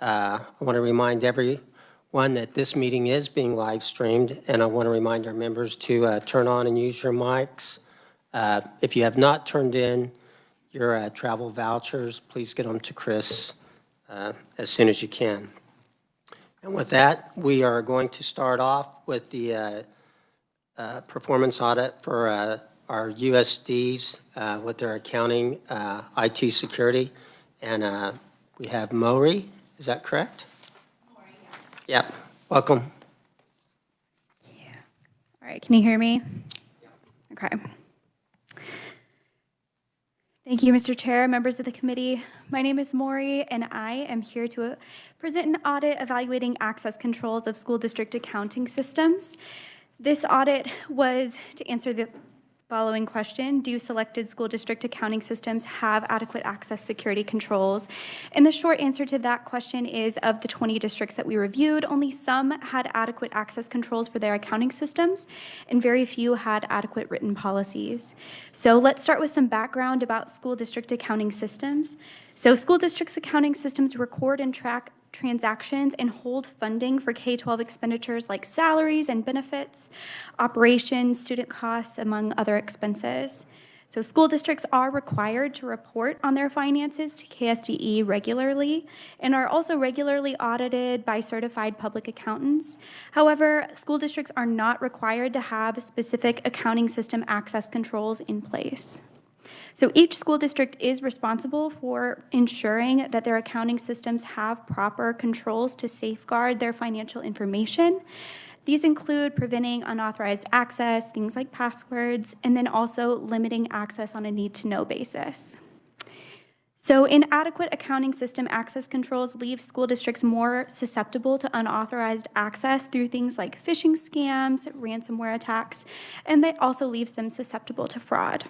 I want to remind everyone that this meeting is being live streamed, and I want to remind our members to turn on and use your mics. If you have not turned in your travel vouchers, please get them to Chris as soon as you can. And with that, we are going to start off with the performance audit for our USDs with their accounting, IT security. And we have Maury, is that correct? Maury, yeah. Yep, welcome. Yeah. All right, can you hear me? Yep. Okay. Thank you, Mr. Chair, members of the committee. My name is Maury, and I am here to present an audit evaluating access controls of school district accounting systems. This audit was to answer the following question: do selected school district accounting systems have adequate access security controls? And the short answer to that question is, of the 20 districts that we reviewed, only some had adequate access controls for their accounting systems, and very few had adequate written policies. So let's start with some background about school district accounting systems. So school districts accounting systems record and track transactions and hold funding for K-12 expenditures like salaries and benefits, operations, student costs, among other expenses. So school districts are required to report on their finances to KSDE regularly and are also regularly audited by certified public accountants. However, school districts are not required to have specific accounting system access controls in place. So each school district is responsible for ensuring that their accounting systems have proper controls to safeguard their financial information. These include preventing unauthorized access, things like passwords, and then also limiting access on a need-to-know basis. So inadequate accounting system access controls leave school districts more susceptible to unauthorized access through things like phishing scams, ransomware attacks, and that also leaves them susceptible to fraud.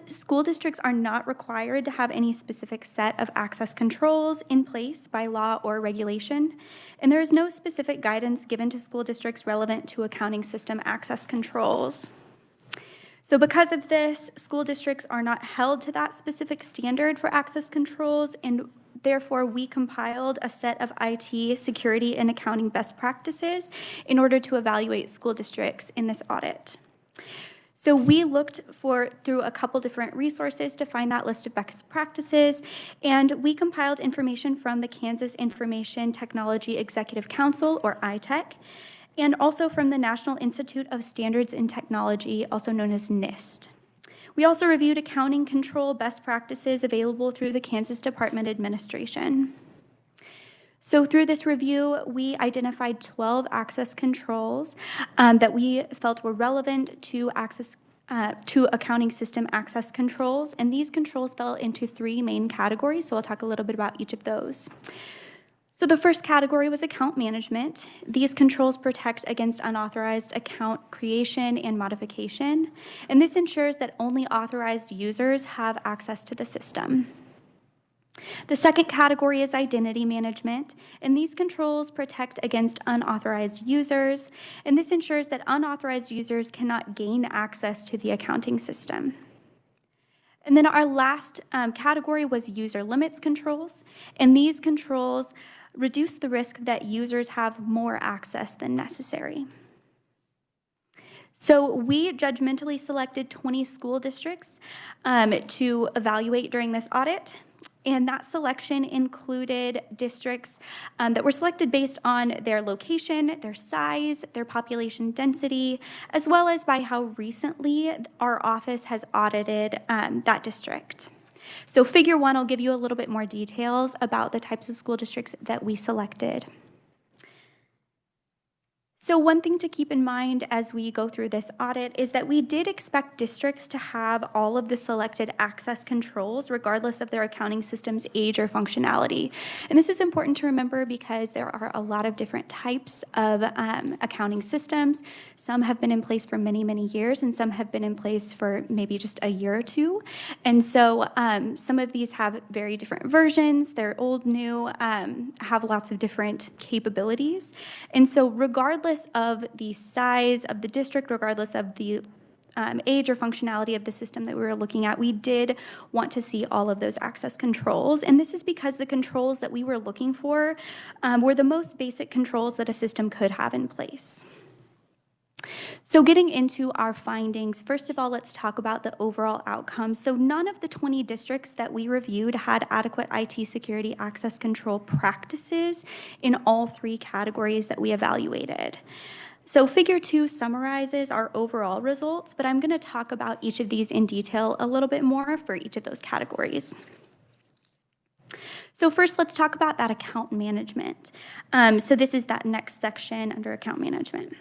School districts are not required to have any specific set of access controls in place by law or regulation, and there is no specific guidance given to school districts relevant to accounting system access controls. So because of this, school districts are not held to that specific standard for access controls, and therefore we compiled a set of IT security and accounting best practices in order to evaluate school districts in this audit. So we looked through a couple different resources to find that list of best practices, and we compiled information from the Kansas Information Technology Executive Council, or ITEC, and also from the National Institute of Standards and Technology, also known as NIST. We also reviewed accounting control best practices available through the Kansas Department Administration. So through this review, we identified 12 access controls that we felt were relevant to accounting system access controls, and these controls fell into 3 main categories, so I'll talk a little bit about each of those. So the first category was account management. These controls protect against unauthorized account creation and modification, and this ensures that only authorized users have access to the system. The second category is identity management, and these controls protect against unauthorized users, and this ensures that unauthorized users cannot gain access to the accounting system. And then our last category was user limits controls, and these controls reduce the risk that users have more access than necessary. So we judgmentally selected 20 school districts to evaluate during this audit. And that selection included districts that were selected based on their location, their size, their population density, as well as by how recently our office has audited that district. So figure 1 will give you a little bit more details about the types of school districts that we selected. So one thing to keep in mind as we go through this audit is that we did expect districts to have all of the selected access controls regardless of their accounting system's age or functionality. And this is important to remember because there are a lot of different types of accounting systems. Some have been in place for many, many years, and some have been in place for maybe just a year or two. And so some of these have very different versions. They're old, new, have lots of different capabilities. And so regardless of the size of the district, regardless of the age or functionality of the system that we were looking at, we did want to see all of those access controls. And this is because the controls that we were looking for were the most basic controls that a system could have in place. So getting into our findings, first of all, let's talk about the overall outcomes. So none of the 20 districts that we reviewed had adequate IT security access control practices in all 3 categories that we evaluated. So figure 2 summarizes our overall results, but I'm going to talk about each of these in detail a little bit more for each of those categories. So first, let's talk about that account management. So this is that next section under account management.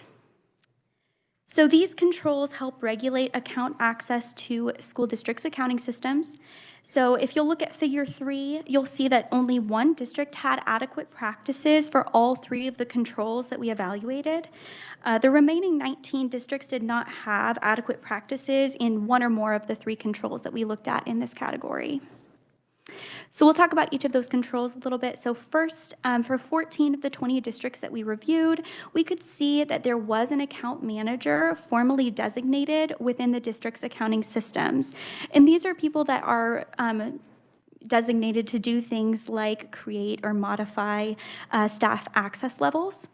So these controls help regulate account access to school districts' accounting systems. So if you'll look at figure 3, you'll see that only 1 district had adequate practices for all 3 of the controls that we evaluated. The remaining 19 districts did not have adequate practices in 1 or more of the 3 controls that we looked at in this category. So we'll talk about each of those controls a little bit. So first, for 14 of the 20 districts that we reviewed, we could see that there was an account manager formally designated within the district's accounting systems. And these are people that are designated to do things like create or modify staff access levels.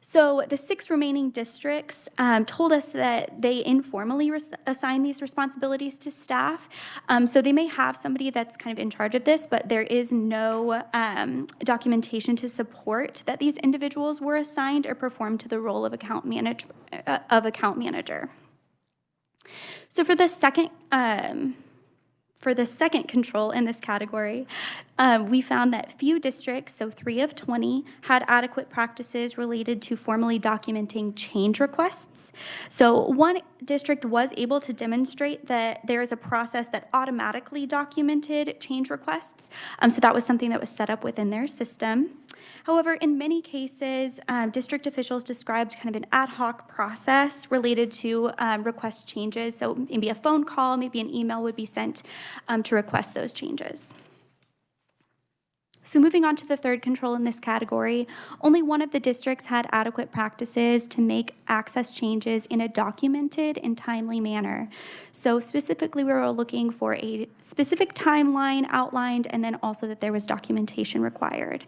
So the 6 remaining districts told us that they informally assign these responsibilities to staff. So they may have somebody that's kind of in charge of this, but there is no documentation to support that these individuals were assigned or performed to the role of account manager. So for the second control in this category, we found that few districts, so 3 of 20, had adequate practices related to formally documenting change requests. So 1 district was able to demonstrate that there is a process that automatically documented change requests. So that was something that was set up within their system. However, in many cases, district officials described kind of an ad hoc process related to request changes. So maybe a phone call, maybe an email would be sent to request those changes. So moving on to the third control in this category, only 1 of the districts had adequate practices to make access changes in a documented and timely manner. So specifically, we were looking for a specific timeline outlined and then also that there was documentation required.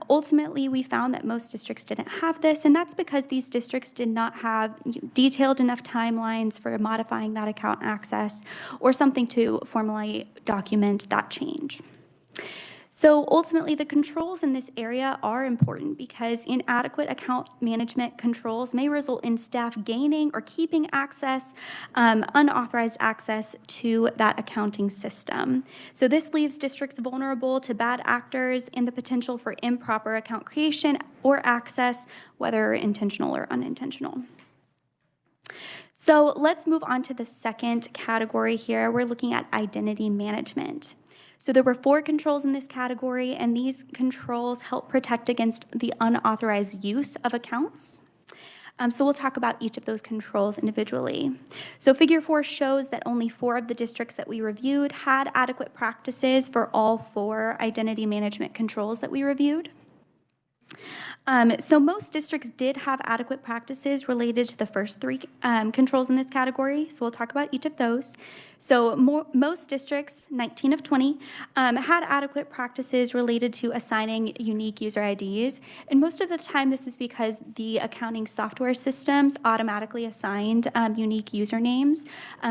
Ultimately, we found that most districts didn't have this, and that's because these districts did not have detailed enough timelines for modifying that account access or something to formally document that change. So ultimately, the controls in this area are important because inadequate account management controls may result in staff gaining or keeping access, unauthorized access to that accounting system. So this leaves districts vulnerable to bad actors and the potential for improper account creation or access, whether intentional or unintentional. So let's move on to the second category here. We're looking at identity management. So there were 4 controls in this category, and these controls help protect against the unauthorized use of accounts. So we'll talk about each of those controls individually. So figure 4 shows that only 4 of the districts that we reviewed had adequate practices for all 4 identity management controls that we reviewed. So most districts did have adequate practices related to the first 3 controls in this category, so we'll talk about each of those. So most districts, 19 of 20, had adequate practices related to assigning unique user IDs, and most of the time this is because the accounting software systems automatically assigned unique usernames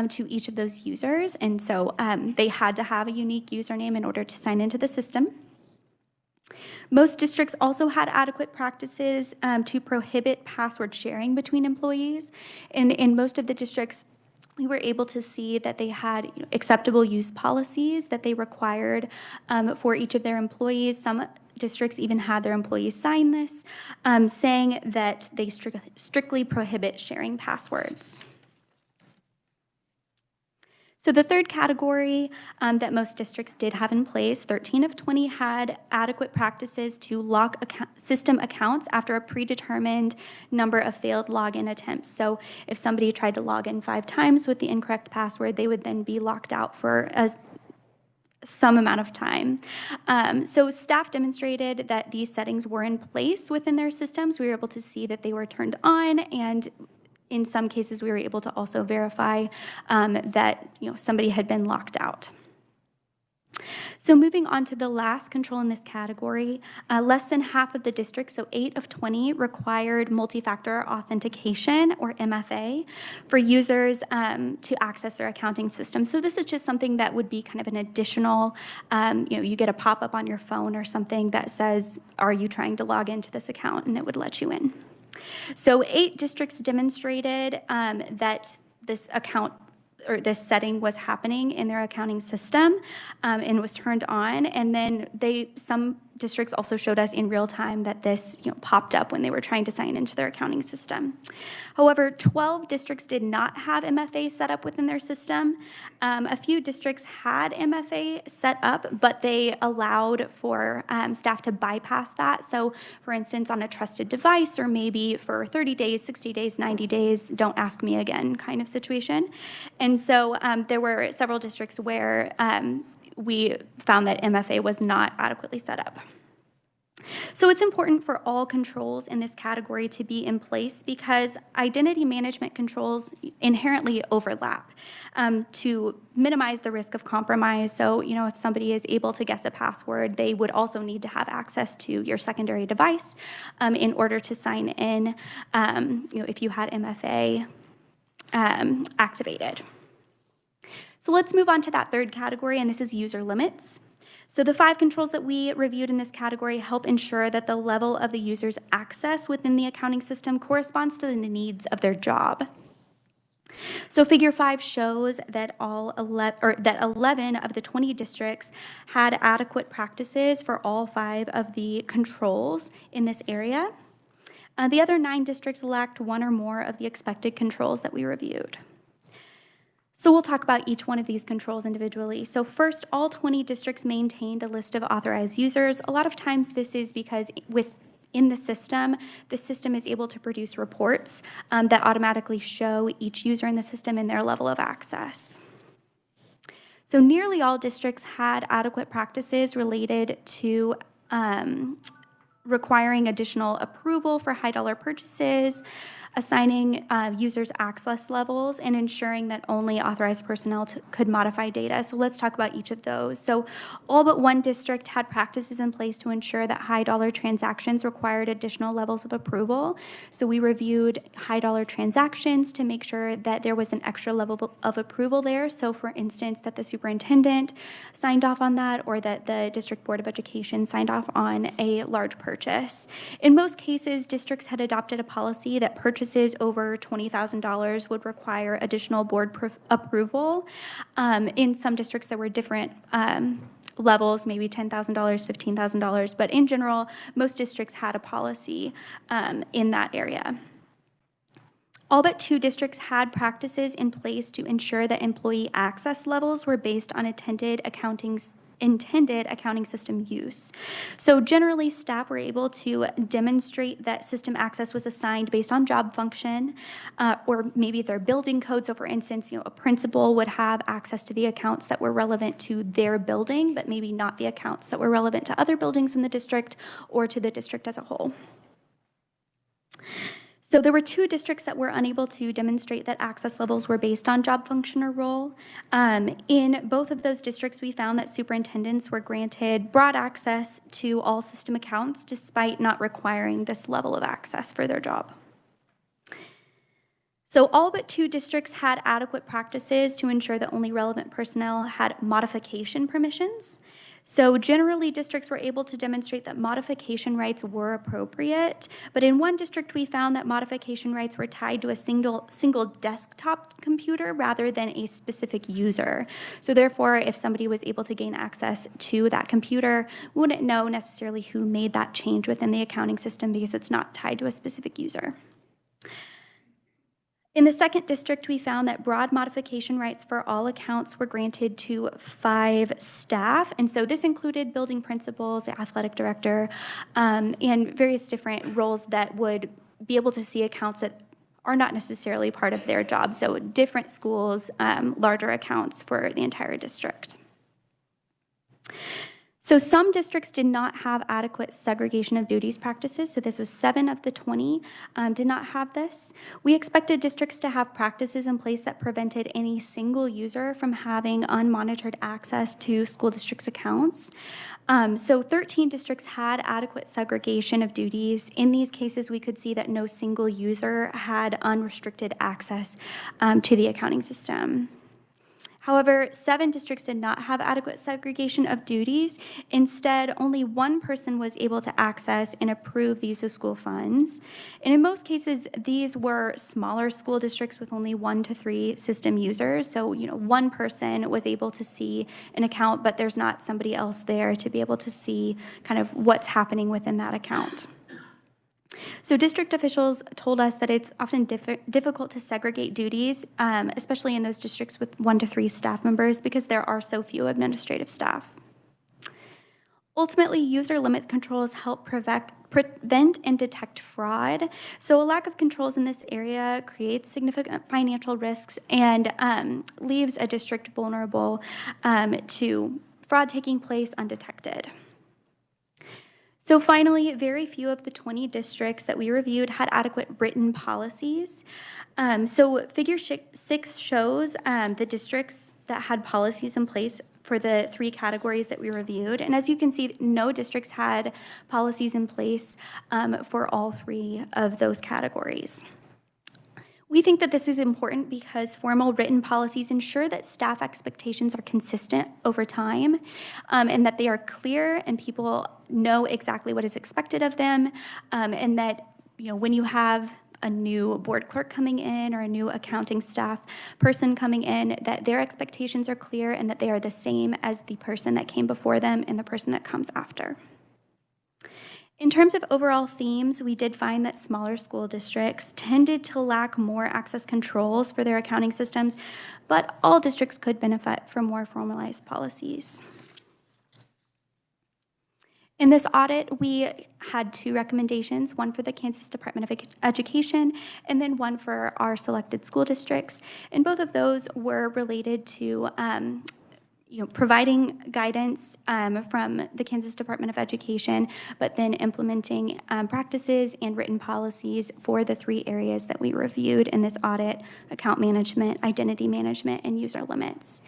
to each of those users, and so they had to have a unique username in order to sign into the system. Most districts also had adequate practices to prohibit password sharing between employees. And in most of the districts, we were able to see that they had acceptable use policies that they required for each of their employees. Some districts even had their employees sign this, saying that they strictly prohibit sharing passwords. So the third category that most districts did have in place, 13 of 20 had adequate practices to lock system accounts after a predetermined number of failed login attempts. So if somebody tried to log in 5 times with the incorrect password, they would then be locked out for some amount of time. So staff demonstrated that these settings were in place within their systems. We were able to see that they were turned on, and in some cases, we were able to also verify that somebody had been locked out. So moving on to the last control in this category, less than half of the districts, so 8 of 20, required multi-factor authentication, or MFA, for users to access their accounting system. So this is just something that would be kind of an additional, you get a pop-up on your phone or something that says, are you trying to log into this account? And it would let you in. So 8 districts demonstrated that this account or this setting was happening in their accounting system and was turned on. And then some districts also showed us in real time that this popped up when they were trying to sign into their accounting system. However, 12 districts did not have MFA set up within their system. A few districts had MFA set up, but they allowed for staff to bypass that. So for instance, on a trusted device, or maybe for 30 days, 60 days, 90 days, don't ask me again kind of situation. And so there were several districts where we found that MFA was not adequately set up. So it's important for all controls in this category to be in place because identity management controls inherently overlap to minimize the risk of compromise. So, if somebody is able to guess a password, they would also need to have access to your secondary device in order to sign in, if you had MFA activated. So let's move on to that third category, and this is user limits. So the 5 controls that we reviewed in this category help ensure that the level of the user's access within the accounting system corresponds to the needs of their job. So Figure 5 shows that 11 of the 20 districts had adequate practices for all 5 of the controls in this area. The other 9 districts lacked 1 or more of the expected controls that we reviewed. So we'll talk about each one of these controls individually. So first, all 20 districts maintained a list of authorized users. A lot of times this is because within the system is able to produce reports that automatically show each user in the system and their level of access. So nearly all districts had adequate practices related to requiring additional approval for high-dollar purchases, assigning users access levels, and ensuring that only authorized personnel could modify data. So let's talk about each of those. So all but one district had practices in place to ensure that high-dollar transactions required additional levels of approval. So we reviewed high-dollar transactions to make sure that there was an extra level of approval there. So for instance, that the superintendent signed off on that, or that the District Board of Education signed off on a large purchase. In most cases, districts had adopted a policy that purchases over $20,000 would require additional board approval. In some districts, there were different levels, maybe $10,000, $15,000, but in general, most districts had a policy in that area. All but 2 districts had practices in place to ensure that employee access levels were based on intended accounting system use. So generally, staff were able to demonstrate that system access was assigned based on job function, or maybe their building code. So for instance, a principal would have access to the accounts that were relevant to their building, but maybe not the accounts that were relevant to other buildings in the district or to the district as a whole. So there were 2 districts that were unable to demonstrate that access levels were based on job function or role. In both of those districts, we found that superintendents were granted broad access to all system accounts despite not requiring this level of access for their job. So all but 2 districts had adequate practices to ensure that only relevant personnel had modification permissions. So generally, districts were able to demonstrate that modification rights were appropriate, but in one district, we found that modification rights were tied to a single desktop computer rather than a specific user. So therefore, if somebody was able to gain access to that computer, we wouldn't know necessarily who made that change within the accounting system because it's not tied to a specific user. In the second district, we found that broad modification rights for all accounts were granted to 5 staff. And so this included building principals, the athletic director, and various different roles that would be able to see accounts that are not necessarily part of their job. So different schools, larger accounts for the entire district. So some districts did not have adequate segregation of duties practices. So this was 7 of the 20 did not have this. We expected districts to have practices in place that prevented any single user from having unmonitored access to school district's accounts. So 13 districts had adequate segregation of duties. In these cases, we could see that no single user had unrestricted access to the accounting system. However, 7 districts did not have adequate segregation of duties. Instead, only one person was able to access and approve the use of school funds. And in most cases, these were smaller school districts with only 1 to 3 system users. So, one person was able to see an account, but there's not somebody else there to be able to see kind of what's happening within that account. So district officials told us that it's often difficult to segregate duties, especially in those districts with 1 to 3 staff members, because there are so few administrative staff. Ultimately, user limit controls help prevent and detect fraud. So a lack of controls in this area creates significant financial risks and leaves a district vulnerable to fraud taking place undetected. So finally, very few of the 20 districts that we reviewed had adequate written policies. So figure 6 shows the districts that had policies in place for the 3 categories that we reviewed. And as you can see, no districts had policies in place for all 3 of those categories. We think that this is important because formal written policies ensure that staff expectations are consistent over time and that they are clear and people know exactly what is expected of them, and that when you have a new board clerk coming in or a new accounting staff person coming in, that their expectations are clear and that they are the same as the person that came before them and the person that comes after. In terms of overall themes, we did find that smaller school districts tended to lack more access controls for their accounting systems, but all districts could benefit from more formalized policies. In this audit, we had 2 recommendations, one for the Kansas Department of Education and then one for our selected school districts. And both of those were related to providing guidance from the Kansas Department of Education, but then implementing practices and written policies for the 3 areas that we reviewed in this audit: account management, identity management, and user limits.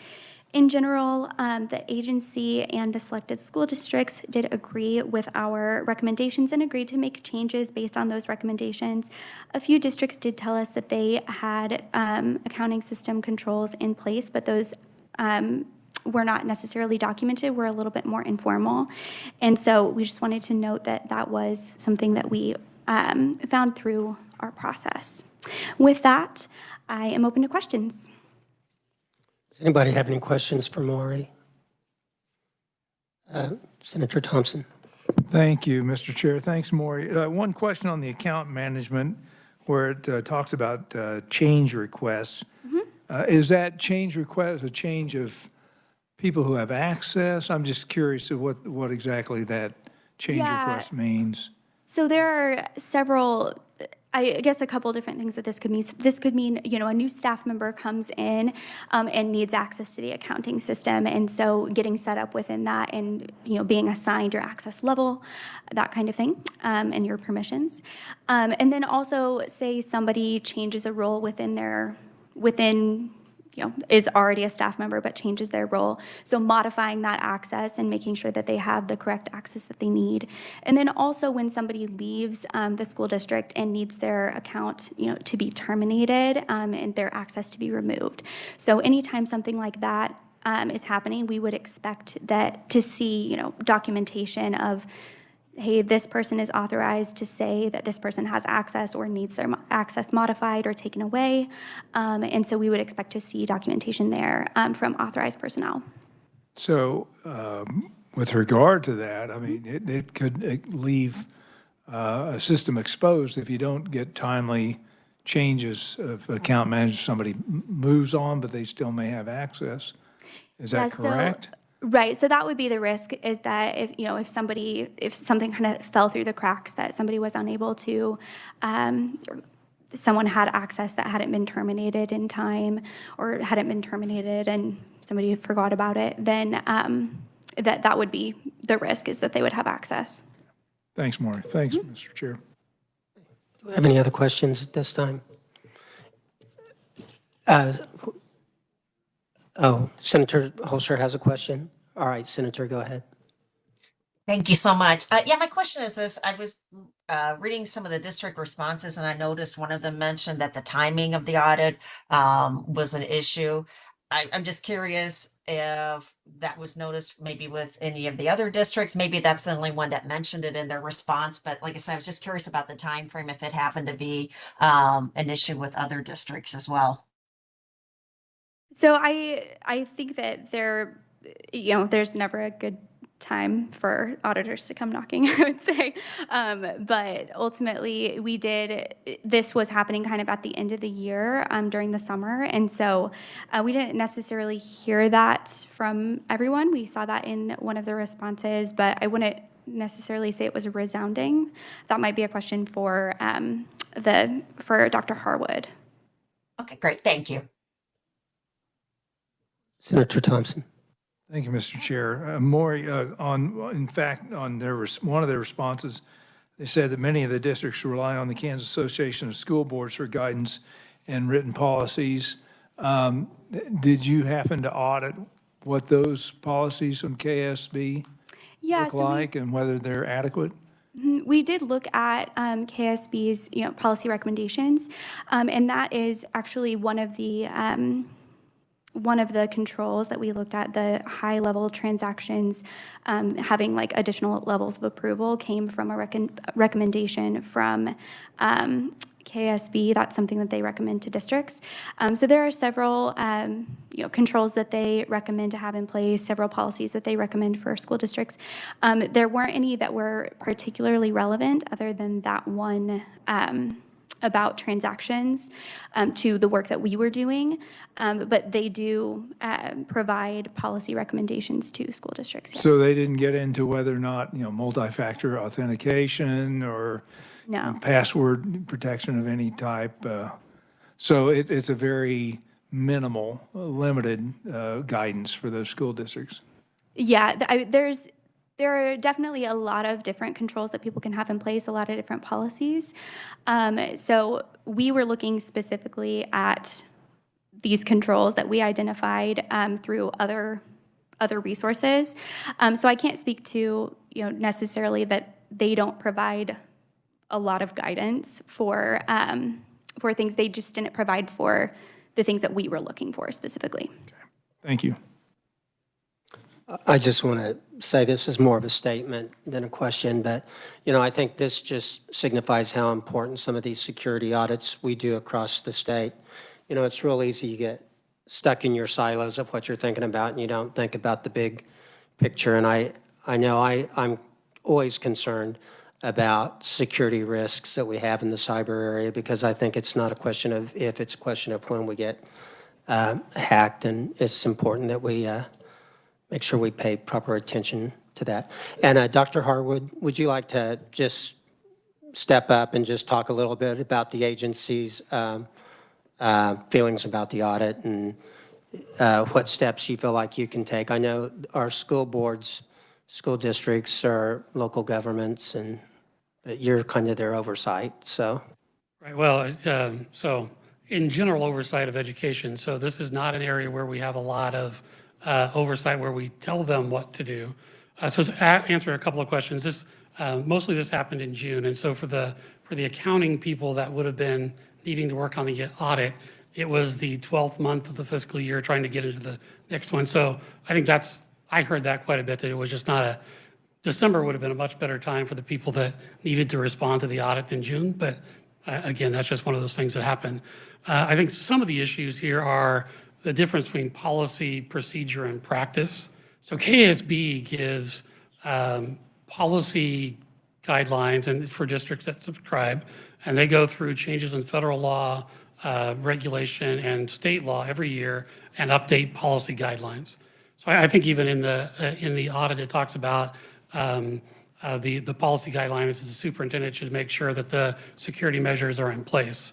In general, the agency and the selected school districts did agree with our recommendations and agreed to make changes based on those recommendations. A few districts did tell us that they had accounting system controls in place, but those were not necessarily documented, were a little bit more informal. And so we just wanted to note that that was something that we found through our process. With that, I am open to questions. Does anybody have any questions for Maury? Senator Thompson. Thank you, Mr. Chair. Thanks, Maury. One question on the account management where it talks about change requests. Mm-hmm. Is that change request a change of people who have access? I'm just curious of what exactly that change request means. So there are several, I guess a couple different things that this could mean. So this could mean, a new staff member comes in and needs access to the accounting system. And so getting set up within that and, being assigned your access level, that kind of thing, and your permissions. And then also say somebody changes a role is already a staff member but changes their role. So modifying that access and making sure that they have the correct access that they need. And then also when somebody leaves the school district and needs their account, to be terminated and their access to be removed. So anytime something like that is happening, we would expect that to see, documentation of, hey, this person is authorized to say that this person has access or needs their access modified or taken away. And so we would expect to see documentation there from authorized personnel. So with regard to that, I mean, it could leave a system exposed if you don't get timely changes of account manager. Somebody moves on, but they still may have access. Is that correct? Right, so that would be the risk, is that if something kind of fell through the cracks, that somebody was unable to, someone had access that hadn't been terminated in time or hadn't been terminated and somebody forgot about it, then that would be the risk, is that they would have access. Thanks, Maury. Thanks, Mr. Chair. Do we have any other questions at this time? Senator Holscher has a question. All right, Senator, go ahead. Thank you so much. Yeah, my question is this. I was reading some of the district responses, and I noticed one of them mentioned that the timing of the audit was an issue. I'm just curious if that was noticed maybe with any of the other districts. Maybe that's the only one that mentioned it in their response. But like I said, I was just curious about the time frame, if it happened to be an issue with other districts as well. So I think that there's never a good time for auditors to come knocking, I would say. But ultimately, this was happening kind of at the end of the year during the summer. And so we didn't necessarily hear that from everyone. We saw that in one of the responses, but I wouldn't necessarily say it was resounding. That might be a question for Dr. Harwood. Okay, great. Thank you. Senator Thompson. Thank you, Mr. Chair. Maury, in fact, on one of their responses, they said that many of the districts rely on the Kansas Association of School Boards for guidance and written policies. Did you happen to audit what those policies from KSB look like and whether they're adequate? We did look at KSB's policy recommendations, and that is actually one of the controls that we looked at. The high-level transactions having like additional levels of approval came from a recommendation from KSB. That's something that they recommend to districts. So there are several controls that they recommend to have in place, several policies that they recommend for school districts. There weren't any that were particularly relevant other than that one about transactions to the work that we were doing, but they do provide policy recommendations to school districts. Yeah. So they didn't get into whether or not, multi-factor authentication or password protection of any type. So it's a very minimal, limited guidance for those school districts. Yeah, there are definitely a lot of different controls that people can have in place, a lot of different policies. So we were looking specifically at these controls that we identified through other resources. So I can't speak to necessarily that they don't provide a lot of guidance for things. They just didn't provide for the things that we were looking for specifically. Okay. Thank you. I just want to say this is more of a statement than a question, but, I think this just signifies how important some of these security audits we do across the state. It's real easy to get stuck in your silos of what you're thinking about, and you don't think about the big picture. And I know I'm always concerned about security risks that we have in the cyber area, because I think it's not a question of if, it's a question of when we get hacked, and it's important that we make sure we pay proper attention to that. And Dr. Harwood, would you like to just step up and just talk a little bit about the agency's feelings about the audit and what steps you feel like you can take? I know our school boards, school districts are local governments, and you're kind of their oversight, so. Right, well, so in general oversight of education, so this is not an area where we have a lot of oversight where we tell them what to do. So to answer a couple of questions, mostly this happened in June, and so for the accounting people that would have been needing to work on the audit, it was the 12th month of the fiscal year trying to get into the next one. So I think I heard that quite a bit, that it was just not December would have been a much better time for the people that needed to respond to the audit than June, but again, that's just one of those things that happen. I think some of the issues here are the difference between policy, procedure, and practice. So KSB gives policy guidelines and for districts that subscribe, and they go through changes in federal law, regulation, and state law every year and update policy guidelines. So I think even in the audit, it talks about the policy guidelines. The superintendent should make sure that the security measures are in place.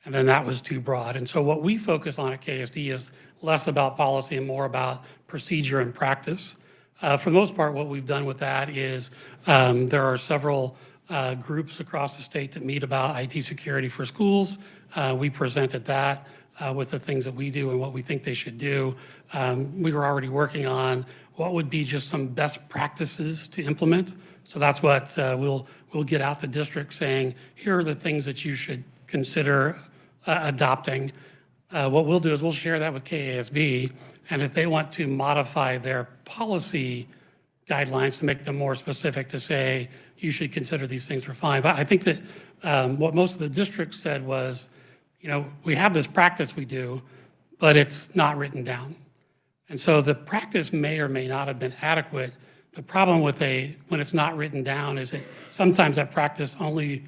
And then that was too broad. And so what we focus on at KSD is less about policy and more about procedure and practice. For the most part, what we've done with that is there are several groups across the state that meet about IT security for schools. We presented that with the things that we do and what we think they should do. We were already working on what would be just some best practices to implement. So that's what we'll get out the district saying, here are the things that you should consider adopting. What we'll do is we'll share that with KASB, and if they want to modify their policy guidelines to make them more specific to say, you should consider these things for fine. But I think that what most of the districts said was, we have this practice we do, but it's not written down. And so the practice may or may not have been adequate. The problem with when it's not written down is that sometimes that practice only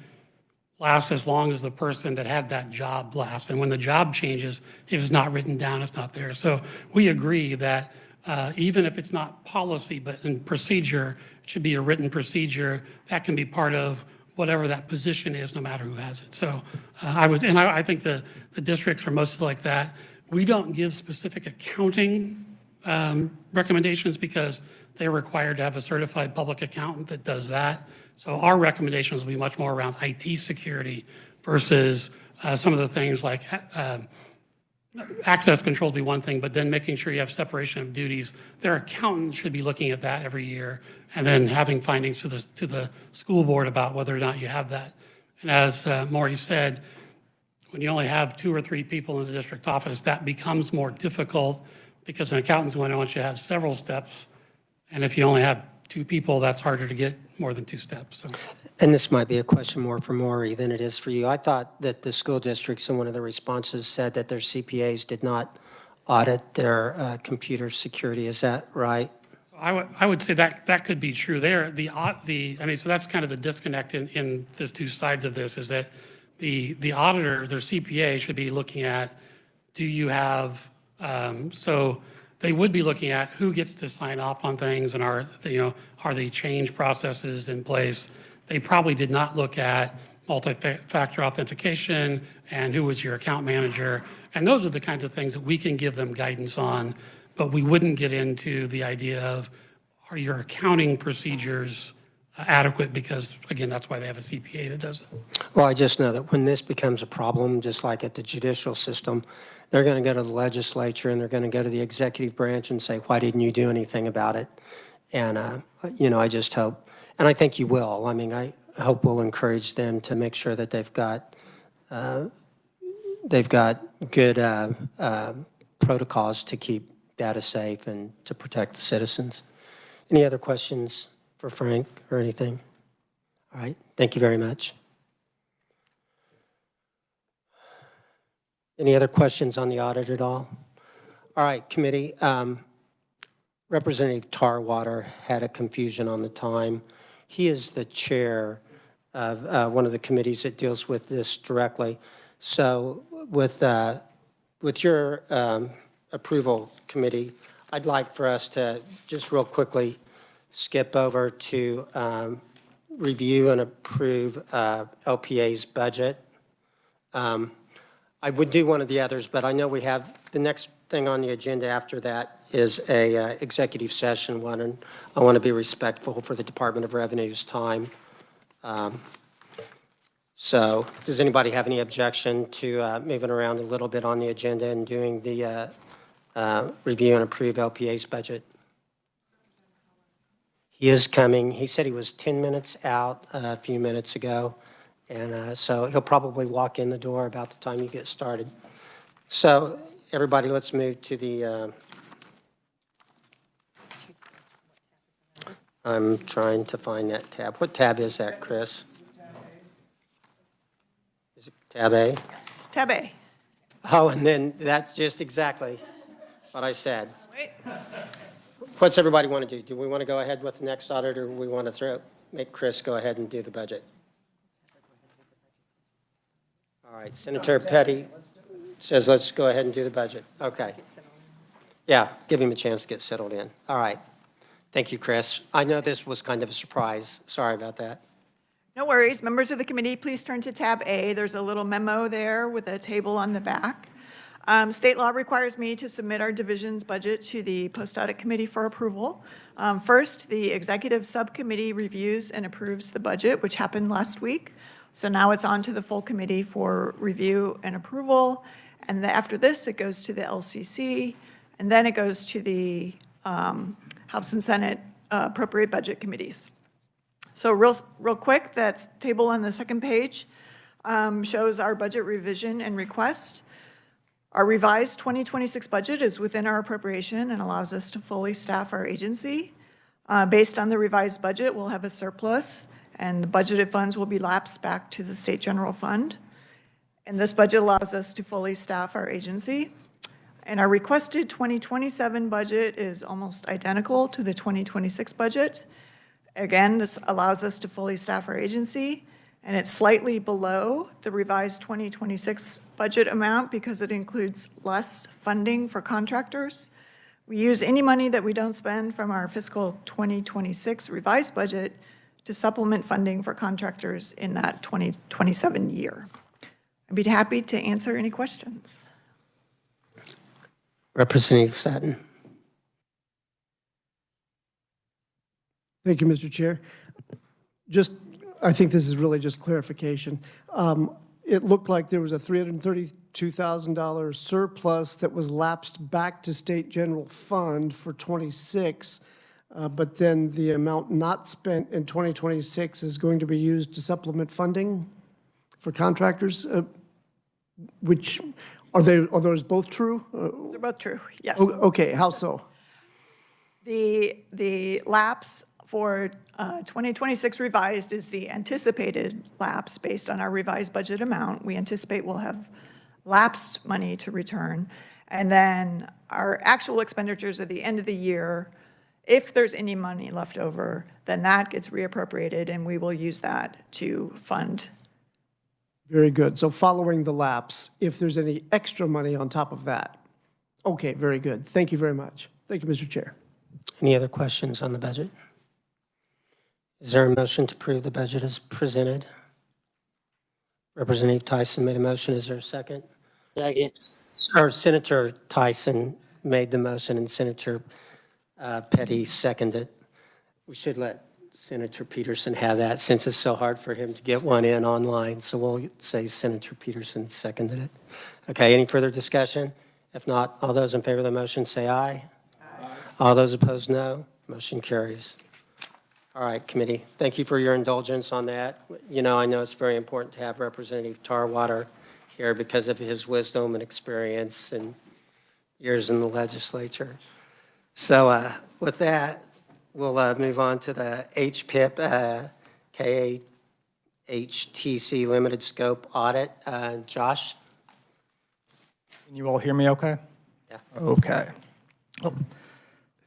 lasts as long as the person that had that job lasts. And when the job changes, if it's not written down, it's not there. So we agree that even if it's not policy, but in procedure, it should be a written procedure that can be part of whatever that position is, no matter who has it. So I think the districts are mostly like that. We don't give specific accounting recommendations because they're required to have a certified public accountant that does that. So our recommendations will be much more around IT security versus some of the things like access controls be one thing, but then making sure you have separation of duties. Their accountant should be looking at that every year and then having findings to the school board about whether or not you have that. And as Maury said, when you only have 2 or 3 people in the district office, that becomes more difficult because an accountant's going to want you to have several steps. And if you only have 2 people, that's harder to get more than 2 steps. So. And this might be a question more for Maury than it is for you. I thought that the school districts in one of the responses said that their CPAs did not audit their computer security. Is that right? I would say that could be true. So that's kind of the disconnect in these 2 sides of this is that the auditor, their CPA should be looking at, do you have, so they would be looking at who gets to sign off on things and are the change processes in place. They probably did not look at multi-factor authentication and who was your account manager. And those are the kinds of things that we can give them guidance on, but we wouldn't get into the idea of, are your accounting procedures adequate? Because again, that's why they have a CPA that does it. Well, I just know that when this becomes a problem, just like at the judicial system, they're going to go to the legislature and they're going to go to the executive branch and say, why didn't you do anything about it? And, I just hope, and I think you will. I mean, I hope we'll encourage them to make sure that they've got good protocols to keep data safe and to protect the citizens. Any other questions for Frank or anything? All right, thank you very much. Any other questions on the audit at all? All right, committee. Representative Tarwater had a confusion on the time. He is the chair of one of the committees that deals with this directly. So with your approval committee, I'd like for us to just real quickly skip over to review and approve LPA's budget. I would do one of the others, but I know we have the next thing on the agenda after that is a executive session one, and I want to be respectful for the Department of Revenue's time. So does anybody have any objection to moving around a little bit on the agenda and doing the review and approve LPA's budget? He is coming. He said he was 10 minutes out a few minutes ago. And so he'll probably walk in the door about the time you get started. So everybody, let's move to the, I'm trying to find that tab. What tab is that, Chris? Is it tab A? Yes, tab A. Oh, and then that's just exactly what I said. Wait. What's everybody want to do? Do we want to go ahead with the next audit, or do we want to make Chris go ahead and do the budget? All right, Senator Petty says let's go ahead and do the budget. Okay. Yeah, give him a chance to get settled in. All right. Thank you, Chris. I know this was kind of a surprise. Sorry about that. No worries. Members of the committee, please turn to tab A. There's a little memo there with a table on the back. State law requires me to submit our division's budget to the post-audit committee for approval. First, the executive subcommittee reviews and approves the budget, which happened last week. So now it's on to the full committee for review and approval. And then after this, it goes to the LCC, and then it goes to the House and Senate appropriate budget committees. So real quick, that table on the second page shows our budget revision and request. Our revised 2026 budget is within our appropriation and allows us to fully staff our agency. Based on the revised budget, we'll have a surplus, and the budgeted funds will be lapsed back to the state general fund. And this budget allows us to fully staff our agency. And our requested 2027 budget is almost identical to the 2026 budget. Again, this allows us to fully staff our agency, and it's slightly below the revised 2026 budget amount because it includes less funding for contractors. We use any money that we don't spend from our fiscal 2026 revised budget to supplement funding for contractors in that 2027 year. I'd be happy to answer any questions. Representative Satin. Thank you, Mr. Chair. I think this is really just clarification. It looked like there was a $332,000 surplus that was lapsed back to state general fund for 26, but then the amount not spent in 2026 is going to be used to supplement funding for contractors, which, are those both true? They're both true, yes. Okay, how so? The lapse for 2026 revised is the anticipated lapse based on our revised budget amount. We anticipate we'll have lapsed money to return. And then our actual expenditures at the end of the year, if there's any money left over, then that gets reappropriated and we will use that to fund. Very good. So following the lapse, if there's any extra money on top of that. Okay, very good. Thank you very much. Thank you, Mr. Chair. Any other questions on the budget? Is there a motion to approve the budget as presented? Representative Tyson made a motion. Is there a second? Second. Or Senator Tyson made the motion and Senator Petty seconded. We should let Senator Peterson have that since it's so hard for him to get one in online. So we'll say Senator Peterson seconded it. Okay, any further discussion? If not, all those in favor of the motion say aye. Aye. All those opposed, no. Motion carries. All right, committee, thank you for your indulgence on that. You know, I know it's very important to have Representative Tarwater here because of his wisdom and experience and years in the legislature. So with that, we'll move on to the HPIP KHTC limited scope audit. Josh? Can you all hear me okay? Yeah. Okay. Well,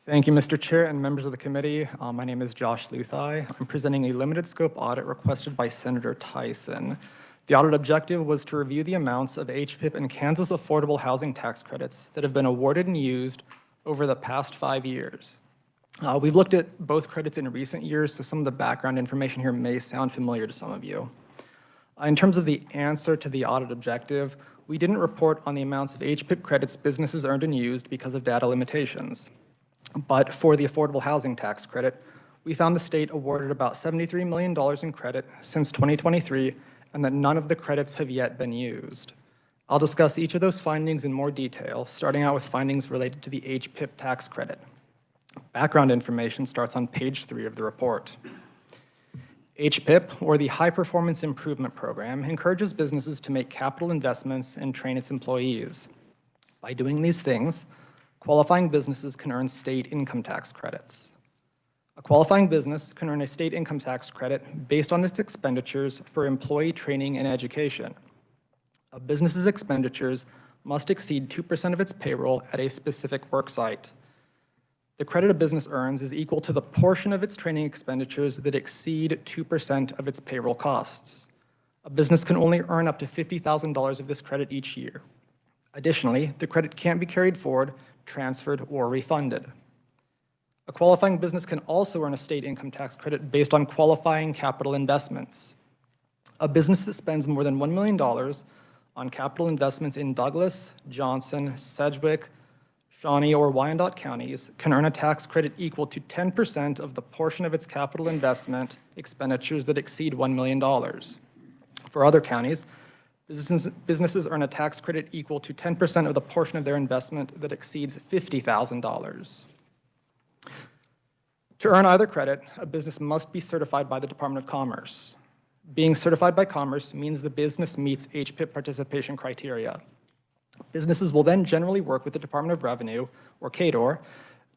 thank you, Mr. Chair and members of the committee. My name is Josh Luthai. I'm presenting a limited scope audit requested by Senator Tyson. The audit objective was to review the amounts of HPIP and Kansas affordable housing tax credits that have been awarded and used over the past 5 years. We've looked at both credits in recent years, so some of the background information here may sound familiar to some of you. In terms of the answer to the audit objective, we didn't report on the amounts of HPIP credits businesses earned and used because of data limitations. But for the affordable housing tax credit, we found the state awarded about $73 million in credit since 2023, and that none of the credits have yet been used. I'll discuss each of those findings in more detail, starting out with findings related to the HPIP tax credit. Background information starts on page 3 of the report. HPIP, or the High Performance Improvement Program, encourages businesses to make capital investments and train its employees. By doing these things, qualifying businesses can earn state income tax credits. A qualifying business can earn a state income tax credit based on its expenditures for employee training and education. A business's expenditures must exceed 2% of its payroll at a specific work site. The credit a business earns is equal to the portion of its training expenditures that exceed 2% of its payroll costs. A business can only earn up to $50,000 of this credit each year. Additionally, the credit can't be carried forward, transferred, or refunded. A qualifying business can also earn a state income tax credit based on qualifying capital investments. A business that spends more than $1 million on capital investments in Douglas, Johnson, Sedgwick, Shawnee, or Wyandotte counties can earn a tax credit equal to 10% of the portion of its capital investment expenditures that exceed $1 million. For other counties, businesses earn a tax credit equal to 10% of the portion of their investment that exceeds $50,000. To earn either credit, a business must be certified by the Department of Commerce. Being certified by Commerce means the business meets HPIP participation criteria. Businesses will then generally work with the Department of Revenue, or KDOR,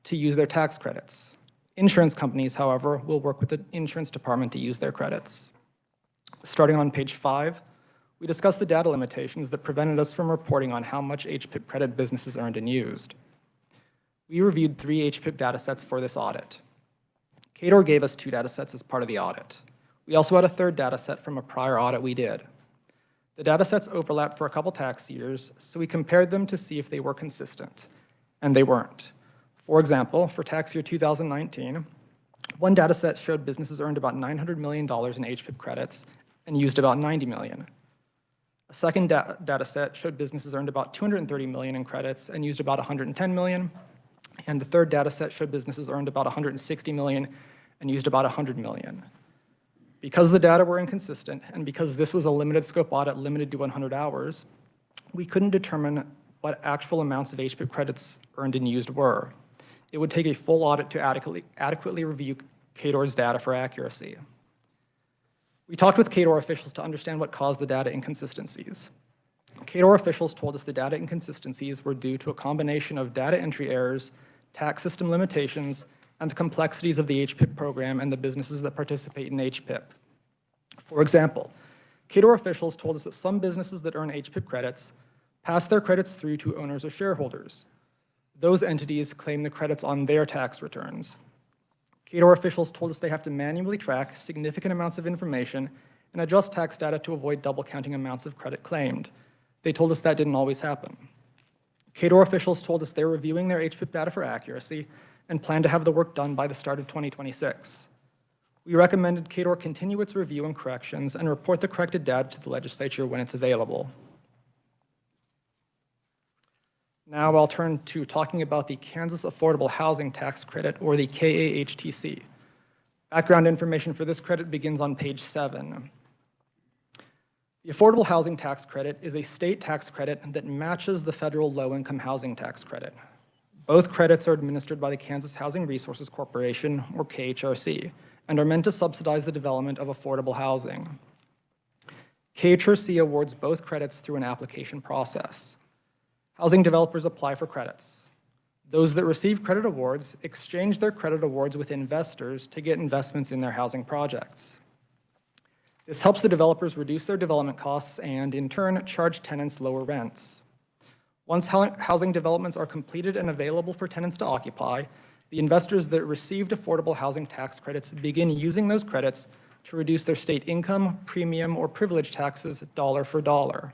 to use their tax credits. Insurance companies, however, will work with the insurance department to use their credits. Starting on page 5, we discuss the data limitations that prevented us from reporting on how much HPIP credit businesses earned and used. We reviewed 3 HPIP datasets for this audit. KDOR gave us 2 datasets as part of the audit. We also had a 3rd dataset from a prior audit we did. The datasets overlapped for a couple tax years, so we compared them to see if they were consistent, and they weren't. For example, for tax year 2019, one dataset showed businesses earned about $900 million in HPIP credits and used about $90 million. A second dataset showed businesses earned about $230 million in credits and used about $110 million. And the 3rd dataset showed businesses earned about $160 million and used about $100 million. Because the data were inconsistent, and because this was a limited scope audit limited to 100 hours, we couldn't determine what actual amounts of HPIP credits earned and used were. It would take a full audit to adequately review KDOR's data for accuracy. We talked with KDOR officials to understand what caused the data inconsistencies. KDOR officials told us the data inconsistencies were due to a combination of data entry errors, tax system limitations, and the complexities of the HPIP program and the businesses that participate in HPIP. For example, KDOR officials told us that some businesses that earn HPIP credits pass their credits through to owners or shareholders. Those entities claim the credits on their tax returns. KDOR officials told us they have to manually track significant amounts of information and adjust tax data to avoid double counting amounts of credit claimed. They told us that didn't always happen. KDOR officials told us they're reviewing their HPIP data for accuracy and plan to have the work done by the start of 2026. We recommended KDOR continue its review and corrections and report the corrected data to the legislature when it's available. Now I'll turn to talking about the Kansas Affordable Housing Tax Credit, or the KAHTC. Background information for this credit begins on page 7. The Affordable Housing Tax Credit is a state tax credit that matches the federal low-income housing tax credit. Both credits are administered by the Kansas Housing Resources Corporation, or KHRC, and are meant to subsidize the development of affordable housing. KHRC awards both credits through an application process. Housing developers apply for credits. Those that receive credit awards exchange their credit awards with investors to get investments in their housing projects. This helps the developers reduce their development costs and, in turn, charge tenants lower rents. Once housing developments are completed and available for tenants to occupy, the investors that received affordable housing tax credits begin using those credits to reduce their state income, premium, or privilege taxes dollar for dollar.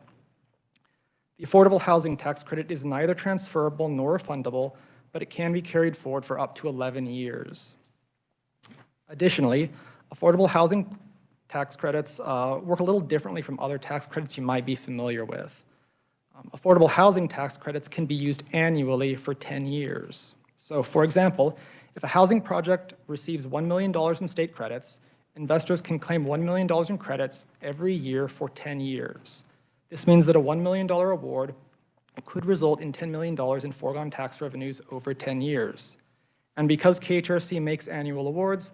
The affordable housing tax credit is neither transferable nor refundable, but it can be carried forward for up to 11 years. Additionally, affordable housing tax credits work a little differently from other tax credits you might be familiar with. Affordable housing tax credits can be used annually for 10 years. So, for example, if a housing project receives $1 million in state credits, investors can claim $1 million in credits every year for 10 years. This means that a $1 million award could result in $10 million in foregone tax revenues over 10 years. And because KHRC makes annual awards,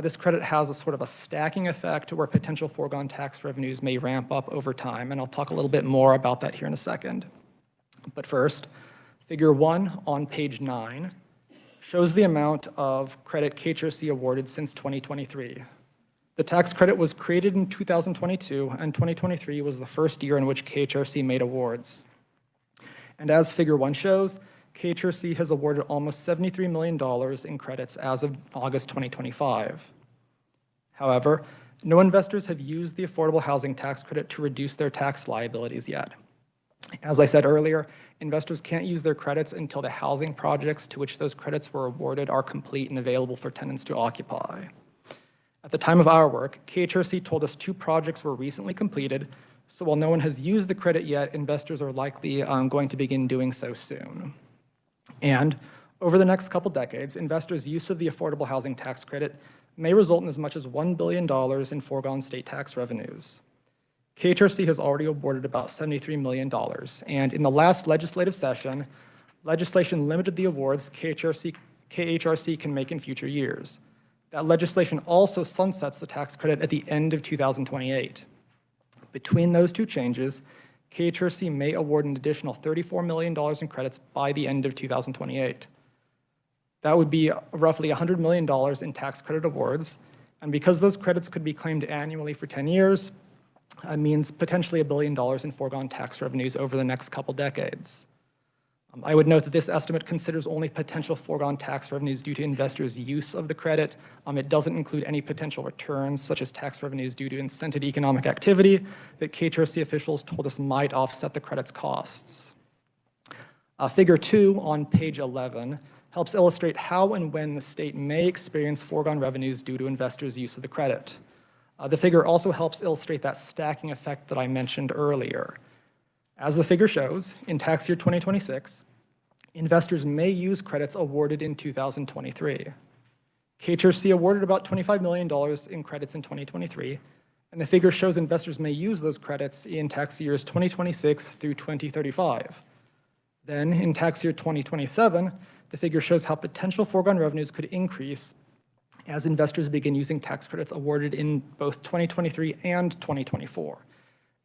this credit has a sort of a stacking effect where potential foregone tax revenues may ramp up over time, and I'll talk a little bit more about that here in a second. But first, figure 1 on page 9 shows the amount of credit KHRC awarded since 2023. The tax credit was created in 2022, and 2023 was the first year in which KHRC made awards. And as figure 1 shows, KHRC has awarded almost $73 million in credits as of August 2025. However, no investors have used the affordable housing tax credit to reduce their tax liabilities yet. As I said earlier, investors can't use their credits until the housing projects to which those credits were awarded are complete and available for tenants to occupy. At the time of our work, KHRC told us 2 projects were recently completed, So while no one has used the credit yet, investors are likely going to begin doing so soon. And over the next couple decades, investors' use of the affordable housing tax credit may result in as much as $1 billion in foregone state tax revenues. KHRC has already awarded about $73 million, and in the last legislative session, legislation limited the awards KHRC can make in future years. That legislation also sunsets the tax credit at the end of 2028. Between those two changes, KHRC may award an additional $34 million in credits by the end of 2028. That would be roughly $100 million in tax credit awards, and because those credits could be claimed annually for 10 years, it means potentially $1 billion in foregone tax revenues over the next couple decades. I would note that this estimate considers only potential foregone tax revenues due to investors' use of the credit. It doesn't include any potential returns, such as tax revenues due to incented economic activity that KHRC officials told us might offset the credit's costs. Figure 2 on page 11 helps illustrate how and when the state may experience foregone revenues due to investors' use of the credit. The figure also helps illustrate that stacking effect that I mentioned earlier. As the figure shows, in tax year 2026, investors may use credits awarded in 2023. KHRC awarded about $25 million in credits in 2023, and the figure shows investors may use those credits in tax years 2026 through 2035. Then, in tax year 2027, the figure shows how potential foregone revenues could increase as investors begin using tax credits awarded in both 2023 and 2024,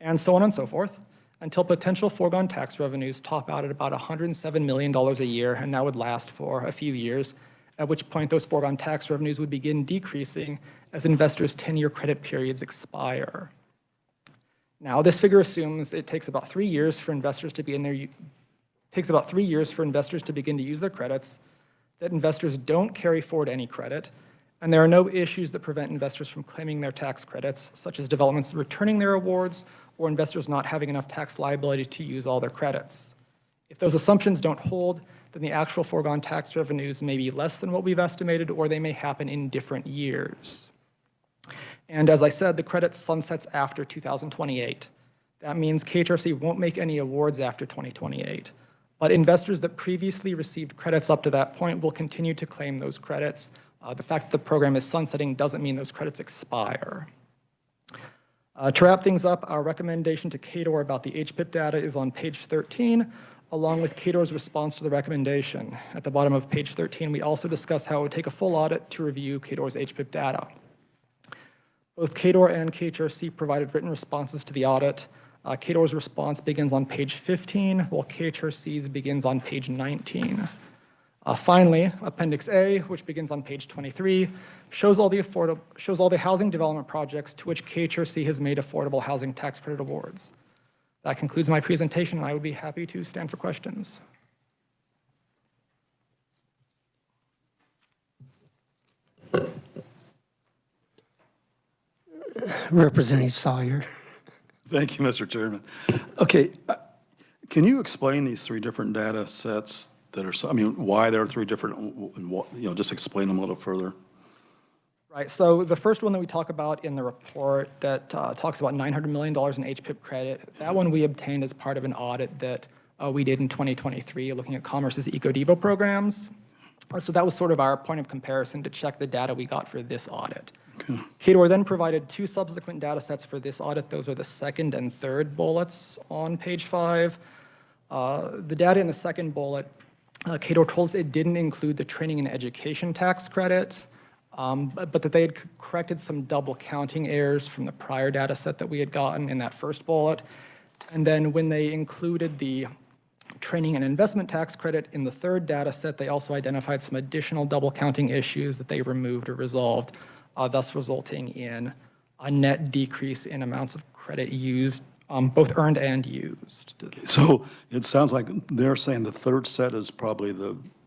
and so on and so forth, until potential foregone tax revenues top out at about $107 million a year, and that would last for a few years, at which point those foregone tax revenues would begin decreasing as investors' 10-year credit periods expire. Now, this figure assumes it takes about 3 years for investors to begin to use their credits, that investors don't carry forward any credit, and there are no issues that prevent investors from claiming their tax credits, such as developments returning their awards or investors not having enough tax liability to use all their credits. If those assumptions don't hold, then the actual foregone tax revenues may be less than what we've estimated, or they may happen in different years. And as I said, the credit sunsets after 2028. That means KHRC won't make any awards after 2028. But investors that previously received credits up to that point will continue to claim those credits. The fact that the program is sunsetting doesn't mean those credits expire. To wrap things up, our recommendation to KDOR about the HPIP data is on page 13, along with KDOR's response to the recommendation. At the bottom of page 13, we also discuss how it would take a full audit to review KDOR's HPIP data. Both KDOR and KHRC provided written responses to the audit. KDOR's response begins on page 15, while KHRC's begins on page 19. Finally, Appendix A, which begins on page 23, shows all the housing development projects to which KHRC has made affordable housing tax credit awards. That concludes my presentation, and I would be happy to stand for questions. Representative Sawyer. Thank you, Mr. Chairman. Okay, can you explain these three different data sets that are, why there are three different, and what, just explain them a little further? Right, so the first one that we talk about in the report that talks about $900 million in HPIP credit, that one we obtained as part of an audit that we did in 2023, looking at Commerce's EcoDevo programs. So that was sort of our point of comparison to check the data we got for this audit. Okay. KDOR then provided two subsequent data sets for this audit. Those are the second and third bullets on page 5. The data in the second bullet, KDOR told us it didn't include the training and education tax credit, but that they had corrected some double counting errors from the prior data set that we had gotten in that first bullet. And then when they included the training and investment tax credit in the third data set, they also identified some additional double counting issues that they removed or resolved, thus resulting in a net decrease in amounts of credit used, both earned and used. So it sounds like they're saying the third set is probably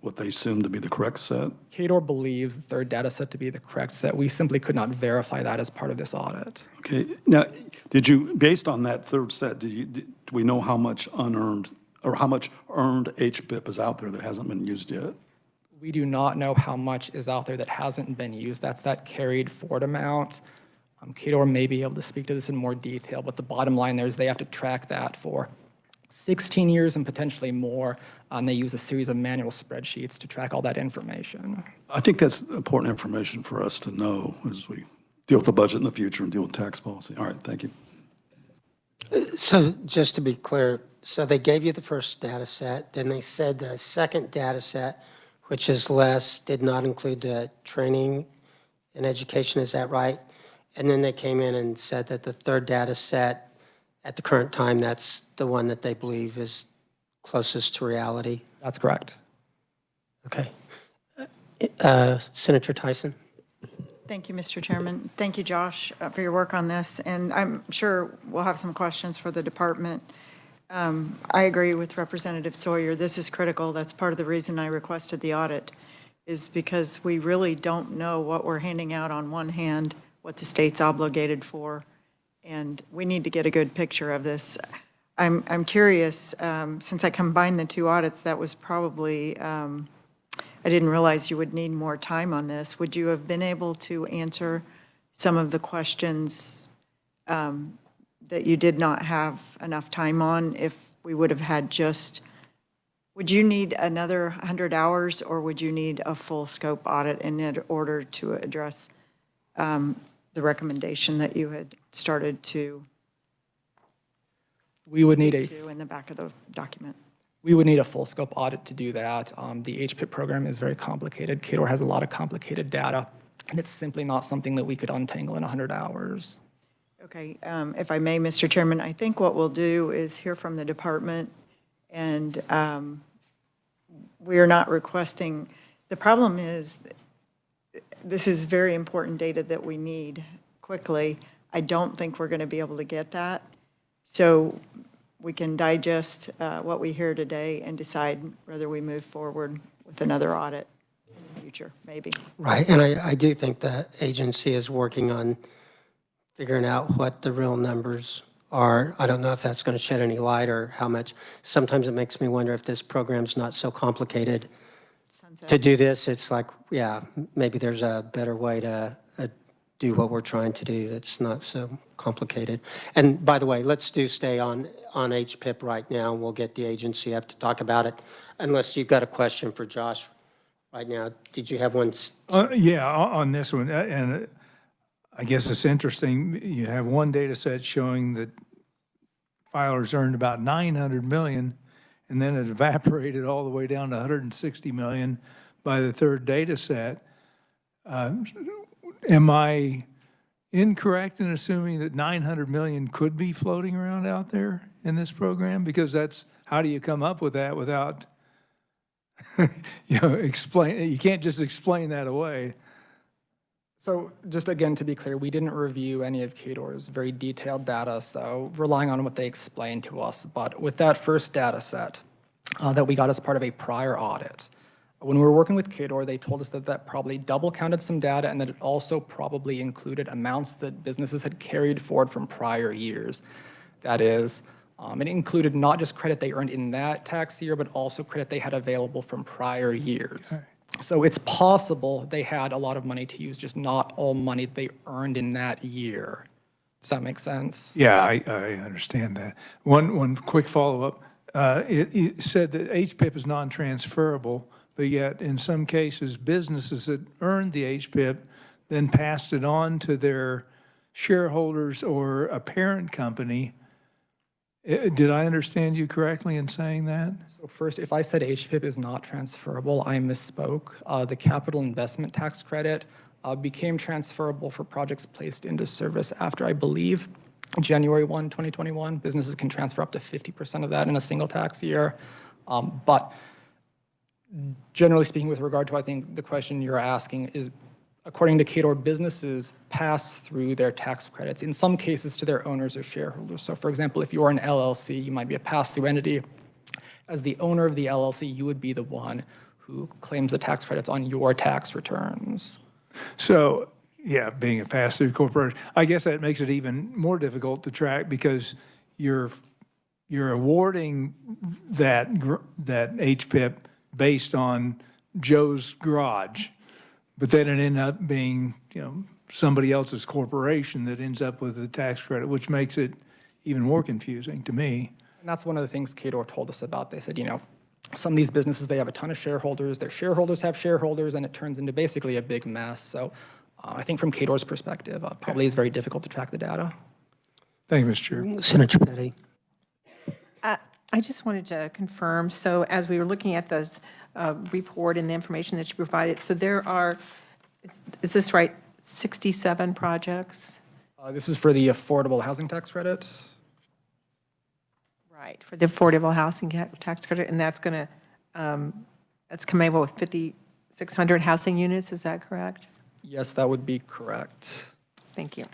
what they assume to be the correct set? KDOR believes the third data set to be the correct set. We simply could not verify that as part of this audit. Okay. Now, did you, based on that third set, do we know how much unearned or how much earned HPIP is out there that hasn't been used yet? We do not know how much is out there that hasn't been used. That's that carried forward amount. Kador may be able to speak to this in more detail, but the bottom line there is they have to track that for 16 years and potentially more. They use a series of manual spreadsheets to track all that information. I think that's important information for us to know as we deal with the budget in the future and deal with tax policy. All right, thank you. So just to be clear, so they gave you the first data set, then they said the second data set, which is less, did not include the training and education, is that right? And then they came in and said that the third data set, at the current time, that's the one that they believe is closest to reality? That's correct. Okay. Senator Tyson? Thank you, Mr. Chairman. Thank you, Josh, for your work on this. And I'm sure we'll have some questions for the department. I agree with Representative Sawyer. This is critical. That's part of the reason I requested the audit, is because we really don't know what we're handing out on one hand, what the state's obligated for, and we need to get a good picture of this. I'm curious, since I combined the two audits, that was probably, I didn't realize you would need more time on this. Would you have been able to answer some of the questions that you did not have enough time on if we would have had just, would you need another 100 hours or would you need a full scope audit in order to address the recommendation that you had started to We would need in the back of the document? We would need a full scope audit to do that. The HPIP program is very complicated. Kador has a lot of complicated data, and it's simply not something that we could untangle in 100 hours. Okay, if I may, Mr. Chairman, I think what we'll do is hear from the department, and we are not requesting, the problem is, this is very important data that we need quickly. I don't think we're going to be able to get that. So we can digest what we hear today and decide whether we move forward with another audit in the future, maybe. Right, and I do think the agency is working on figuring out what the real numbers are. I don't know if that's going to shed any light or how much. Sometimes it makes me wonder if this program's not so complicated to do this. It's like, yeah, maybe there's a better way to do what we're trying to do that's not so complicated. And by the way, let's stay on HPIP right now, and we'll get the agency up to talk about it, unless you've got a question for Josh right now. Did you have one? Yeah, on this one, and I guess it's interesting, you have one data set showing that filers earned about 900 million, and then it evaporated all the way down to 160 million by the third data set. Am I incorrect in assuming that 900 million could be floating around out there in this program? Because that's, how do you come up with that without, you can't just explain that away. So just again, to be clear, we didn't review any of Kador's very detailed data, so relying on what they explained to us. But with that first data set that we got as part of a prior audit, when we were working with Kador, they told us that that probably double counted some data and that it also probably included amounts that businesses had carried forward from prior years. That is, it included not just credit they earned in that tax year, but also credit they had available from prior years. Okay. So it's possible they had a lot of money to use, just not all money they earned in that year. Does that make sense? Yeah, I understand that. One quick follow-up. It said that HPIP is non-transferable, but yet in some cases, businesses that earned the HPIP then passed it on to their shareholders or a parent company. Did I understand you correctly in saying that? So first, if I said HPIP is not transferable, I misspoke. The capital investment tax credit became transferable for projects placed into service after, I believe, January 1, 2021. Businesses can transfer up to 50% of that in a single tax year. But generally speaking, with regard to, I think, the question you're asking is, according to Kador, businesses pass through their tax credits, in some cases to their owners or shareholders. So for example, if you're an LLC, you might be a pass-through entity. As the owner of the LLC, you would be the one who claims the tax credits on your tax returns. So, yeah, being a pass-through corporation, I guess that makes it even more difficult to track because you're awarding that HPIP based on Joe's garage, but then it ended up being, somebody else's corporation that ends up with the tax credit, which makes it even more confusing to me. And that's one of the things KDOR told us about. They said, you know, some of these businesses, they have a ton of shareholders, their shareholders have shareholders, and it turns into basically a big mess. So I think from KDOR's perspective, probably it's very difficult to track the data. Thank you, Mr. Chair. Senator Petty. I just wanted to confirm, so as we were looking at this report and the information that you provided, so there are, is this right, 67 projects? This is for the affordable housing tax credit. Right, for the affordable housing tax credit, and that's going to, that's coming with 5,600 housing units, is that correct? Yes, that would be correct. Thank you.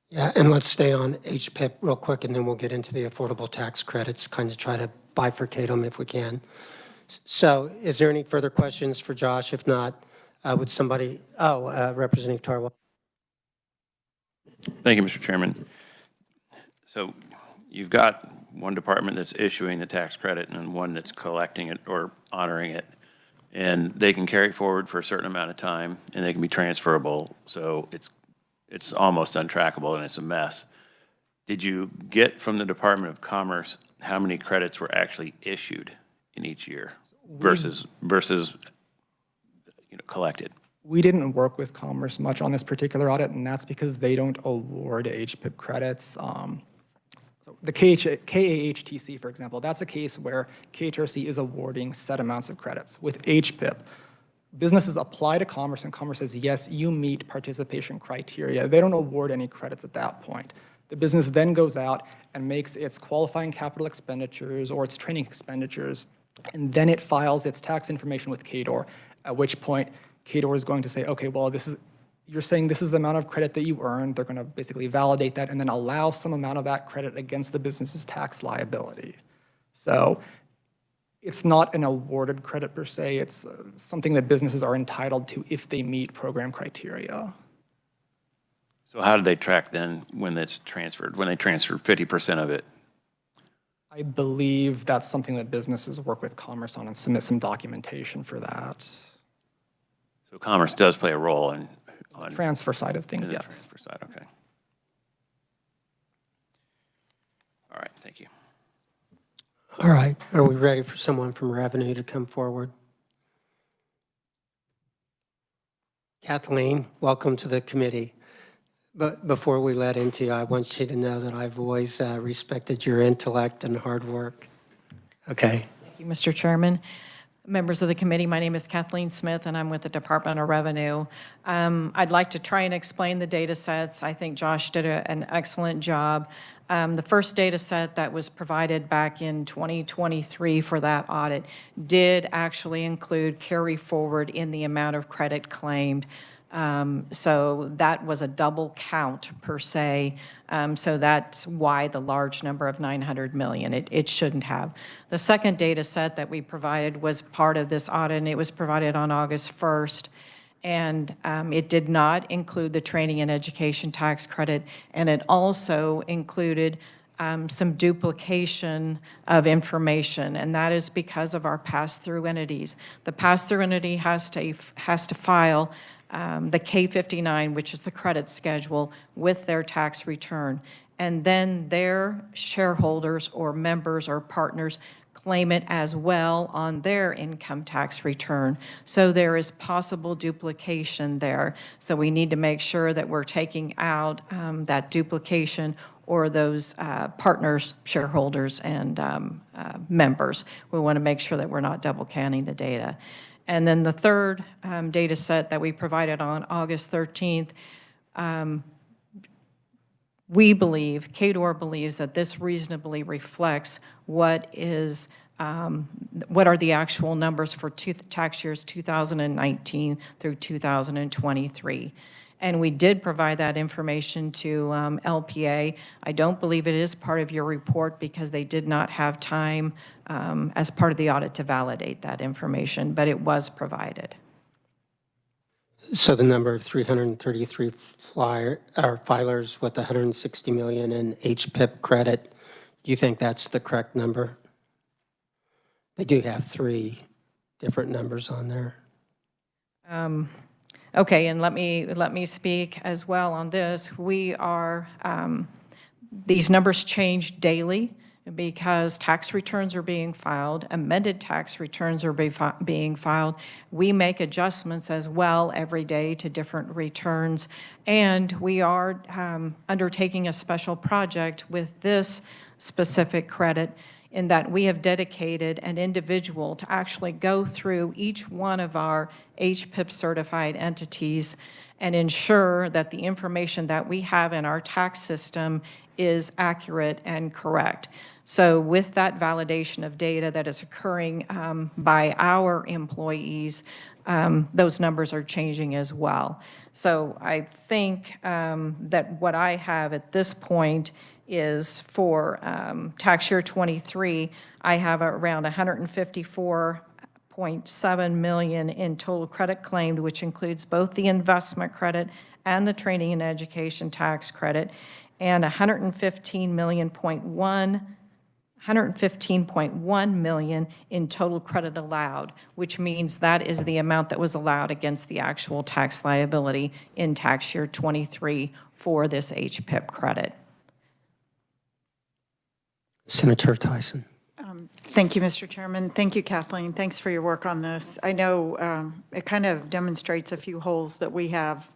Yeah, and let's stay on HPIP real quick, and then we'll get into the affordable tax credits, kind of try to bifurcate them if we can. So is there any further questions for Josh? If not, would somebody, Representative Tarwa. Thank you, Mr. Chairman. So you've got one department that's issuing the tax credit and one that's collecting it or honoring it. And they can carry it forward for a certain amount of time, and they can be transferable. So it's almost untrackable, and it's a mess. Did you get from the Department of Commerce how many credits were actually issued in each year versus collected? We didn't work with Commerce much on this particular audit, and that's because they don't award HPIP credits. So the KAHTC, for example, that's a case where KHRC is awarding set amounts of credits. With HPIP, businesses apply to Commerce, and Commerce says, yes, you meet participation criteria. They don't award any credits at that point. The business then goes out and makes its qualifying capital expenditures or its training expenditures, and then it files its tax information with KDOR, at which point KDOR is going to say, okay, well, you're saying this is the amount of credit that you earned. They're going to basically validate that and then allow some amount of that credit against the business's tax liability. So it's not an awarded credit per se. It's something that businesses are entitled to if they meet program criteria. So how do they track then when it's transferred, when they transfer 50% of it? I believe that's something that businesses work with Commerce on and submit some documentation for that. So Commerce does play a role on Transfer side of things, the yes. transfer side, okay. All right, thank you. All right, are we ready for someone from Revenue to come forward? Kathleen, welcome to the committee. But before we let into you, I want you to know that I've always respected your intellect and hard work. Okay. Thank you, Mr. Chairman. Members of the committee, my name is Kathleen Smith, and I'm with the Department of Revenue. I'd like to try and explain the data sets. I think Josh did an excellent job. The first data set that was provided back in 2023 for that audit did actually include carry forward in the amount of credit claimed. So that was a double count per se. So that's why the large number of 900 million. It shouldn't have. The second data set that we provided was part of this audit, and it was provided on August 1st. And it did not include the training and education tax credit, and it also included some duplication of information, and that is because of our pass-through entities. The pass-through entity has to file the K-59, which is the credit schedule, with their tax return. And then their shareholders or members or partners claim it as well on their income tax return. So there is possible duplication there. So we need to make sure that we're taking out that duplication or those partners, shareholders, and members. We want to make sure that we're not double counting the data. And then the third data set that we provided on August 13th, we believe, KDOR believes that this reasonably reflects what are the actual numbers for tax years 2019 through 2023. And we did provide that information to LPA. I don't believe it is part of your report because they did not have time as part of the audit to validate that information, but it was provided. So the number of 333 filers with 160 million in HPIP credit, do you think that's the correct number? They do have 3 different numbers on there. Okay, and let me speak as well on this. We are, these numbers change daily because tax returns are being filed, amended tax returns are being filed. We make adjustments as well every day to different returns, and we are undertaking a special project with this specific credit in that we have dedicated an individual to actually go through each one of our HPIP certified entities and ensure that the information that we have in our tax system is accurate and correct. So with that validation of data that is occurring by our employees, those numbers are changing as well. So I think that what I have at this point is for tax year 23, I have around 154.7 million in total credit claimed, which includes both the investment credit and the training and education tax credit, and 115.1 million in total credit allowed, which means that is the amount that was allowed against the actual tax liability in tax year 23 for this HPIP credit. Senator Tyson. Thank you, Mr. Chairman. Thank you, Kathleen. Thanks for your work on this. I know it kind of demonstrates a few holes that we have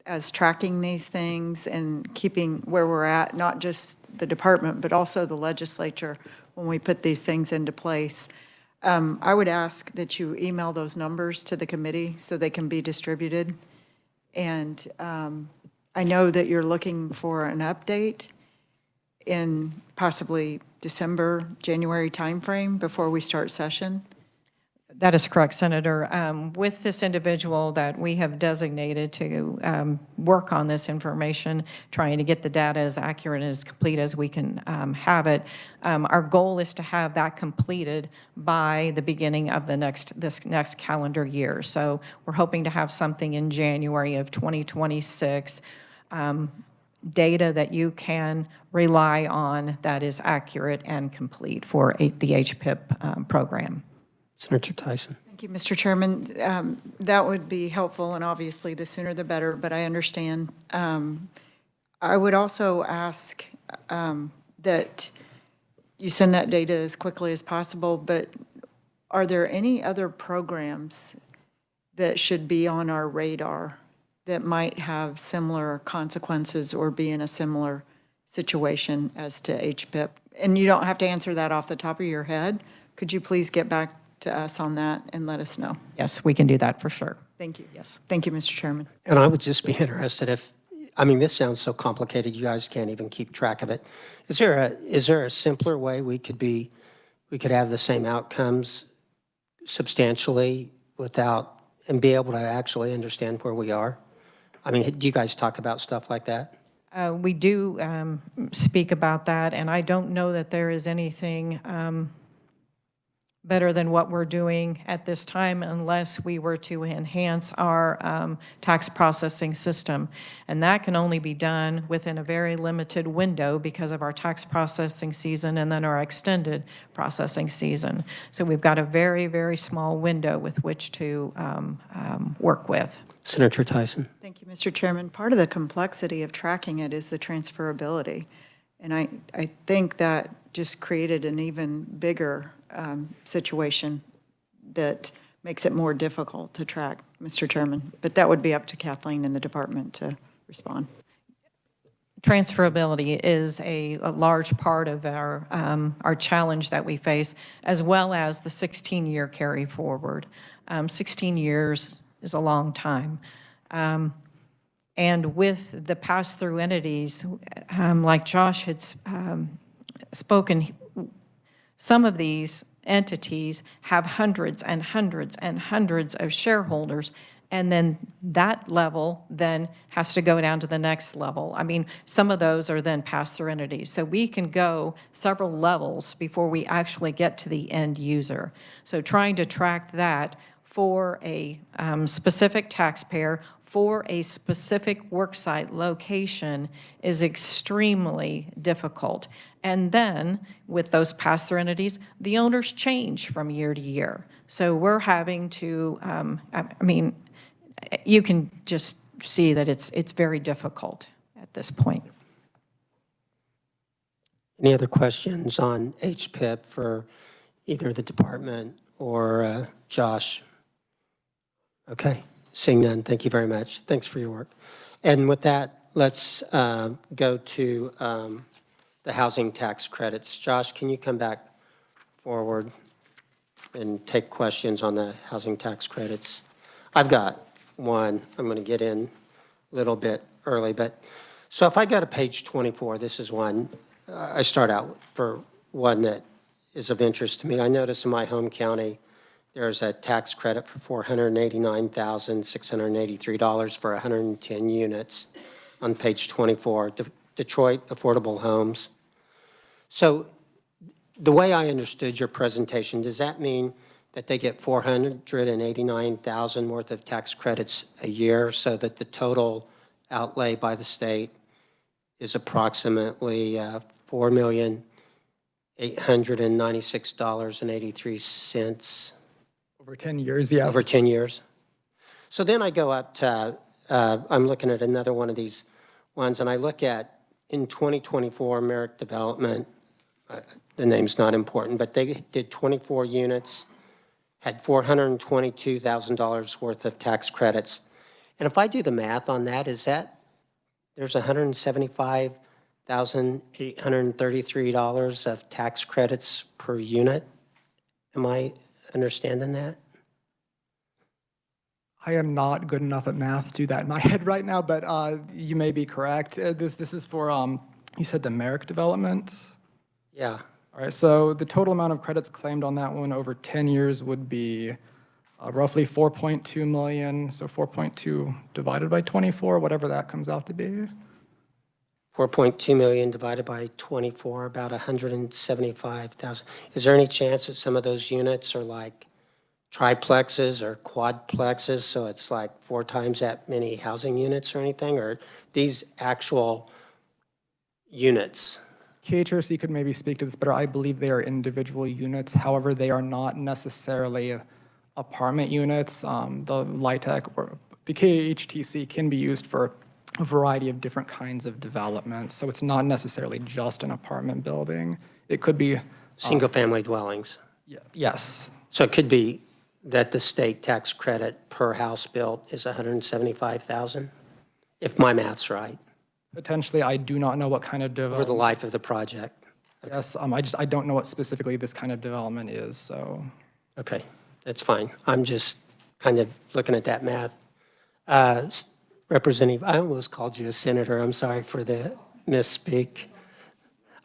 as tracking these things and keeping where we're at, not just the department, but also the legislature when we put these things into place. I would ask that you email those numbers to the committee so they can be distributed. And I know that you're looking for an update in possibly December, January timeframe before we start session? That is correct, Senator. With this individual that we have designated to work on this information, trying to get the data as accurate and as complete as we can have it, our goal is to have that completed by the beginning of this next calendar year. So we're hoping to have something in January of 2026. Data that you can rely on that is accurate and complete for the HPIP program. Senator Tyson. Thank you, Mr. Chairman. That would be helpful, and obviously the sooner the better, but I understand. I would also ask that you send that data as quickly as possible, but are there any other programs that should be on our radar that might have similar consequences or be in a similar situation as to HPIP? And you don't have to answer that off the top of your head. Could you please get back to us on that and let us know? Yes, we can do that for sure. Thank you. Yes. Thank you, Mr. Chairman. And I would just be interested if, I mean, this sounds so complicated, you guys can't even keep track of it. Is there a simpler way we could have the same outcomes substantially without, and be able to actually understand where we are? I mean, do you guys talk about stuff like that? We do speak about that, and I don't know that there is anything better than what we're doing at this time unless we were to enhance our tax processing system. And that can only be done within a very limited window because of our tax processing season and then our extended processing season. So we've got a very, very small window with which to work with. Senator Tyson. Thank you, Mr. Chairman. Part of the complexity of tracking it is the transferability. And I think that just created an even bigger situation that makes it more difficult to track, Mr. Chairman. But that would be up to Kathleen and the department to respond. Transferability is a large part of our challenge that we face, as well as the 16-year carry forward. 16 years is a long time. And with the pass-through entities, like Josh had spoken, some of these entities have hundreds and hundreds and hundreds of shareholders, and then that level then has to go down to the next level. I mean, some of those are then pass-through entities. So we can go several levels before we actually get to the end user. So trying to track that for a specific taxpayer for a specific worksite location is extremely difficult. And then with those pass-through entities, the owners change from year to year. So we're having to, you can just see that it's very difficult at this point. Any other questions on HPIP for either the department or Josh? Okay, seeing none, thank you very much. Thanks for your work. And with that, let's go to the housing tax credits. Josh, can you come back forward and take questions on the housing tax credits? I've got one. I'm going to get in a little bit early, but so if I go to page 24, this is one. I start out for one that is of interest to me. I notice in my home county, there's a tax credit for $489,683 for 110 units on page 24, Detroit Affordable Homes. So the way I understood your presentation, does that mean that they get $489,000 worth of tax credits a year so that the total outlay by the state is approximately $4,896.83? Over 10 years, yes. Over 10 years. So then I go up to, I'm looking at another one of these ones, and I look at, in 2024, Merrick Development, the name's not important, but they did 24 units, had $422,000 worth of tax credits. And if I do the math on that, is that, there's $175,833 of tax credits per unit? Am I understanding that? I am not good enough at math to do that in my head right now, but you may be correct. This is for, you said the Merrick Development? Yeah. All right, so the total amount of credits claimed on that one over 10 years would be roughly 4.2 million, so 4.2 divided by 24, whatever that comes out to be. 4.2 million divided by 24, about 175,000. Is there any chance that some of those units are like triplexes or quadplexes, so it's like 4 times that many housing units or anything, or these actual units? KHRC could maybe speak to this better. I believe they are individual units. However, they are not necessarily apartment units. The LIHTC or the KHTC can be used for a variety of different kinds of developments. So it's not necessarily just an apartment building. It could be Single-family dwellings? Yes. So it could be that the state tax credit per house built is $175,000, if my math's right, Potentially, I do not know what kind of over the development. life of the project. Yes, I don't know what specifically this kind of development is, so. Okay, that's fine. I'm just kind of looking at that math. Representative, I almost called you a senator. I'm sorry for the misspeak.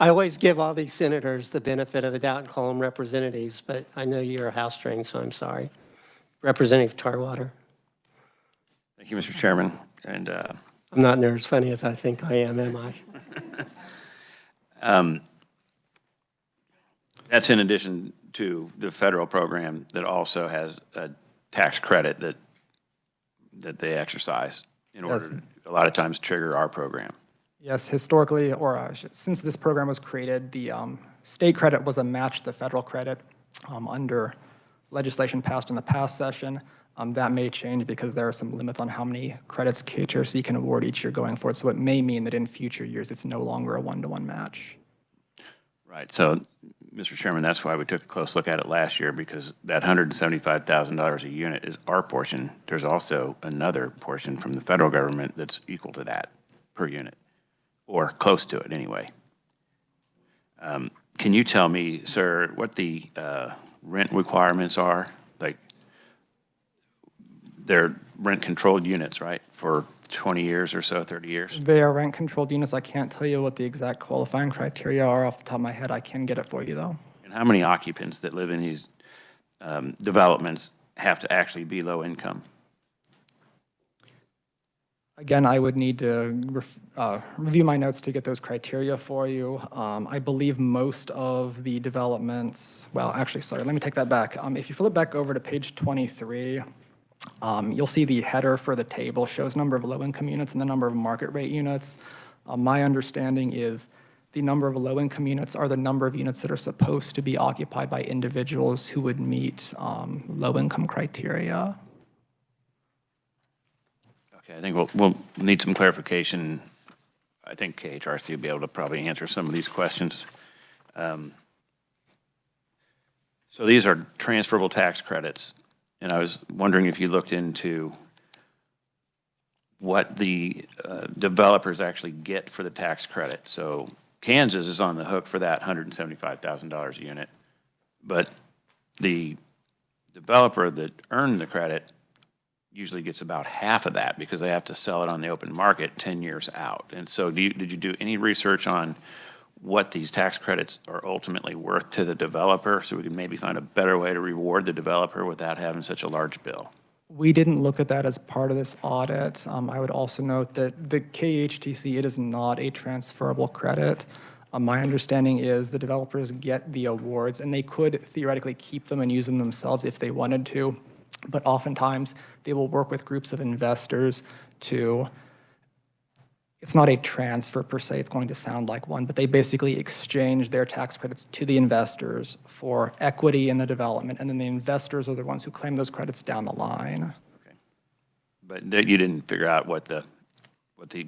I always give all these senators the benefit of the doubt and call them representatives, but I know you're a House trained, so I'm sorry. Representative Tarwater. Thank you, Mr. Chairman. And I'm not near as funny as I think I am I? that's in addition to the federal program that also has a tax credit that they exercise in order to, a lot of times, trigger our program. Yes, historically, or since this program was created, the state credit was a match to the federal credit under legislation passed in the past session. That may change because there are some limits on how many credits KHRC can award each year going forward. So it may mean that in future years, it's no longer a one-to-one match. Right. So, Mr. Chairman, that's why we took a close look at it last year, because that $175,000 a unit is our portion. There's also another portion from the federal government that's equal to that per unit, or close to it anyway. Can you tell me, sir, what the rent requirements are? Like, they're rent-controlled units, right, for 20 years or so, 30 years? They are rent-controlled units. I can't tell you what the exact qualifying criteria are off the top of my head. I can get it for you, though. And how many occupants that live in these developments have to actually be low income? Again, I would need to review my notes to get those criteria for you. I believe most of the developments, well, actually, sorry, let me take that back. If you flip back over to page 23, you'll see the header for the table shows number of low-income units and the number of market rate units. My understanding is the number of low-income units are the number of units that are supposed to be occupied by individuals who would meet low-income criteria. Okay, I think we'll need some clarification. I think KHRC will be able to probably answer some of these questions. So these are transferable tax credits, and I was wondering if you looked into what the developers actually get for the tax credit. So Kansas is on the hook for that $175,000 a unit, but the developer that earned the credit usually gets about half of that because they have to sell it on the open market 10 years out. And so did you do any research on what these tax credits are ultimately worth to the developer so we can maybe find a better way to reward the developer without having such a large bill? We didn't look at that as part of this audit. I would also note that the KHTC, it is not a transferable credit. My understanding is the developers get the awards, and they could theoretically keep them and use them themselves if they wanted to, but oftentimes they will work with groups of investors to, it's not a transfer per se, it's going to sound like one, but they basically exchange their tax credits to the investors for equity in the development, and then the investors are the ones who claim those credits down the line. Okay. But you didn't figure out what the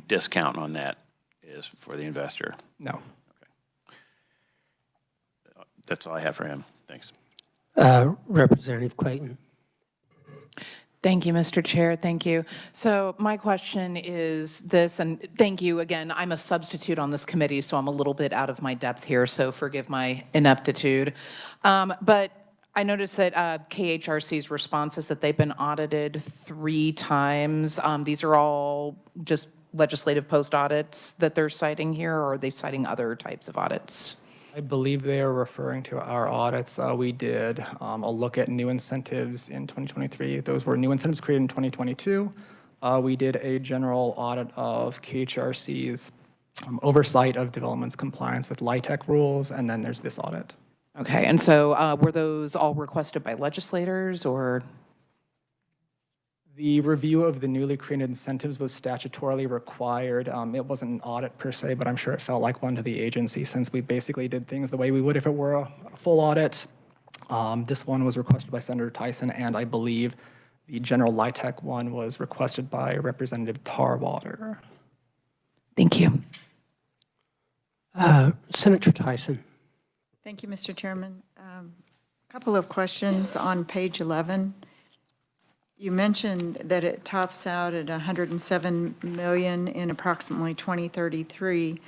discount on that is for the investor? No. Okay. That's all I have for him. Thanks. Representative Clayton. Thank you, Mr. Chair. Thank you. So my question is this, and thank you again. I'm a substitute on this committee, so I'm a little bit out of my depth here, so forgive my ineptitude. But I noticed that KHRC's response is that they've been audited 3 times. These are all just legislative post audits that they're citing here, or are they citing other types of audits? I believe they are referring to our audits. We did a look at new incentives in 2023. Those were new incentives created in 2022. We did a general audit of KHRC's oversight of development's compliance with LIHTC rules, and then there's this audit. Okay, and so were those all requested by legislators, or? The review of the newly created incentives was statutorily required. It wasn't an audit per se, but I'm sure it felt like one to the agency since we basically did things the way we would if it were a full audit. This one was requested by Senator Tyson, and I believe the general LIHTC one was requested by Representative Tarwater. Thank you. Senator Tyson. Thank you, Mr. Chairman. A couple of questions on page 11. You mentioned that it tops out at $107 million in approximately 2033.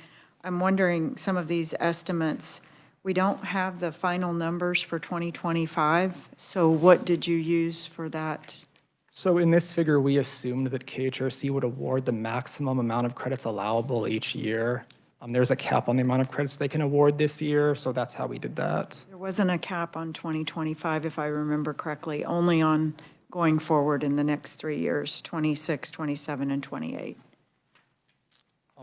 I'm wondering, some of these estimates, we don't have the final numbers for 2025, so what did you use for that? So in this figure, we assumed that KHRC would award the maximum amount of credits allowable each year. There's a cap on the amount of credits they can award this year, so that's how we did that. There wasn't a cap on 2025, if I remember correctly, only on going forward in the next 3 years, 26, 27, and 28.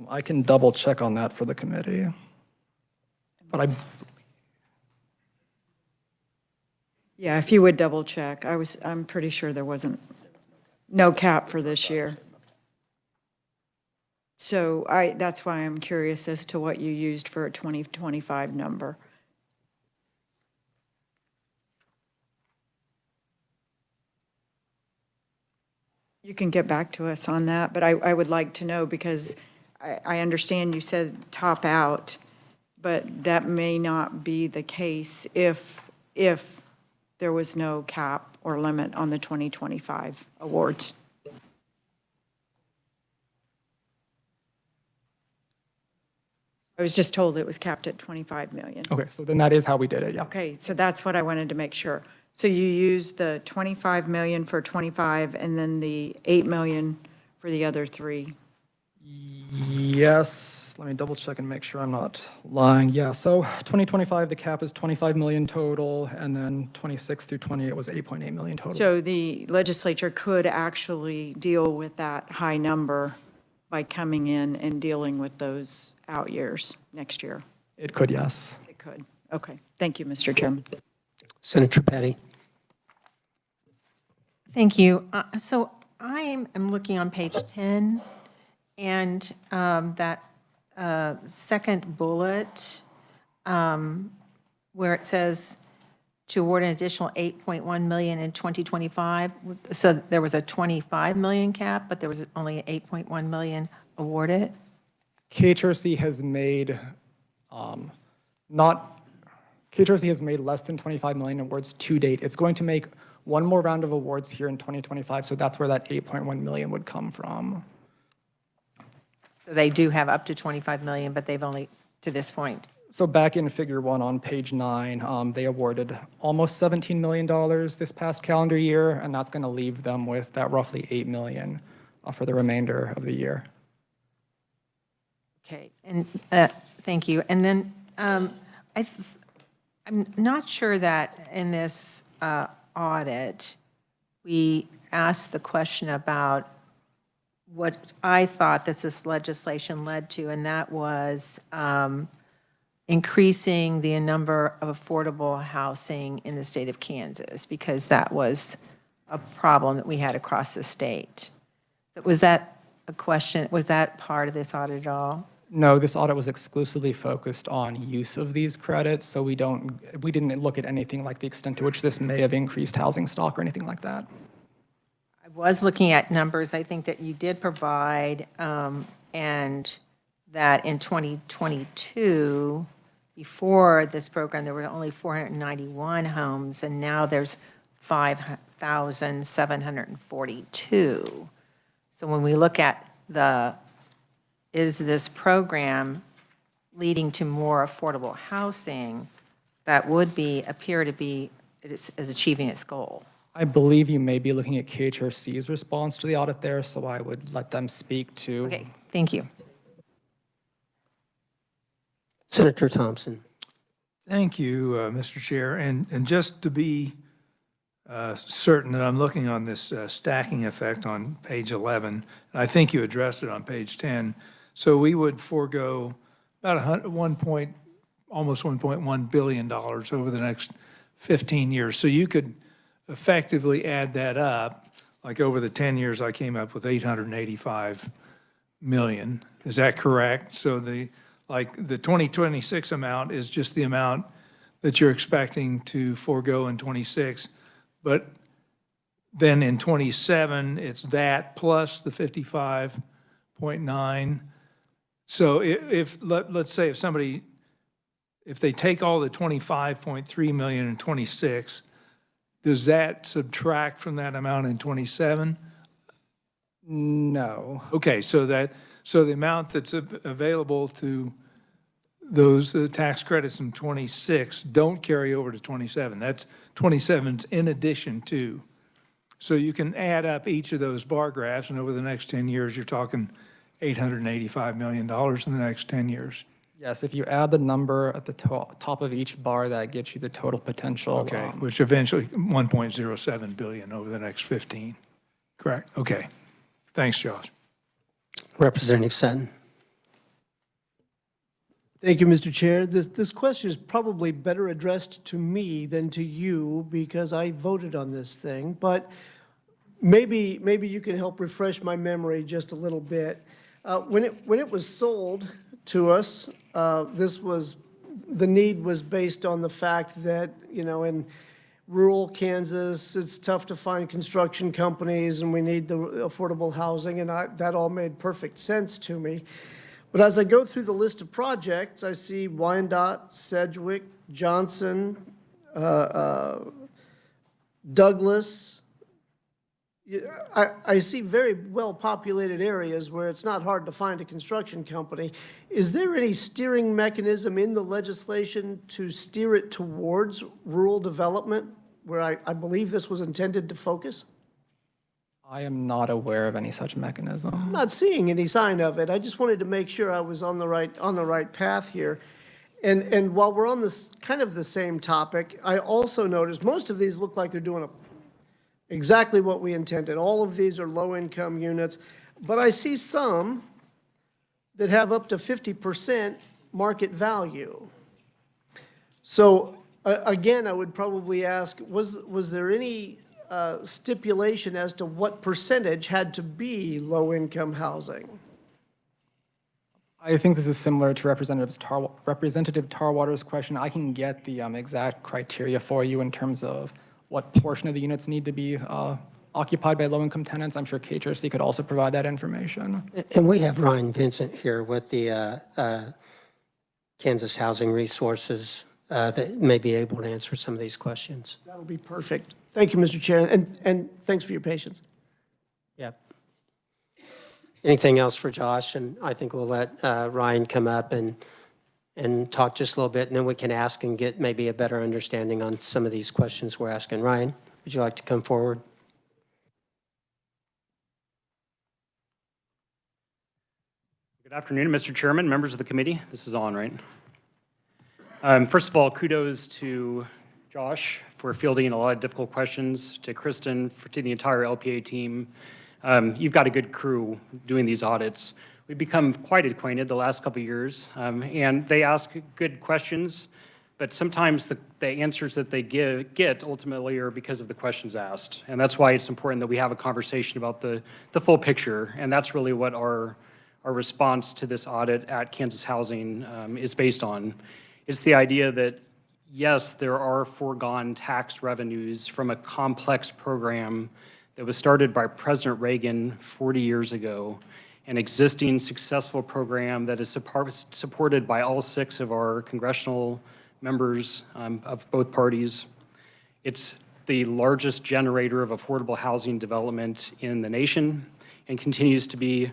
I can double check on that for the committee. But Yeah, if you would double check. I'm pretty sure there wasn't no cap for this year. So that's why I'm curious as to what you used for a 2025 number. You can get back to us on that, but I would like to know because I understand you said top out, but that may not be the case if there was no cap or limit on the 2025 awards. I was just told it was capped at 25 million. okay, so then that is how we did it, yeah. Okay, so that's what I wanted to make sure. So you used the 25 million for 25 and then the 8 million for the other 3? Yes, let me double check and make sure I'm not lying. Yeah, so 2025, the cap is 25 million total, and then 26 through 28 was 8.8 million total. So the legislature could actually deal with that high number by coming in and dealing with those out years next year? It could, yes. It could. Okay. Thank you, Mr. Chairman. Senator Petty. Thank you. So I am looking on page 10, and that second bullet where it says to award an additional 8.1 million in 2025. So there was a 25 million cap, but there was only 8.1 million awarded. KHRC has made KHRC has made less than 25 million awards to date. It's going to make one more round of awards here in 2025, so that's where that 8.1 million would come from. So they do have up to 25 million, but they've only, to this point. So back in figure 1 on page 9, they awarded almost $17 million this past calendar year, and that's going to leave them with that roughly 8 million for the remainder of the year. Okay, and thank you. And then I'm not sure that in this audit, we asked the question about what I thought that this legislation led to, and that was increasing the number of affordable housing in the state of Kansas, because that was a problem that we had across the state. Was that a question, was that part of this audit at all? No, this audit was exclusively focused on use of these credits, so we didn't look at anything like the extent to which this may have increased housing stock or anything like that. I was looking at numbers, I think that you did provide, and that in 2022, before this program, there were only 491 homes, and now there's 5,742. So when we look at is this program leading to more affordable housing, that would appear to be is achieving its goal. I believe you may be looking at KHRC's response to the audit there, so I would let them speak to. Okay, thank you. Senator Thompson. Thank you, Mr. Chair. And just to be certain that I'm looking on this stacking effect on page 11, and I think you addressed it on page 10. So we would forego about almost $1.1 billion over the next 15 years. So you could effectively add that up, like over the 10 years, I came up with 885 million. Is that correct? So the 2026 amount is just the amount that you're expecting to forego in 26, but then in 27, it's that plus the 55.9. So let's say if they take all the 25.3 million in 26, does that subtract from that amount in 27? No. Okay, so the amount that's available to those tax credits in 26 don't carry over to 27. That's 27's in addition to. So you can add up each of those bar graphs, and over the next 10 years, you're talking $885 million in the next 10 years. Yes, if you add the number at the top of each bar, that gets you the total potential. Okay, which eventually 1.07 billion over the next 15. Correct. Okay. Thanks, Josh. Representative Sutton. Thank you, Mr. Chair. This question is probably better addressed to me than to you because I voted on this thing, but maybe you can help refresh my memory just a little bit. When it was sold to us, the need was based on the fact that, in rural Kansas, it's tough to find construction companies and we need the affordable housing, and that all made perfect sense to me. But as I go through the list of projects, I see Wyandotte, Sedgwick, Johnson, Douglas. I see very well-populated areas where it's not hard to find a construction company. Is there any steering mechanism in the legislation to steer it towards rural development, where I believe this was intended to focus? I am not aware of any such mechanism. I'm not seeing any sign of it. I just wanted to make sure I was on the right path here. And while we're on this kind of the same topic, I also noticed most of these look like they're doing exactly what we intended. All of these are low-income units, but I see some that have up to 50% market value. So again, I would probably ask, was there any stipulation as to what percentage had to be low-income housing? I think this is similar to Representative Tarwater's question. I can get the exact criteria for you in terms of what portion of the units need to be occupied by low-income tenants. I'm sure KHRC could also provide that information. And we have Ryan Vincent here with the Kansas Housing Resources that may be able to answer some of these questions. That'll be perfect. Thank you, Mr. Chair, and thanks for your patience. Yep. Anything else for Josh? And I think we'll let Ryan come up and talk just a little bit, and then we can ask and get maybe a better understanding on some of these questions we're asking. Ryan, would you like to come forward? Good afternoon, Mr. Chairman, members of the committee. This is on, right? First of all, kudos to Josh for fielding a lot of difficult questions, to Kristen, to the entire LPA team. You've got a good crew doing these audits. We've become quite acquainted the last couple of years, and they ask good questions, but sometimes the answers that they get ultimately are because of the questions asked. And that's why it's important that we have a conversation about the full picture, and that's really what our response to this audit at Kansas Housing is based on. It's the idea that, yes, there are foregone tax revenues from a complex program that was started by President Reagan 40 years ago, an existing successful program that is supported by all 6 of our congressional members of both parties. It's the largest generator of affordable housing development in the nation and continues to be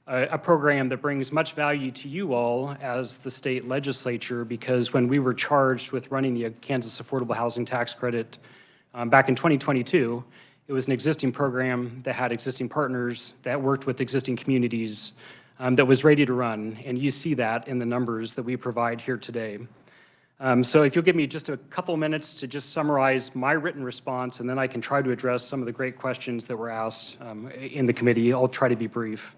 a program that brings much value to you all as the state legislature, because when we were charged with running the Kansas Affordable Housing Tax Credit back in 2022, it was an existing program that had existing partners, that worked with existing communities, that was ready to run. And you see that in the numbers that we provide here today. So if you'll give me just a couple minutes to just summarize my written response, and then I can try to address some of the great questions that were asked in the committee. I'll try to be brief.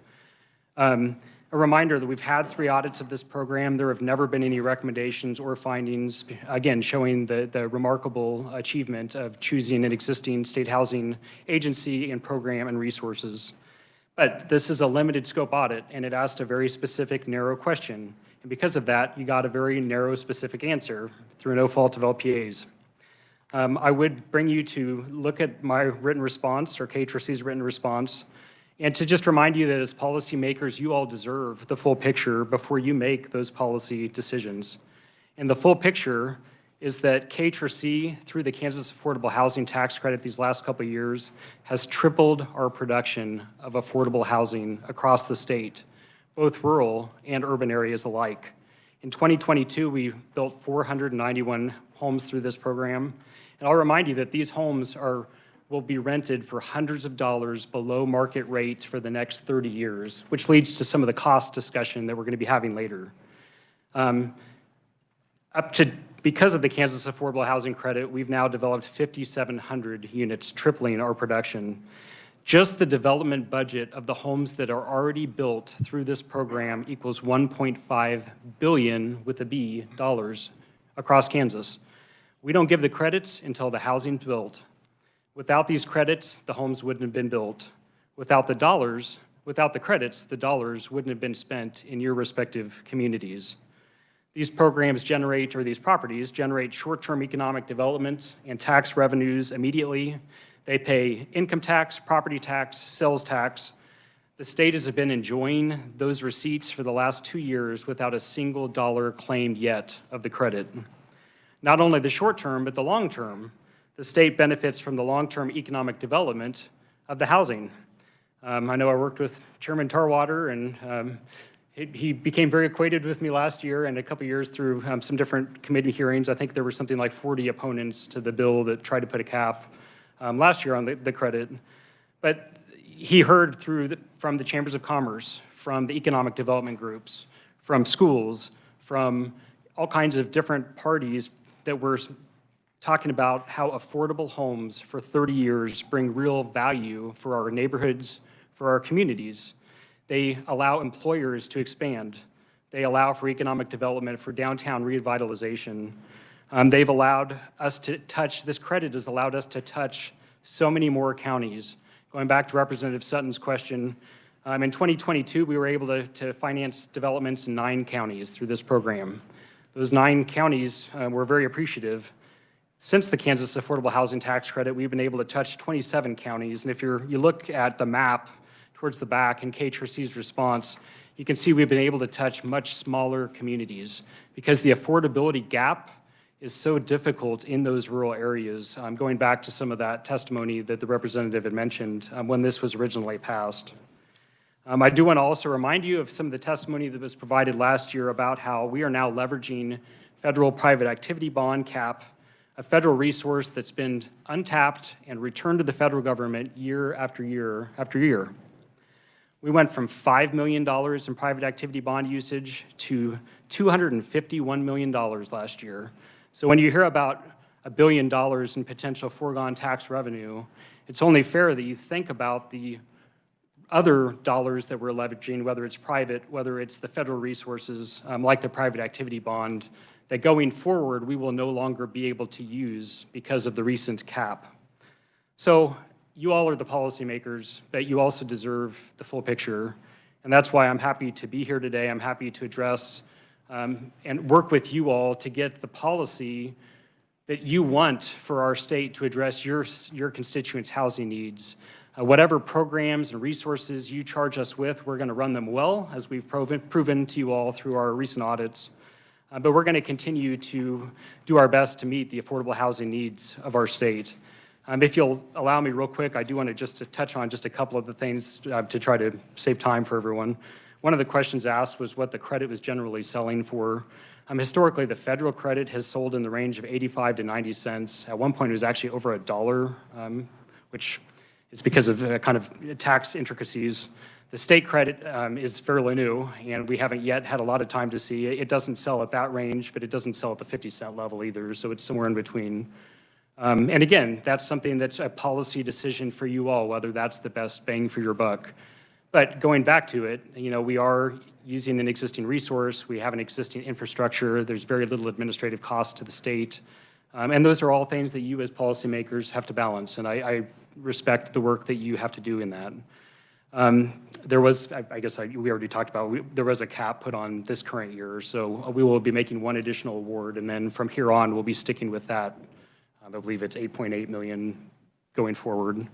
A reminder that we've had 3 audits of this program. There have never been any recommendations or findings, again, showing the remarkable achievement of choosing an existing state housing agency and program and resources. But this is a limited scope audit, and it asked a very specific, narrow question. And because of that, you got a very narrow, specific answer through no fault of LPAs. I would bring you to look at my written response, or KHRC's written response, and to just remind you that as policymakers, you all deserve the full picture before you make those policy decisions. And the full picture is that KHRC, through the Kansas Affordable Housing Tax Credit these last couple of years, has tripled our production of affordable housing across the state, both rural and urban areas alike. In 2022, we built 491 homes through this program. And I'll remind you that these homes will be rented for hundreds of dollars below market rate for the next 30 years, which leads to some of the cost discussion that we're going to be having later. Because of the Kansas Affordable Housing Credit, we've now developed 5,700 units, tripling our production. Just the development budget of the homes that are already built through this program equals $1.5 billion with a B dollars across Kansas. We don't give the credits until the housing's built. Without these credits, the homes wouldn't have been built. Without the credits, the dollars wouldn't have been spent in your respective communities. These programs generate, or these properties generate, short-term economic development and tax revenues immediately. They pay income tax, property tax, sales tax. The state has been enjoying those receipts for the last 2 years without a single dollar claimed yet of the credit. Not only the short term, but the long term. The state benefits from the long-term economic development of the housing. I know I worked with Chairman Tarwater, and he became very acquainted with me last year and a couple of years through some different committee hearings. I think there were something like 40 opponents to the bill that tried to put a cap last year on the credit. But he heard from the chambers of commerce, from the economic development groups, from schools, from all kinds of different parties that were talking about how affordable homes for 30 years bring real value for our neighborhoods, for our communities. They allow employers to expand. They allow for economic development, for downtown revitalization. They've allowed us to touch, this credit has allowed us to touch so many more counties. Going back to Representative Sutton's question, In 2022, we were able to finance developments in 9 counties through this program. Those 9 counties were very appreciative. Since the Kansas Affordable Housing Tax Credit, we've been able to touch 27 counties. And if you look at the map towards the back in KHRC's response, you can see we've been able to touch much smaller communities because the affordability gap is so difficult in those rural areas, going back to some of that testimony that the representative had mentioned when this was originally passed. I do want to also remind you of some of the testimony that was provided last year about how we are now leveraging federal private activity bond cap, a federal resource that's been untapped and returned to the federal government year after year after year. We went from $5 million in private activity bond usage to $251 million last year. So when you hear about $1 billion in potential foregone tax revenue, it's only fair that you think about the other dollars that we're leveraging, whether it's private, whether it's the federal resources, like the private activity bond, that going forward, we will no longer be able to use because of the recent cap. So you all are the policymakers, but you also deserve the full picture. And that's why I'm happy to be here today. I'm happy to address and work with you all to get the policy that you want for our state to address your constituents' housing needs. Whatever programs and resources you charge us with, we're going to run them well, as we've proven to you all through our recent audits. But we're going to continue to do our best to meet the affordable housing needs of our state. If you'll allow me real quick, I do want to touch on just a couple of the things to try to save time for everyone. One of the questions asked was what the credit was generally selling for. Historically, the federal credit has sold in the range of 85 to 90 cents. At one point, it was actually over $1, which is because of kind of tax intricacies. The state credit is fairly new, and we haven't yet had a lot of time to see it. It doesn't sell at that range, but it doesn't sell at the 50-cent level either, so it's somewhere in between. And again, that's something that's a policy decision for you all, whether that's the best bang for your buck. But going back to it, we are using an existing resource. We have an existing infrastructure. There's very little administrative cost to the state. And those are all things that you as policymakers have to balance, and I respect the work that you have to do in that. There was, I guess we already talked about, there was a cap put on this current year, so we will be making one additional award, and then from here on, we'll be sticking with that. I believe it's 8.8 million going forward.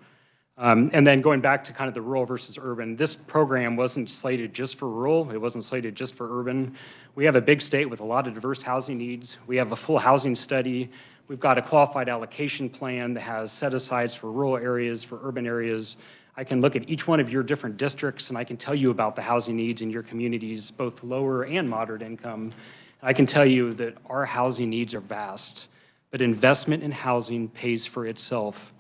And then going back to kind of the rural versus urban, this program wasn't slated just for rural, it wasn't slated just for urban. We have a big state with a lot of diverse housing needs. We have a full housing study. We've got a qualified allocation plan that has set-asides for rural areas, for urban areas. I can look at each one of your different districts and I can tell you about the housing needs in your communities, both lower and moderate income. I can tell you that our housing needs are vast, but investment in housing pays for itself.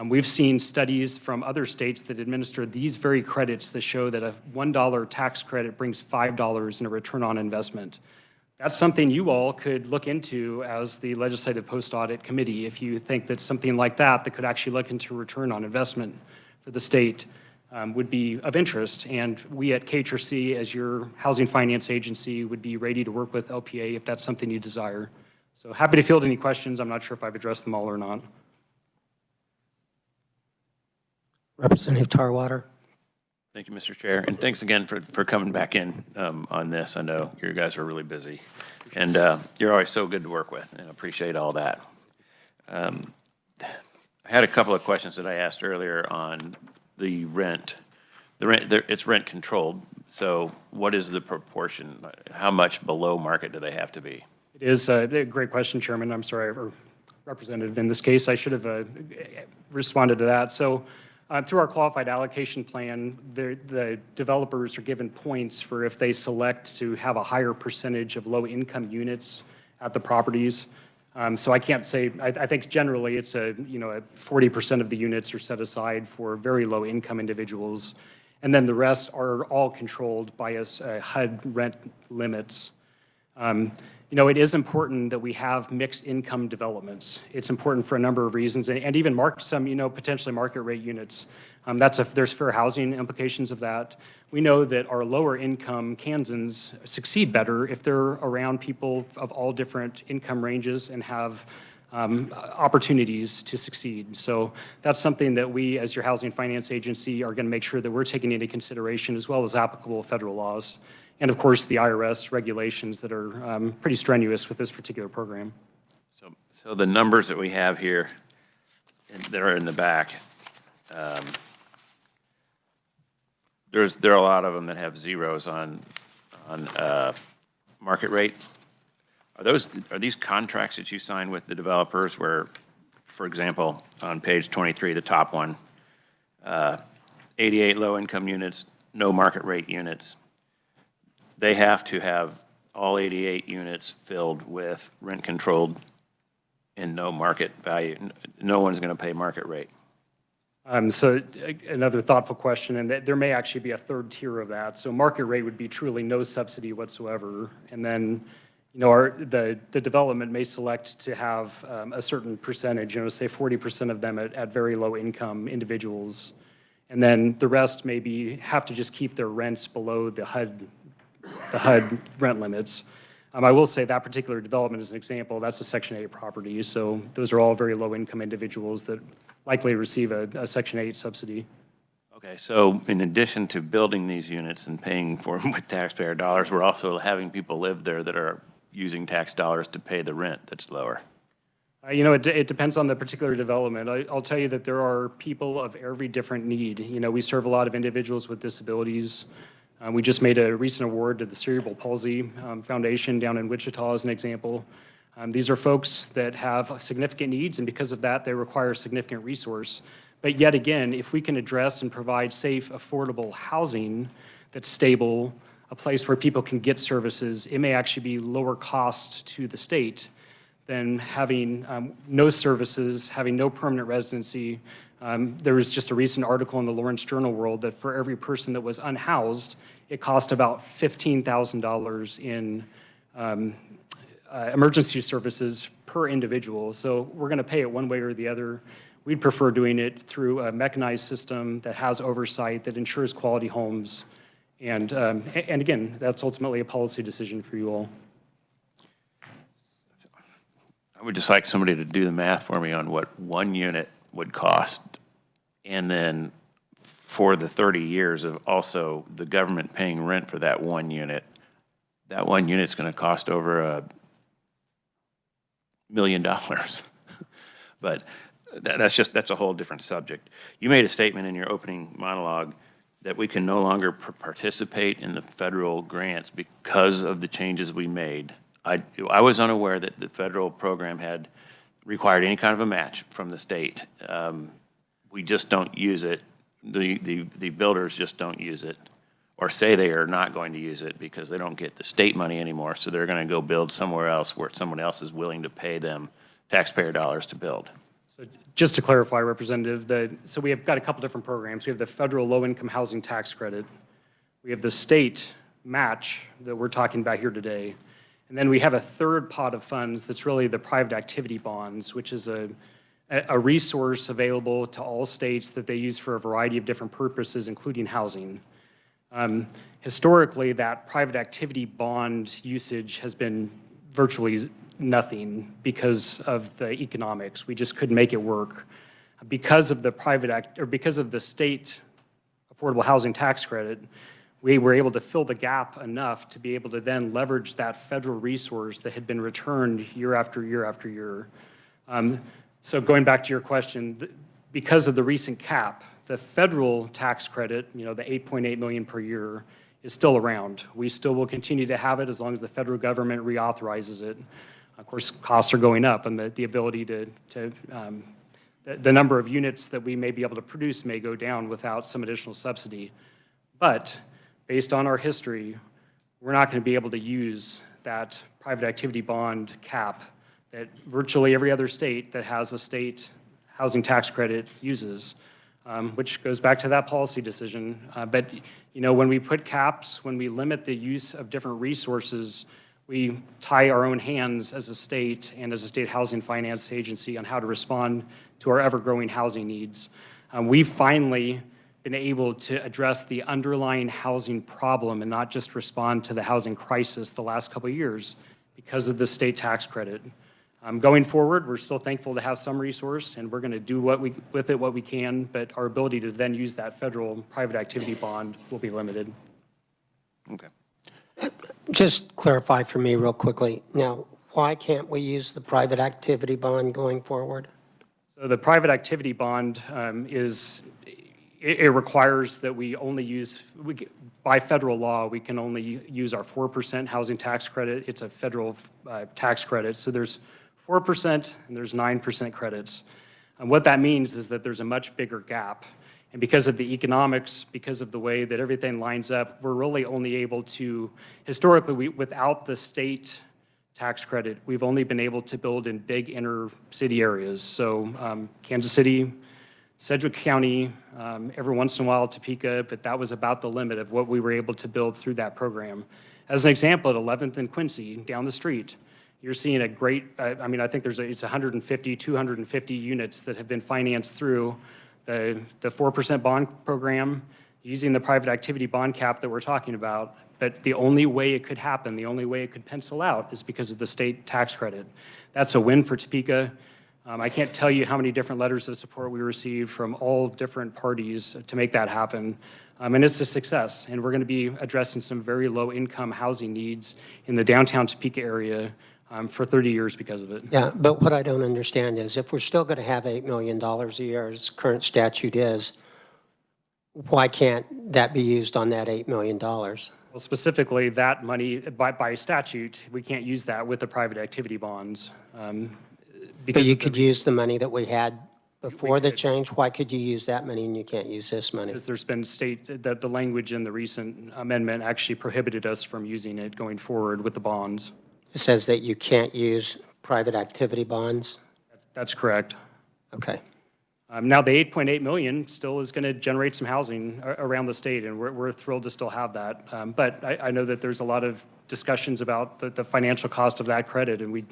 We've seen studies from other states that administer these very credits that show that a $1 tax credit brings $5 in a return on investment. That's something you all could look into as the Legislative Post-Audit Committee if you think that something like that could actually look into return on investment for the state would be of interest. And we at KHRC, as your housing finance agency, would be ready to work with LPA if that's something you desire. So happy to field any questions. I'm not sure if I've addressed them all or not. Representative Tarwater. Thank you, Mr. Chair, and thanks again for coming back in on this. I know you guys are really busy, and you're always so good to work with, and I appreciate all that. I had a couple of questions that I asked earlier on the rent. It's rent controlled, so what is the proportion? How much below market do they have to be? It is a great question, Chairman. I'm sorry, or Representative, in this case, I should have responded to that. So through our qualified allocation plan, the developers are given points for if they select to have a higher percentage of low-income units at the properties. So I can't say, I think generally it's 40% of the units are set aside for very low-income individuals, and then the rest are all controlled by HUD rent limits. It is important that we have mixed income developments. It's important for a number of reasons, and even some, potentially market rate units. There's fair housing implications of that. We know that our lower income Kansans succeed better if they're around people of all different income ranges and have opportunities to succeed. So that's something that we, as your Housing Finance Agency, are going to make sure that we're taking into consideration, as well as applicable federal laws. And of course, the IRS regulations that are pretty strenuous with this particular program. So the numbers that we have here that are in the back, there are a lot of them that have zeros on market rate. Are these contracts that you sign with the developers where, for example, on page 23, the top one, 88 low-income units, no market rate units, they have to have all 88 units filled with rent-controlled and no market value. No one's going to pay market rate. So another thoughtful question, and there may actually be a third tier of that. So market rate would be truly no subsidy whatsoever. And then, the development may select to have a certain percentage, say 40% of them at very low income individuals. And then the rest maybe have to just keep their rents below the HUD rent limits. I will say that particular development is an example. That's a Section 8 property. So those are all very low income individuals that likely receive a Section 8 subsidy. Okay, so in addition to building these units and paying for them with taxpayer dollars, we're also having people live there that are using tax dollars to pay the rent that's lower. It depends on the particular development. I'll tell you that there are people of every different need. We serve a lot of individuals with disabilities. We just made a recent award to the Cerebral Palsy Foundation down in Wichita as an example. These are folks that have significant needs, and because of that, they require significant resource. But yet again, if we can address and provide safe, affordable housing that's stable, a place where people can get services, it may actually be lower cost to the state than having no services, having no permanent residency. There was just a recent article in the Lawrence Journal World that for every person that was unhoused, it cost about $15,000 in emergency services per individual. So we're going to pay it one way or the other. We'd prefer doing it through a mechanized system that has oversight, that ensures quality homes. And again, that's ultimately a policy decision for you all. I would just like somebody to do the math for me on what one unit would cost, and then for the 30 years of also the government paying rent for that one unit's going to cost over $1 million. But that's a whole different subject. You made a statement in your opening monologue that we can no longer participate in the federal grants because of the changes we made. I was unaware that the federal program had required any kind of a match from the state. We just don't use it. The builders just don't use it, or say they are not going to use it because they don't get the state money anymore, so they're going to go build somewhere else where someone else is willing to pay them taxpayer dollars to build. So just to clarify, Representative, so we have got a couple different programs. We have the federal low-income housing tax credit. We have the state match that we're talking about here today. And then we have a third pot of funds that's really the private activity bonds, which is a resource available to all states that they use for a variety of different purposes, including housing. Historically, that private activity bond usage has been virtually nothing because of the economics. We just couldn't make it work. Because of the state affordable housing tax credit, we were able to fill the gap enough to be able to then leverage that federal resource that had been returned year after year after year. So going back to your question, because of the recent cap, the federal tax credit, the $8.8 million per year, is still around. We still will continue to have it as long as the federal government reauthorizes it. Of course, costs are going up, and the ability the number of units that we may be able to produce may go down without some additional subsidy. But based on our history, we're not going to be able to use that private activity bond cap that virtually every other state that has a state housing tax credit uses, which goes back to that policy decision. But when we put caps, when we limit the use of different resources, we tie our own hands as a state and as a state housing finance agency on how to respond to our ever-growing housing needs. We've finally been able to address the underlying housing problem and not just respond to the housing crisis the last couple of years because of the state tax credit. Going forward, we're still thankful to have some resource, and we're going to do what we can, but our ability to then use that federal private activity bond will be limited. Okay. Just clarify for me real quickly. Now, why can't we use the private activity bond going forward? So the private activity bond it requires that we only use, by federal law, we can only use our 4% housing tax credit. It's a federal tax credit. So there's 4% and there's 9% credits. And what that means is that there's a much bigger gap. And because of the economics, because of the way that everything lines up, we're really only able to, historically, without the state tax credit, we've only been able to build in big inner city areas. So Kansas City, Sedgwick County, every once in a while Topeka, but that was about the limit of what we were able to build through that program. As an example, at 11th and Quincy, down the street, you're seeing a great, I think it's 150, 250 units that have been financed through the 4% bond program, using the private activity bond cap that we're talking about. But the only way it could happen, the only way it could pencil out is because of the state tax credit. That's a win for Topeka. I can't tell you how many different letters of support we received from all different parties to make that happen. And it's a success. And we're going to be addressing some very low-income housing needs in the downtown Topeka area for 30 years because of it. Yeah, but what I don't understand is if we're still going to have $8 million a year, as current statute is, why can't that be used on that $8 million? Well, specifically, that money, by statute, we can't use that with the private activity bonds. But you could use the money that we had before the change. Why could you use that money and you can't use this money? Because there's been that the language in the recent amendment actually prohibited us from using it going forward with the bonds. It says that you can't use private activity bonds? That's correct. Okay. Now, the 8.8 million still is going to generate some housing around the state, and we're thrilled to still have that. But I know that there's a lot of discussions about the financial cost of that credit, and we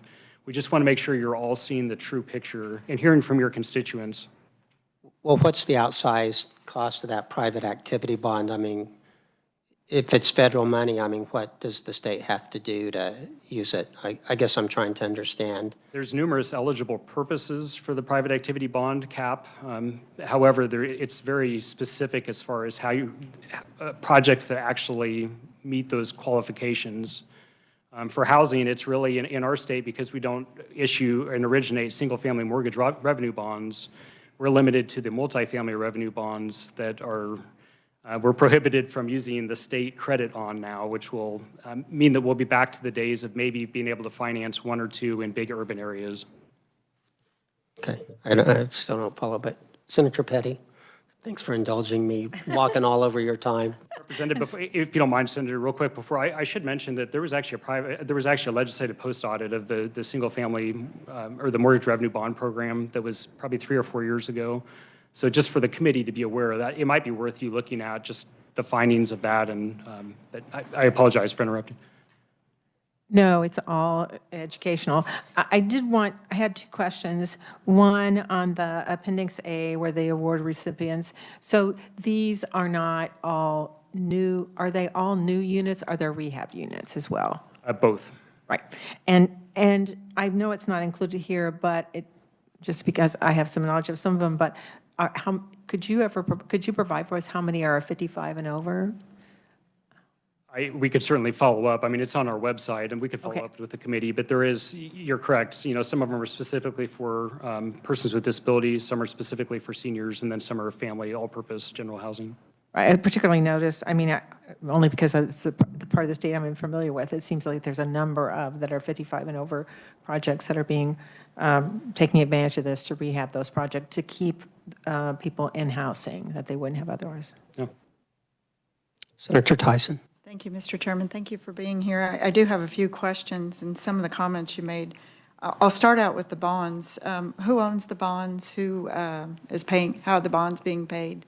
just want to make sure you're all seeing the true picture and hearing from your constituents. Well, what's the outsized cost of that private activity bond? I mean, if it's federal money, I mean, what does the state have to do to use it? I guess I'm trying to understand. There's numerous eligible purposes for the private activity bond cap. However, it's very specific as far as how projects that actually meet those qualifications. For housing, it's really in our state, because we don't issue and originate single-family mortgage revenue bonds, we're limited to the multifamily revenue bonds that are we're prohibited from using the state credit on now, which will mean that we'll be back to the days of maybe being able to finance one or two in big urban areas. Okay. I still don't follow, but Senator Petty, thanks for indulging me walking all over your time. Representative, if you don't mind, Senator, real quick before, I should mention that there was actually a legislative post-audit of the single-family or the mortgage revenue bond program that was probably 3 or 4 years ago. So just for the committee to be aware of that, it might be worth you looking at just the findings of that. And but I apologize for interrupting. No, it's all educational. I had 2 questions. One on the Appendix A, where the award recipients. So these are not all new. Are they all new units? Are there rehab units as well? Both. Right. And I know it's not included here, but just because I have some knowledge of some of them, but could you provide for us how many are 55 and over? We could certainly follow up. I mean, it's on our website, and we could follow up with the committee. But you're correct. You know, some of them are specifically for persons with disabilities, some are specifically for seniors, and then some are family, all-purpose general housing. I particularly noticed, I mean, only because it's the part of the state I'm familiar with, it seems like there's a number of that are 55 and over projects that are being taking advantage of this to rehab those projects to keep people in housing that they wouldn't have otherwise. Yeah. Senator Tyson. Thank you, Mr. Chairman. Thank you for being here. I do have a few questions and some of the comments you made. I'll start out with the bonds. Who owns the bonds? Who is paying? How are the bonds being paid?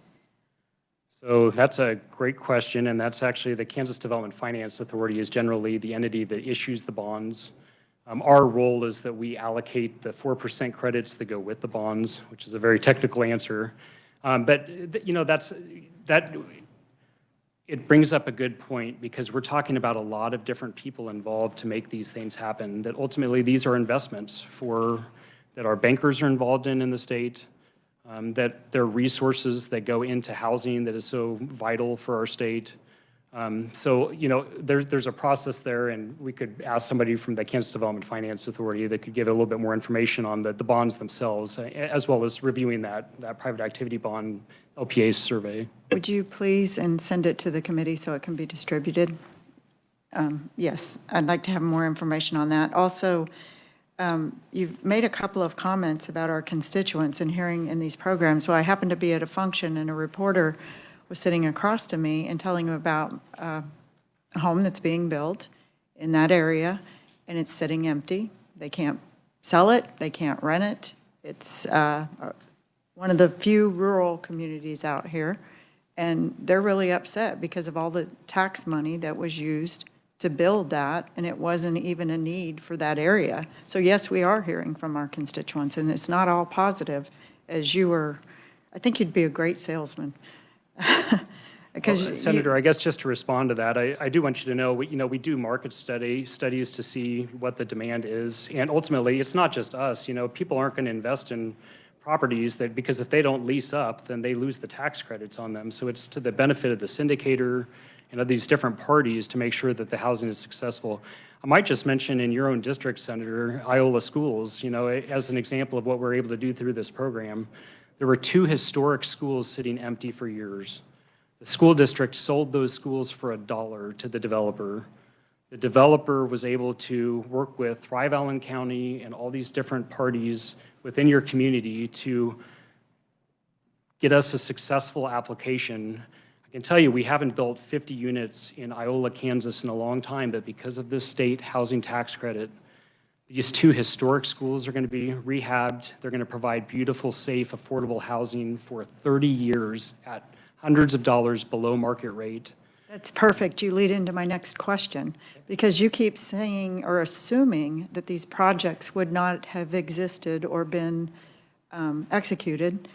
So that's a great question, and that's actually the Kansas Development Finance Authority is generally the entity that issues the bonds. Our role is that we allocate the 4% credits that go with the bonds, which is a very technical answer. But you know, it brings up a good point because we're talking about a lot of different people involved to make these things happen, that ultimately these are investments that our bankers are involved in the state, that there are resources that go into housing that is so vital for our state. So, there's a process there, and we could ask somebody from the Kansas Development Finance Authority that could give a little bit more information on the bonds themselves, as well as reviewing that private activity bond LPA survey. Would you please and send it to the committee so it can be distributed? Yes, I'd like to have more information on that. Also, you've made a couple of comments about our constituents and hearing in these programs. Well, I happened to be at a function and a reporter was sitting across to me and telling him about a home that's being built in that area, and it's sitting empty. They can't sell it, they can't rent it. It's one of the few rural communities out here, and they're really upset because of all the tax money that was used to build that, and it wasn't even a need for that area. So yes, we are hearing from our constituents, and it's not all positive, as you were. I think you'd be a great salesman. Well, Senator, I guess just to respond to that, I do want you to know, we do market studies to see what the demand is, and ultimately, it's not just us. People aren't going to invest in properties because if they don't lease up, then they lose the tax credits on them. So it's to the benefit of the syndicator and of these different parties to make sure that the housing is successful. I might just mention in your own district, Senator, Iola Schools, as an example of what we're able to do through this program. There were 2 historic schools sitting empty for years. The school district sold those schools for $1 to the developer. The developer was able to work with Thrive Allen County and all these different parties within your community to get us a successful application. I can tell you we haven't built 50 units in Iola, Kansas in a long time, but because of this state housing tax credit, these 2 historic schools are going to be rehabbed. They're going to provide beautiful, safe, affordable housing for 30 years at hundreds of dollars below market rate. That's perfect. You lead into my next question, because you keep saying or assuming that these projects would not have existed or been executed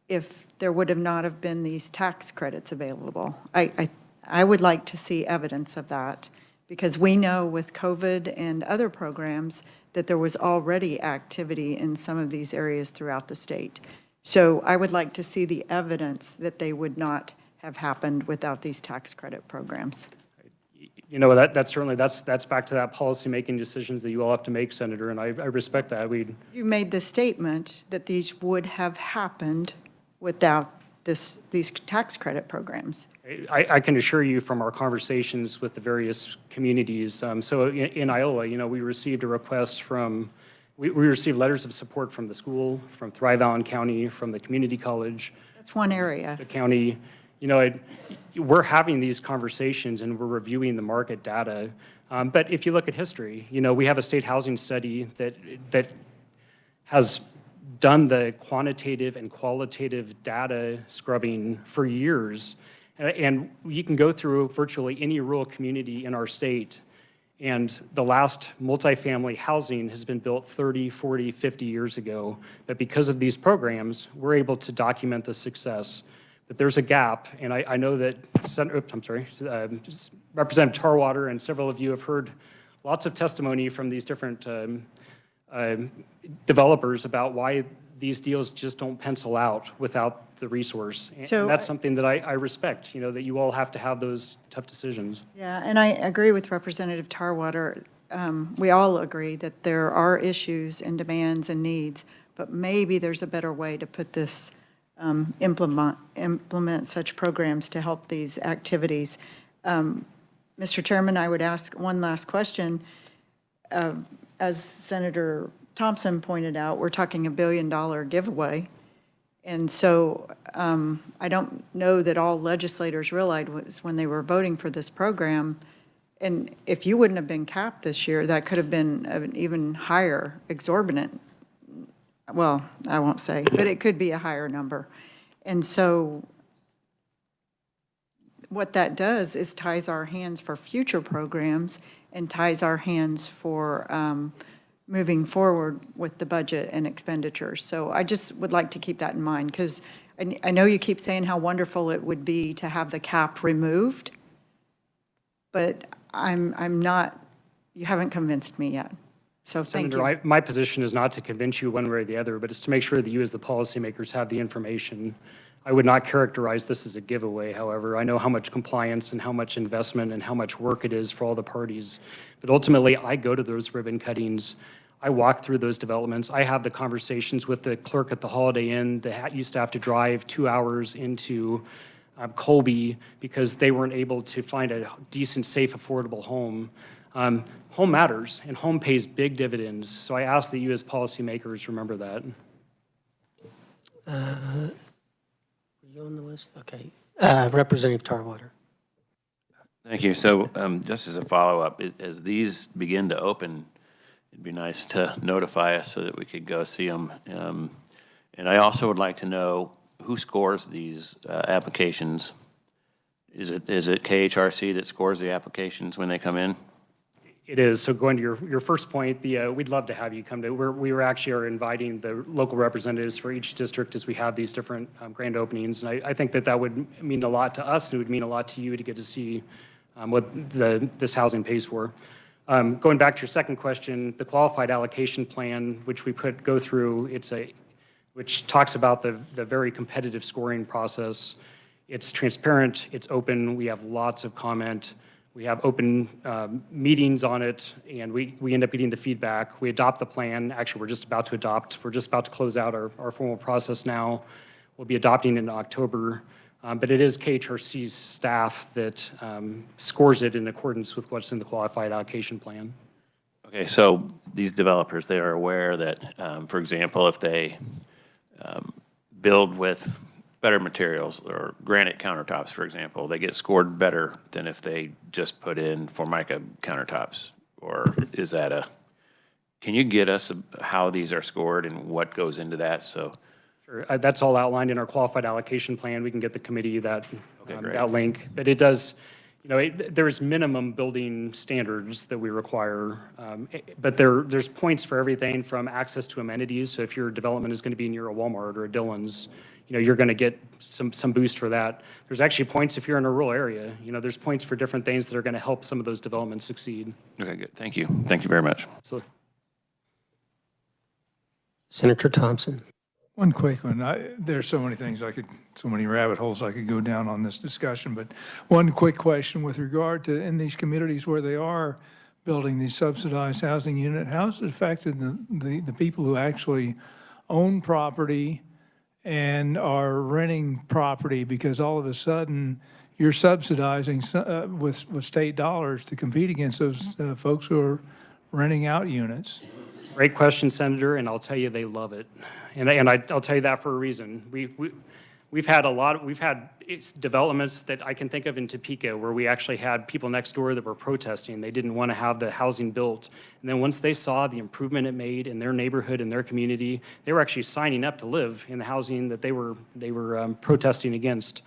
if there would have not have been these tax credits available. I would like to see evidence of that, because we know with COVID and other programs that there was already activity in some of these areas throughout the state. So I would like to see the evidence that they would not have happened without these tax credit programs. That's certainly back to that policy-making decisions that you all have to make, Senator, and I respect that. You made the statement that these would have happened without these tax credit programs. I can assure you from our conversations with the various communities, so in Iola, we received a request we received letters of support from the school, from Thrive Allen County, from the community college. That's one area. The county, we're having these conversations and we're reviewing the market data. But if you look at history, we have a state housing study that has done the quantitative and qualitative data scrubbing for years. And you can go through virtually any rural community in our state, and the last multifamily housing has been built 30, 40, 50 years ago. But because of these programs, we're able to document the success. But there's a gap, and I know that Representative Tarwater and several of you have heard lots of testimony from these different developers about why these deals just don't pencil out without the resource. And that's something that I respect, that you all have to have those tough decisions. Yeah, and I agree with Representative Tarwater. We all agree that there are issues and demands and needs, but maybe there's a better way to put this, implement such programs to help these activities. Mr. Chairman, I would ask one last question. As Senator Thompson pointed out, we're talking $1 billion giveaway. And so I don't know that all legislators realized was when they were voting for this program. And if you wouldn't have been capped this year, that could have been an even higher, exorbitant, well, I won't say, but it could be a higher number. And so what that does is ties our hands for future programs and ties our hands for moving forward with the budget and expenditures. So I just would like to keep that in mind, because I know you keep saying how wonderful it would be to have the cap removed, but I'm not, you haven't convinced me yet. So thank you. Senator, my position is not to convince you one way or the other, but it's to make sure that you as the policymakers have the information. I would not characterize this as a giveaway, however. I know how much compliance and how much investment and how much work it is for all the parties. But ultimately, I go to those ribbon cuttings. I walk through those developments. I have the conversations with the clerk at the Holiday Inn that used to have to drive 2 hours into Colby because they weren't able to find a decent, safe, affordable home. Home matters, and home pays big dividends. So I ask that you as policymakers remember that. Are you on the list? Okay. Representative Tarwater. Thank you. So just as a follow-up, as these begin to open, it'd be nice to notify us so that we could go see them. And I also would like to know who scores these applications. Is it KHRC that scores the applications when they come in? It is. So going to your first point, we'd love to have you come to, we are inviting the local representatives for each district as we have these different grand openings. And I think that would mean a lot to us, and it would mean a lot to you to get to see what this housing pays for. Going back to your second question, the qualified allocation plan, which we go through, which talks about the very competitive scoring process. It's transparent, it's open, we have lots of comment. We have open meetings on it, and we end up getting the feedback. We adopt the plan. Actually, we're just about to adopt. We're just about to close out our formal process now. We'll be adopting in October. But it is KHRC's staff that scores it in accordance with what's in the qualified allocation plan. Okay, so these developers, they are aware that, for example, if they build with better materials or granite countertops, for example, they get scored better than if they just put in Formica countertops? Or is that can you get us how these are scored and what goes into that? So, sure. That's all outlined in our qualified allocation plan. We can get the committee that link. But it does, there's minimum building standards that we require. But there's points for everything from access to amenities. So if your development is going to be near a Walmart or a Dillon's, you're going to get some boost for that. There's actually points if you're in a rural area. There's points for different things that are going to help some of those developments succeed. Okay, good. Thank you. Thank you very much. Absolutely. Senator Thompson. One quick one. There's so many things so many rabbit holes I could go down on this discussion, but one quick question with regard to in these communities where they are building these subsidized housing unit, how has it affected the people who actually own property and are renting property, because all of a sudden you're subsidizing with state dollars to compete against those folks who are renting out units? Great question, Senator, and I'll tell you they love it. And I'll tell you that for a reason. We've had developments that I can think of in Topeka where we actually had people next door that were protesting. They didn't want to have the housing built. And then once they saw the improvement it made in their neighborhood, in their community, they were actually signing up to live in the housing that they were protesting against.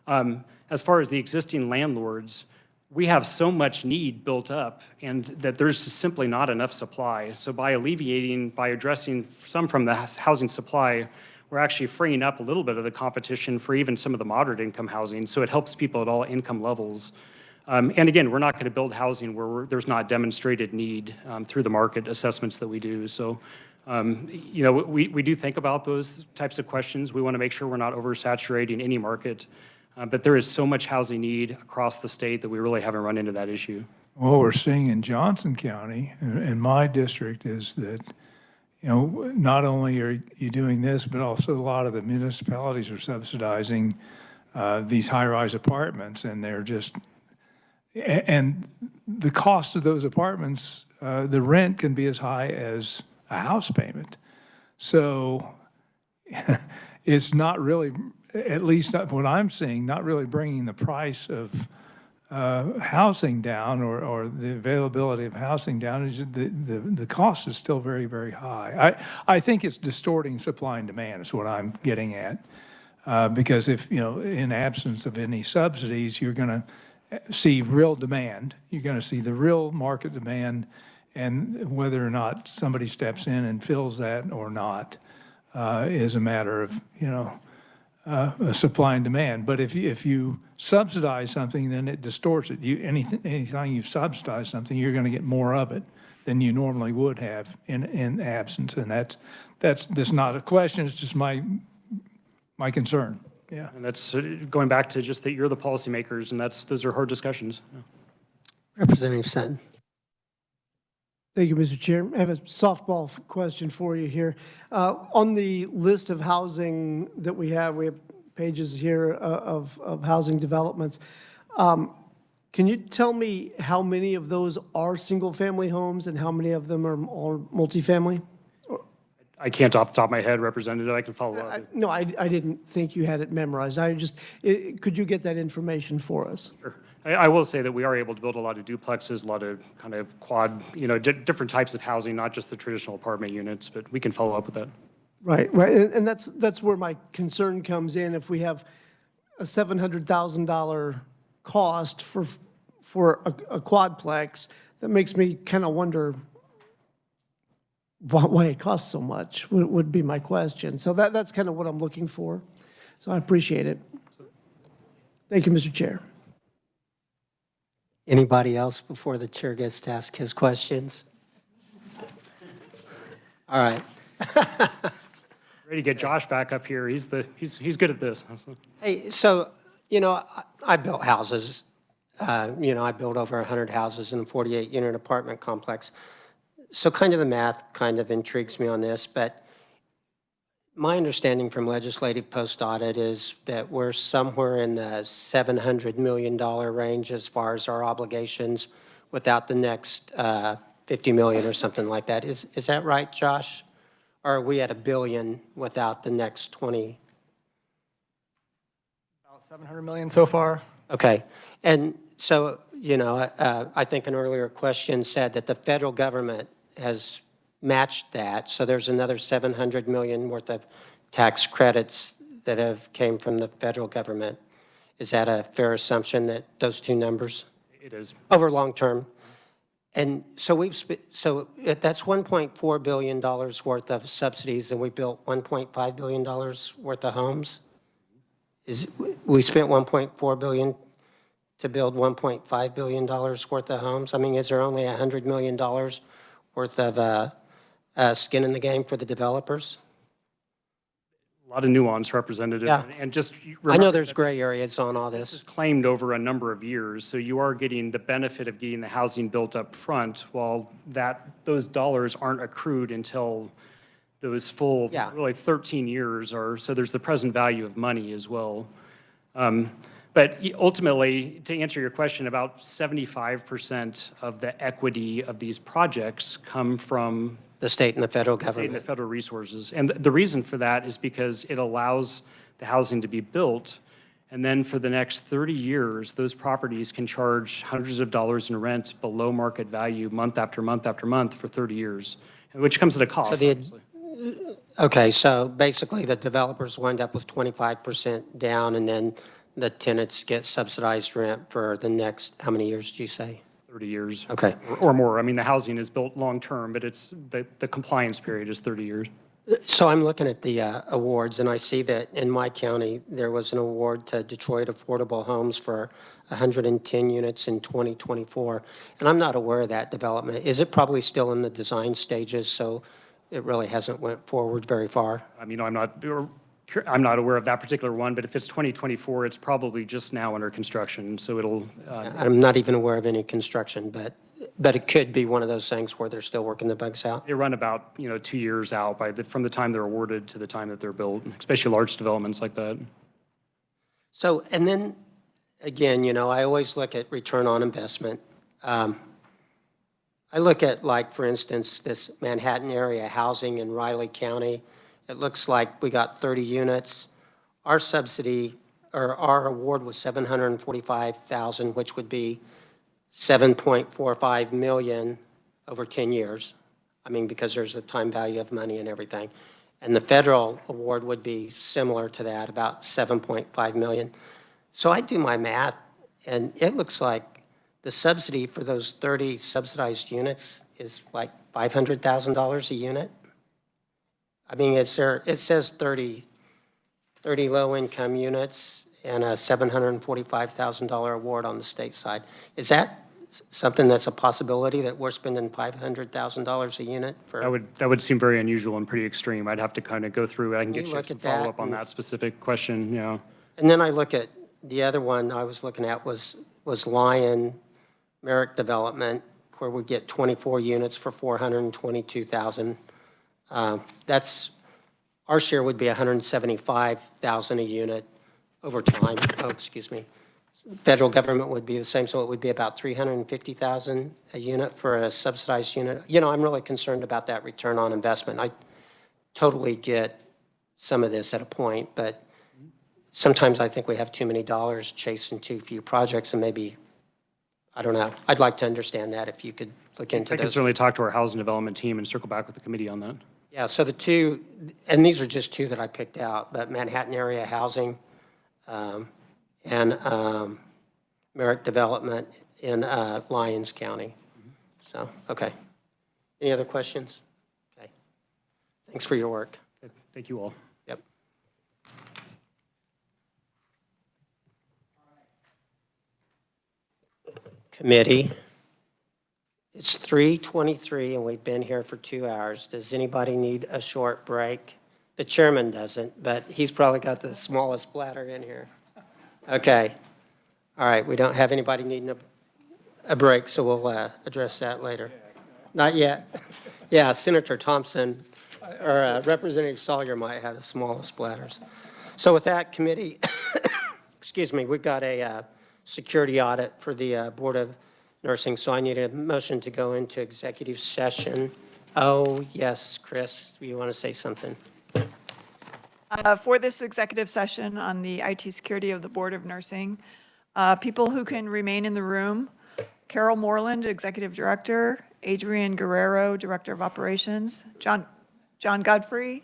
As far as the existing landlords, we have so much need built up and that there's simply not enough supply. So by addressing some from the housing supply, we're actually freeing up a little bit of the competition for even some of the moderate income housing. So it helps people at all income levels. And again, we're not going to build housing where there's not demonstrated need through the market assessments that we do. So, we do think about those types of questions. We want to make sure we're not oversaturating any market. But there is so much housing need across the state that we really haven't run into that issue. What we're seeing in Johnson County, in my district, is that not only are you doing this, but also a lot of the municipalities are subsidizing these high-rise apartments, and and the cost of those apartments, the rent can be as high as a house payment. So it's not really, at least what I'm seeing, not really bringing the price of housing down or the availability of housing down. Is the cost is still very, very high. I think it's distorting supply and demand is what I'm getting at. Because if, in absence of any subsidies, you're going to see real demand. You're going to see the real market demand, and whether or not somebody steps in and fills that or not is a matter of, supply and demand. But if you subsidize something, then it distorts it. Anytime you've subsidized something, you're going to get more of it than you normally would have in absence. And that's not a question, it's just my concern. Yeah. And that's going back to just that you're the policymakers, and those are hard discussions. Yeah. Representative Sutton. Thank you, Mr. Chair. I have a softball question for you here. On the list of housing that we have pages here of housing developments. Can you tell me how many of those are single-family homes and how many of them are multifamily? I can't off the top of my head, Representative. I can follow up. No, I didn't think you had it memorized. Could you get that information for us? Sure. I will say that we are able to build a lot of duplexes, a lot of kind of quad, different types of housing, not just the traditional apartment units, but we can follow up with that. Right. And that's where my concern comes in. If we have a $700,000 cost for a quadplex, that makes me kind of wonder why it costs so much, would be my question. So that's kind of what I'm looking for. So I appreciate it. Thank you, Mr. Chair. Anybody else before the chair gets to ask his questions? All right. Ready to get Josh back up here. He's good at this. Hey, so, I built houses. I built over 100 houses in a 48-unit apartment complex. So kind of the math kind of intrigues me on this, but my understanding from legislative post-audit is that we're somewhere in the $700 million range as far as our obligations without the next $50 million or something like that. Is that right, Josh? Or are we at $1 billion without the next 20? About 700 million so far. Okay. And so, I think an earlier question said that the federal government has matched that. So there's another 700 million worth of tax credits that have came from the federal government. Is that a fair assumption that those two numbers? It is. Over long term. And so that's $1.4 billion worth of subsidies, and we built $1.5 billion worth of homes. We spent $1.4 billion to build $1.5 billion worth of homes. I mean, is there only $100 million worth of skin in the game for the developers? A lot of nuance, Representative. Yeah. And just I know there's gray areas on all this. This is claimed over a number of years, so you are getting the benefit of getting the housing built up front, while those dollars aren't accrued until those full, really 13 years or so. There's the present value of money as well. But ultimately, to answer your question, about 75% of the equity of these projects come from the state and the federal government. State and the federal resources. And the reason for that is because it allows the housing to be built, and then for the next 30 years, those properties can charge hundreds of dollars in rent below market value month after month after month for 30 years, which comes at a cost. Okay, so basically the developers wind up with 25% down, and then the tenants get subsidized rent for the next, how many years did you say? 30 years. Okay. Or more. I mean, the housing is built long-term, but it's the compliance period is 30 years. So I'm looking at the awards, and I see that in my county, there was an award to Detroit Affordable Homes for 110 units in 2024. And I'm not aware of that development. Is it probably still in the design stages, so it really hasn't went forward very far? I mean, I'm not aware of that particular one, but if it's 2024, it's probably just now under construction, so it'll... I'm not even aware of any construction, but it could be one of those things where they're still working the bugs out. They run about, 2 years out from the time they're awarded to the time that they're built, especially large developments like that. So, and then, again, I always look at return on investment. I look at, like, for instance, this Manhattan area housing in Riley County. It looks like we got 30 units. Our subsidy, or our award was $745,000, which would be $7.45 million over 10 years. I mean, because there's a time value of money and everything. And the federal award would be similar to that, about $7.5 million. So I do my math, and it looks like the subsidy for those 30 subsidized units is like $500,000 a unit. I mean, it says 30 30 low-income units, and a $745,000 award on the state side. Is that something that's a possibility, that we're spending $500,000 a unit for? That would seem very unusual and pretty extreme. I'd have to kind of go through, I can You get you look some at that follow-up on and- that specific question, you know. And then I look at, the other one I was looking at was Lion Merrick Development, where we get 24 units for $422,000. That's, our share would be $175,000 a unit over time. Oh, excuse me. Federal government would be the same, so it would be about $350,000 a unit for a subsidized unit. You know, I'm really concerned about that return on investment. I totally get some of this at a point, but sometimes I think we have too many dollars chasing too few projects, and maybe, I don't know. I'd like to understand that, if you could look into I can those. certainly talk to our housing development team and circle back with the committee on that. Yeah, so the two, and these are just two that I picked out, but Manhattan area housing and Merrick Development in Lyons County. So, okay. Any other questions? Okay. Thanks for your work. Thank you all. Yep. Committee. It's 3:23 and we've been here for 2 hours. Does anybody need a short break? The chairman doesn't, but he's probably got the smallest bladder in here. Okay. All right, we don't have anybody needing a break, so we'll address that later. Not yet. Yeah, Senator Thompson or Representative Sawyer might have the smallest bladders. So with that, committee, excuse me, we've got a security audit for the Board of Nursing, so I need a motion to go into executive session. Oh, yes, Chris, you want to say something? For this executive session on the IT security of the Board of Nursing, people who can remain in the room: Carol Moreland, Executive Director; Adrian Guerrero, Director of Operations; John Godfrey,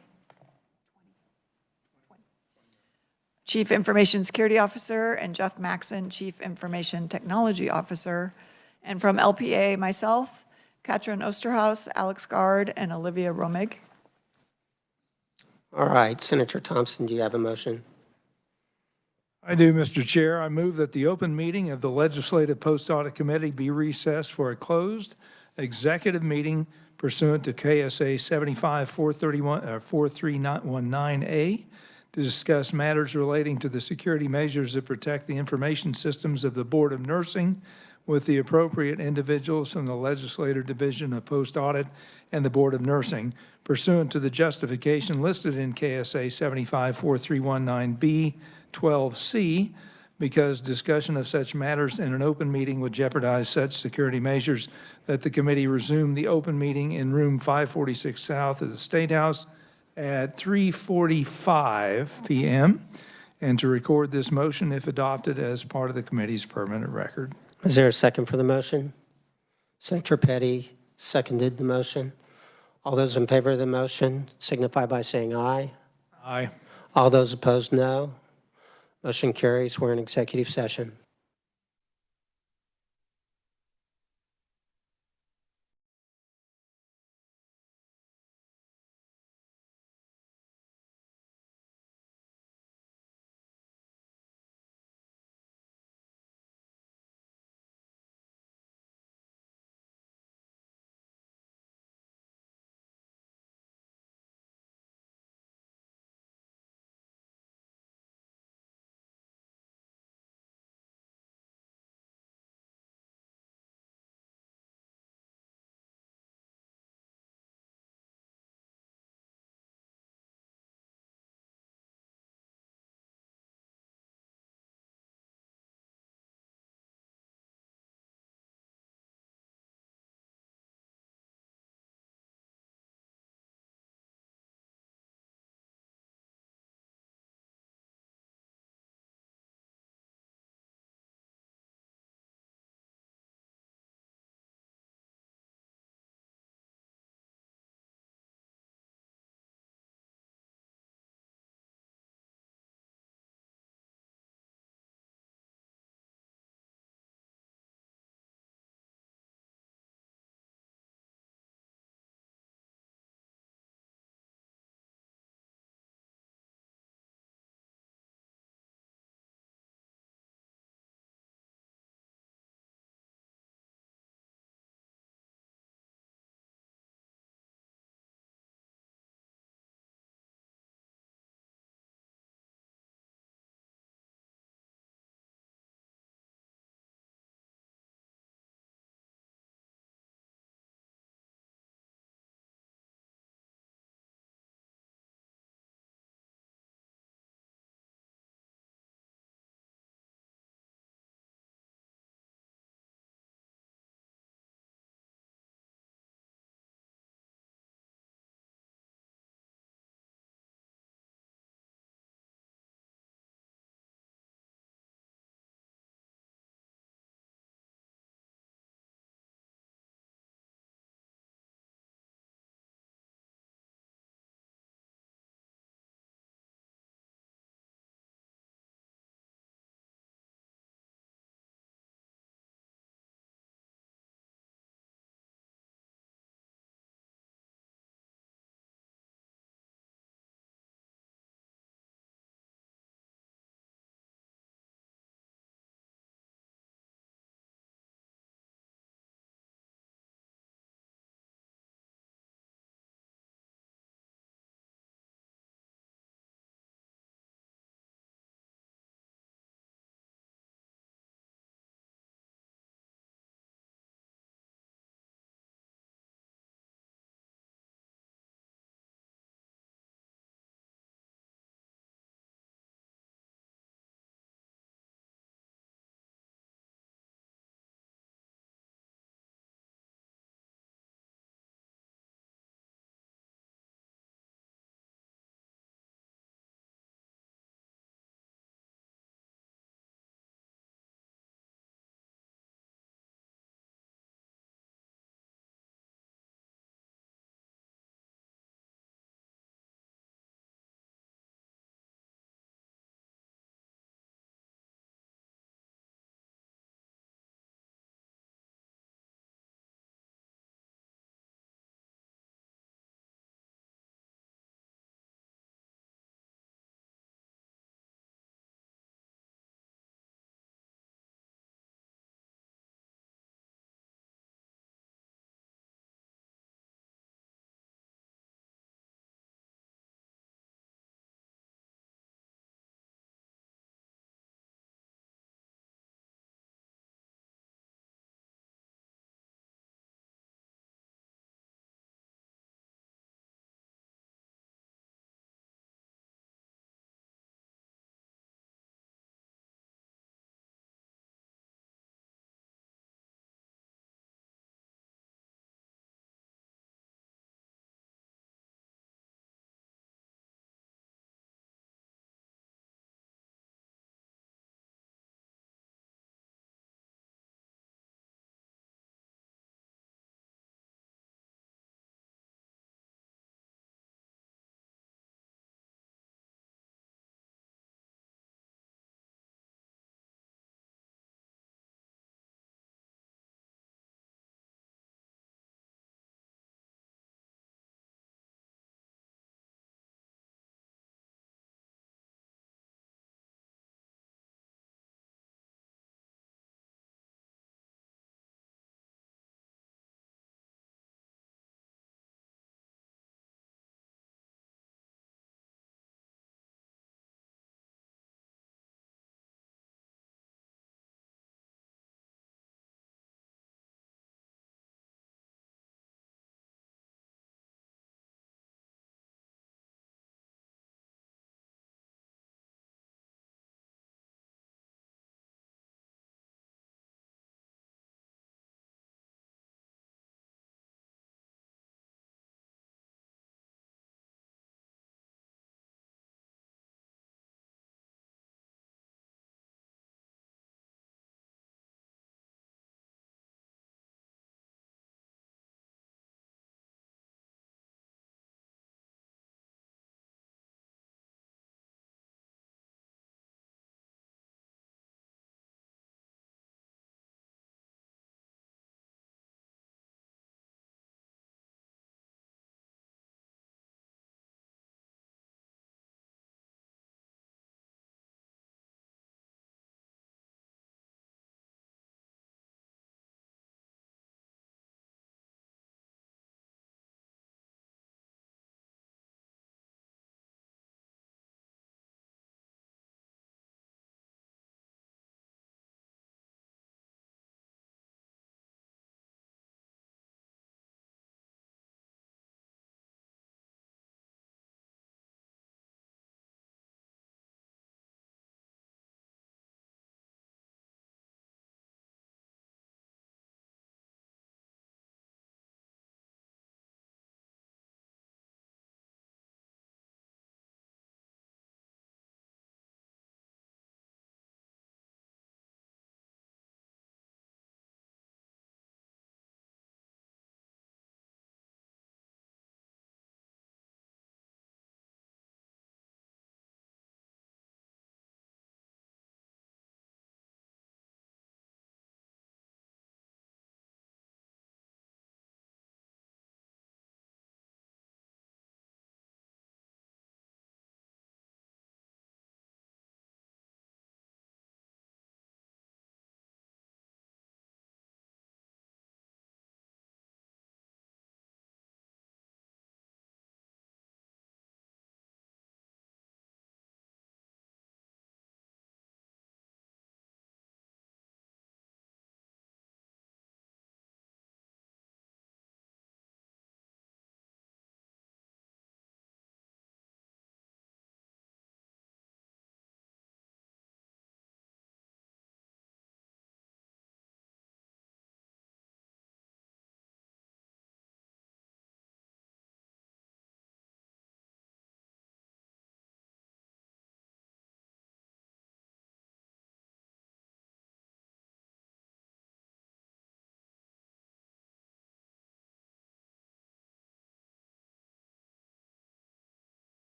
Chief Information Security Officer; and Jeff Maxon, Chief Information Technology Officer. And from LPA, myself, Katrin Osterhaus, Alex Gard, and Olivia Romig. All right, Senator Thompson, do you have a motion? I do, Mr. Chair. I move that the open meeting of the Legislative Post-Audit Committee be recessed for a closed executive meeting pursuant to KSA 75-439-A to discuss matters relating to the security measures that protect the information systems of the Board of Nursing with the appropriate individuals from the Legislative Division of Post-Audit and the Board of Nursing pursuant to the justification listed in KSA 75-4319B 12C, because discussion of such matters in an open meeting would jeopardize such security measures, that the committee resume the open meeting in room 546 South of the State House at 3:45 p.m. and to record this motion, if adopted, as part of the committee's permanent record. Is there a second for the motion? Senator Petty seconded the motion. All those in favor of the motion signify by saying aye. Aye. All those opposed, no. Motion carries. We're in executive session.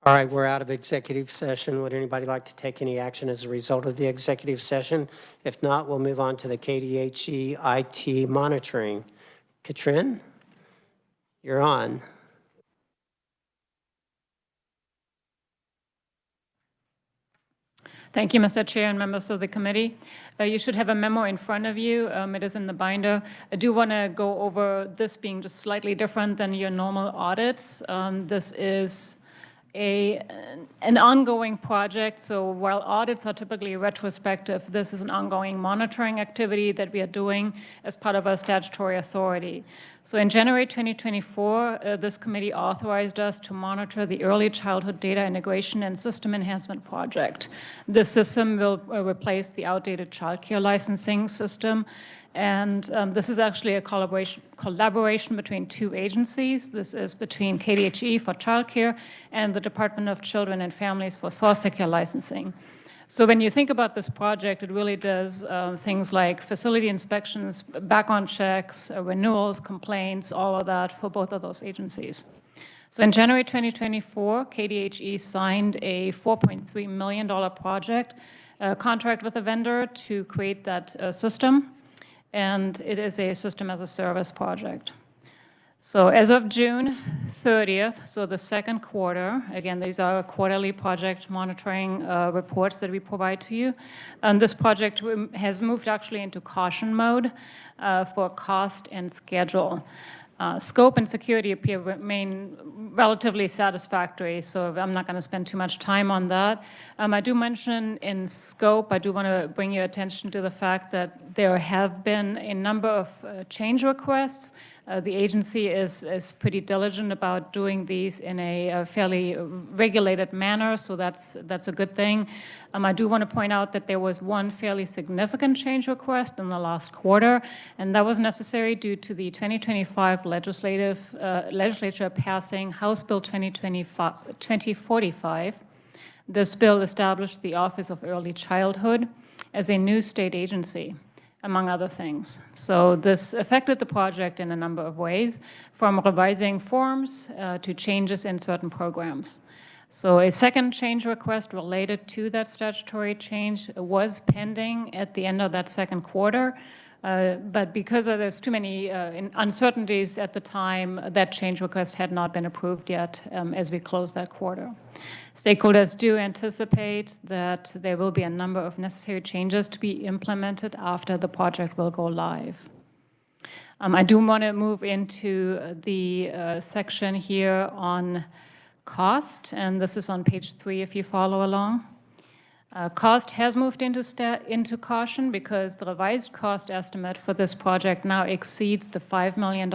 All right, we're out of executive session. Would anybody like to take any action as a result of the executive session? If not, we'll move on to the KDHE IT monitoring. Katrin, you're on. Thank you, Mr. Chair and members of the committee. You should have a memo in front of you. It is in the binder. I do want to go over this being just slightly different than your normal audits. This is an ongoing project. So while audits are typically retrospective, this is an ongoing monitoring activity that we are doing as part of our statutory authority. So in January 2024, this committee authorized us to monitor the Early Childhood Data Integration and System Enhancement Project. This system will replace the outdated childcare licensing system. And this is actually a collaboration between two agencies. This is between KDHE for childcare and the Department of Children and Families for foster care licensing. So when you think about this project, it really does things like facility inspections, background checks, renewals, complaints, all of that for both of those agencies. So in January 2024, KDHE signed a $4.3 million project contract with a vendor to create that system. And it is a system as a service project. So as of June 30th, so the second quarter, again, these are quarterly project monitoring reports that we provide to you. And this project has moved actually into caution mode for cost and schedule. Scope and security appear remain relatively satisfactory, so I'm not going to spend too much time on that. I do mention in scope, I do want to bring your attention to the fact that there have been a number of change requests. The agency is pretty diligent about doing these in a fairly regulated manner, so that's a good thing. I do want to point out that there was one fairly significant change request in the last quarter, and that was necessary due to the 2025 legislature passing House Bill 2045. This bill established the Office of Early Childhood as a new state agency, among other things. So this affected the project in a number of ways, from revising forms to changes in certain programs. So a second change request related to that statutory change was pending at the end of that second quarter, but because there's too many uncertainties at the time, that change request had not been approved yet as we closed that quarter. Stakeholders do anticipate that there will be a number of necessary changes to be implemented after the project will go live. I do want to move into the section here on cost, and this is on page 3 if you follow along. Cost has moved into caution because the revised cost estimate for this project now exceeds the $5 million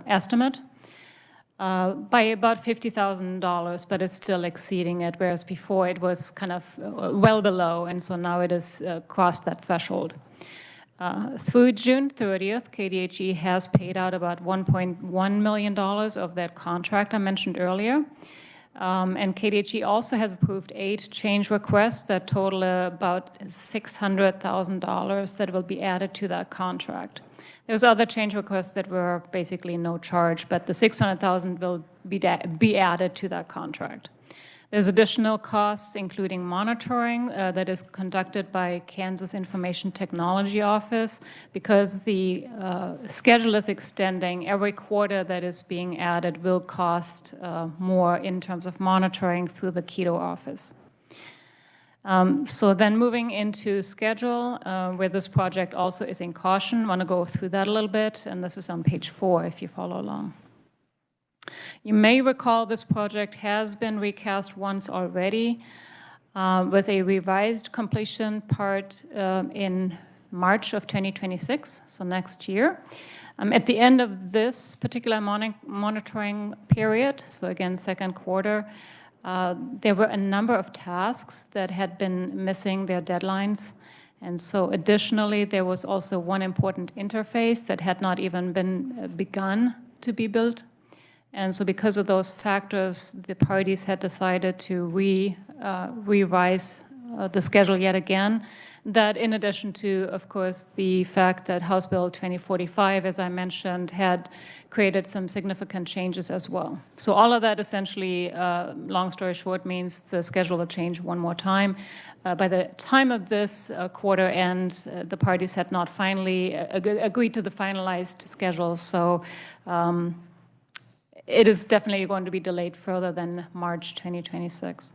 estimate by about $50,000, but it's still exceeding it, whereas before it was kind of well below, and so now it has crossed that threshold. Through June 30th, KDHE has paid out about $1.1 million of that contract I mentioned earlier. And KDHE also has approved 8 change requests that total about $600,000 that will be added to that contract. There's other change requests that were basically no charge, but the $600,000 will be added to that contract. There's additional costs, including monitoring that is conducted by Kansas Information Technology Office. Because the schedule is extending, every quarter that is being added will cost more in terms of monitoring through the KEDO office. So then moving into schedule, where this project also is in caution, I want to go through that a little bit, and this is on page 4 if you follow along. You may recall this project has been recast once already with a revised completion part in March of 2026, so next year. At the end of this particular monitoring period, so again, second quarter, there were a number of tasks that had been missing their deadlines. And so additionally, there was also one important interface that had not even been begun to be built. And so because of those factors, the parties had decided to revise the schedule yet again. That in addition to, of course, the fact that House Bill 2045, as I mentioned, had created some significant changes as well. So all of that essentially, long story short, means the schedule will change one more time. By the time of this quarter end, the parties had not finally agreed to the finalized schedule. So it is definitely going to be delayed further than March 2026.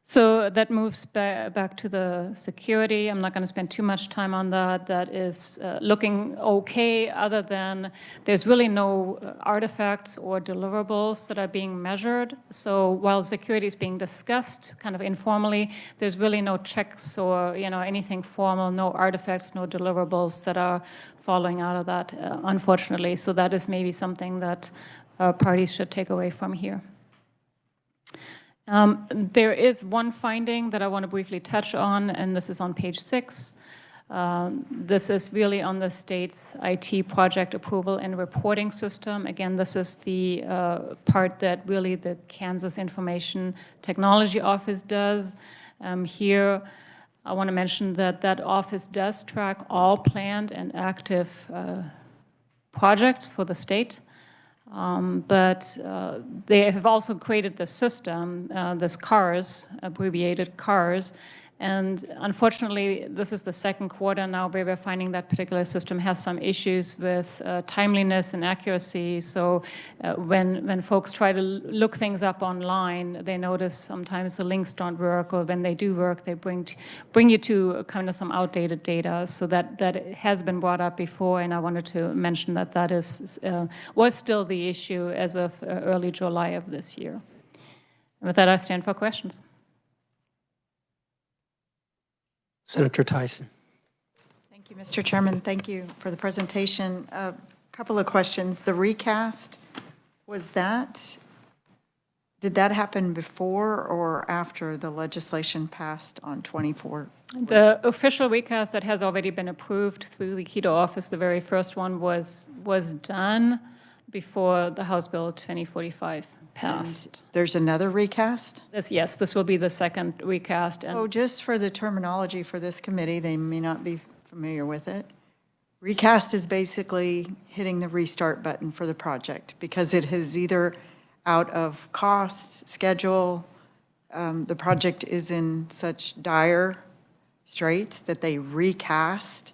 So that moves back to the security. I'm not going to spend too much time on that. That is looking okay, other than there's really no artifacts or deliverables that are being measured. So while security is being discussed kind of informally, there's really no checks or anything formal, no artifacts, no deliverables that are following out of that, unfortunately. So that is maybe something that parties should take away from here. There is one finding that I want to briefly touch on, and this is on page 6. This is really on the state's IT project approval and reporting system. Again, this is the part that really the Kansas Information Technology Office does. Here, I want to mention that that office does track all planned and active projects for the state. But they have also created the system, this CARS, abbreviated CARS, and unfortunately, this is the second quarter now where we're finding that particular system has some issues with timeliness and accuracy. So when folks try to look things up online, they notice sometimes the links don't work, or when they do work, they bring you to kind of some outdated data. So that has been brought up before, and I wanted to mention that that was still the issue as of early July of this year. And with that, I stand for questions. Senator Tyson. Thank you, Mr. Chairman. Thank you for the presentation. A couple of questions. The recast, did that happen before or after the legislation passed on 24? The official recast that has already been approved through the Keto office, the very first one was done before the House Bill 2045 passed. And there's another recast? Yes, this will be the second recast. And just for the terminology for this committee, they may not be familiar with it. Recast is basically hitting the restart button for the project because it is either out of cost, schedule, the project is in such dire straits that they recast.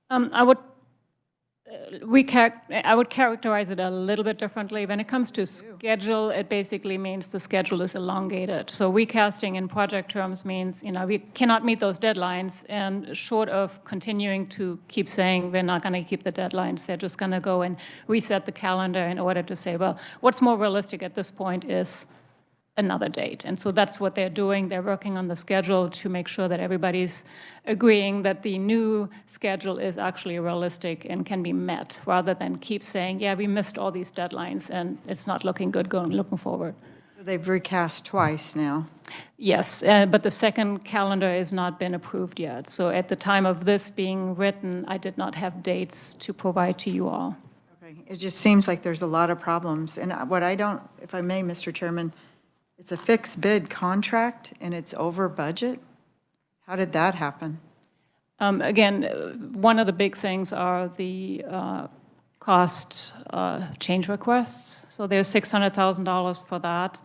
I would characterize it a little bit differently. When it comes to schedule, it basically means the schedule is elongated. So recasting in project terms means, we cannot meet those deadlines, and short of continuing to keep saying we're not going to keep the deadlines, they're just going to go and reset the calendar in order to say, well, what's more realistic at this point is another date. And so that's what they're doing. They're working on the schedule to make sure that everybody's agreeing that the new schedule is actually realistic and can be met, rather than keep saying, yeah, we missed all these deadlines and it's not looking good looking forward. So they've recast twice now? Yes, but the second calendar has not been approved yet. So at the time of this being written, I did not have dates to provide to you all. Okay. It just seems like there's a lot of problems. And what I don't, if I may, Mr. Chairman, it's a fixed bid contract and it's over budget? How did that happen? Again, one of the big things are the cost change requests. So there's $600,000 for that.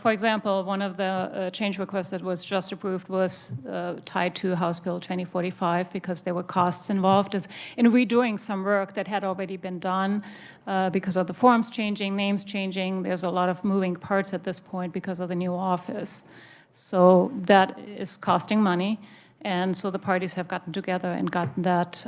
For example, one of the change requests that was just approved was tied to House Bill 2045 because there were costs involved in redoing some work that had already been done because of the forms changing, names changing. There's a lot of moving parts at this point because of the new office. So that is costing money. And so the parties have gotten together and gotten that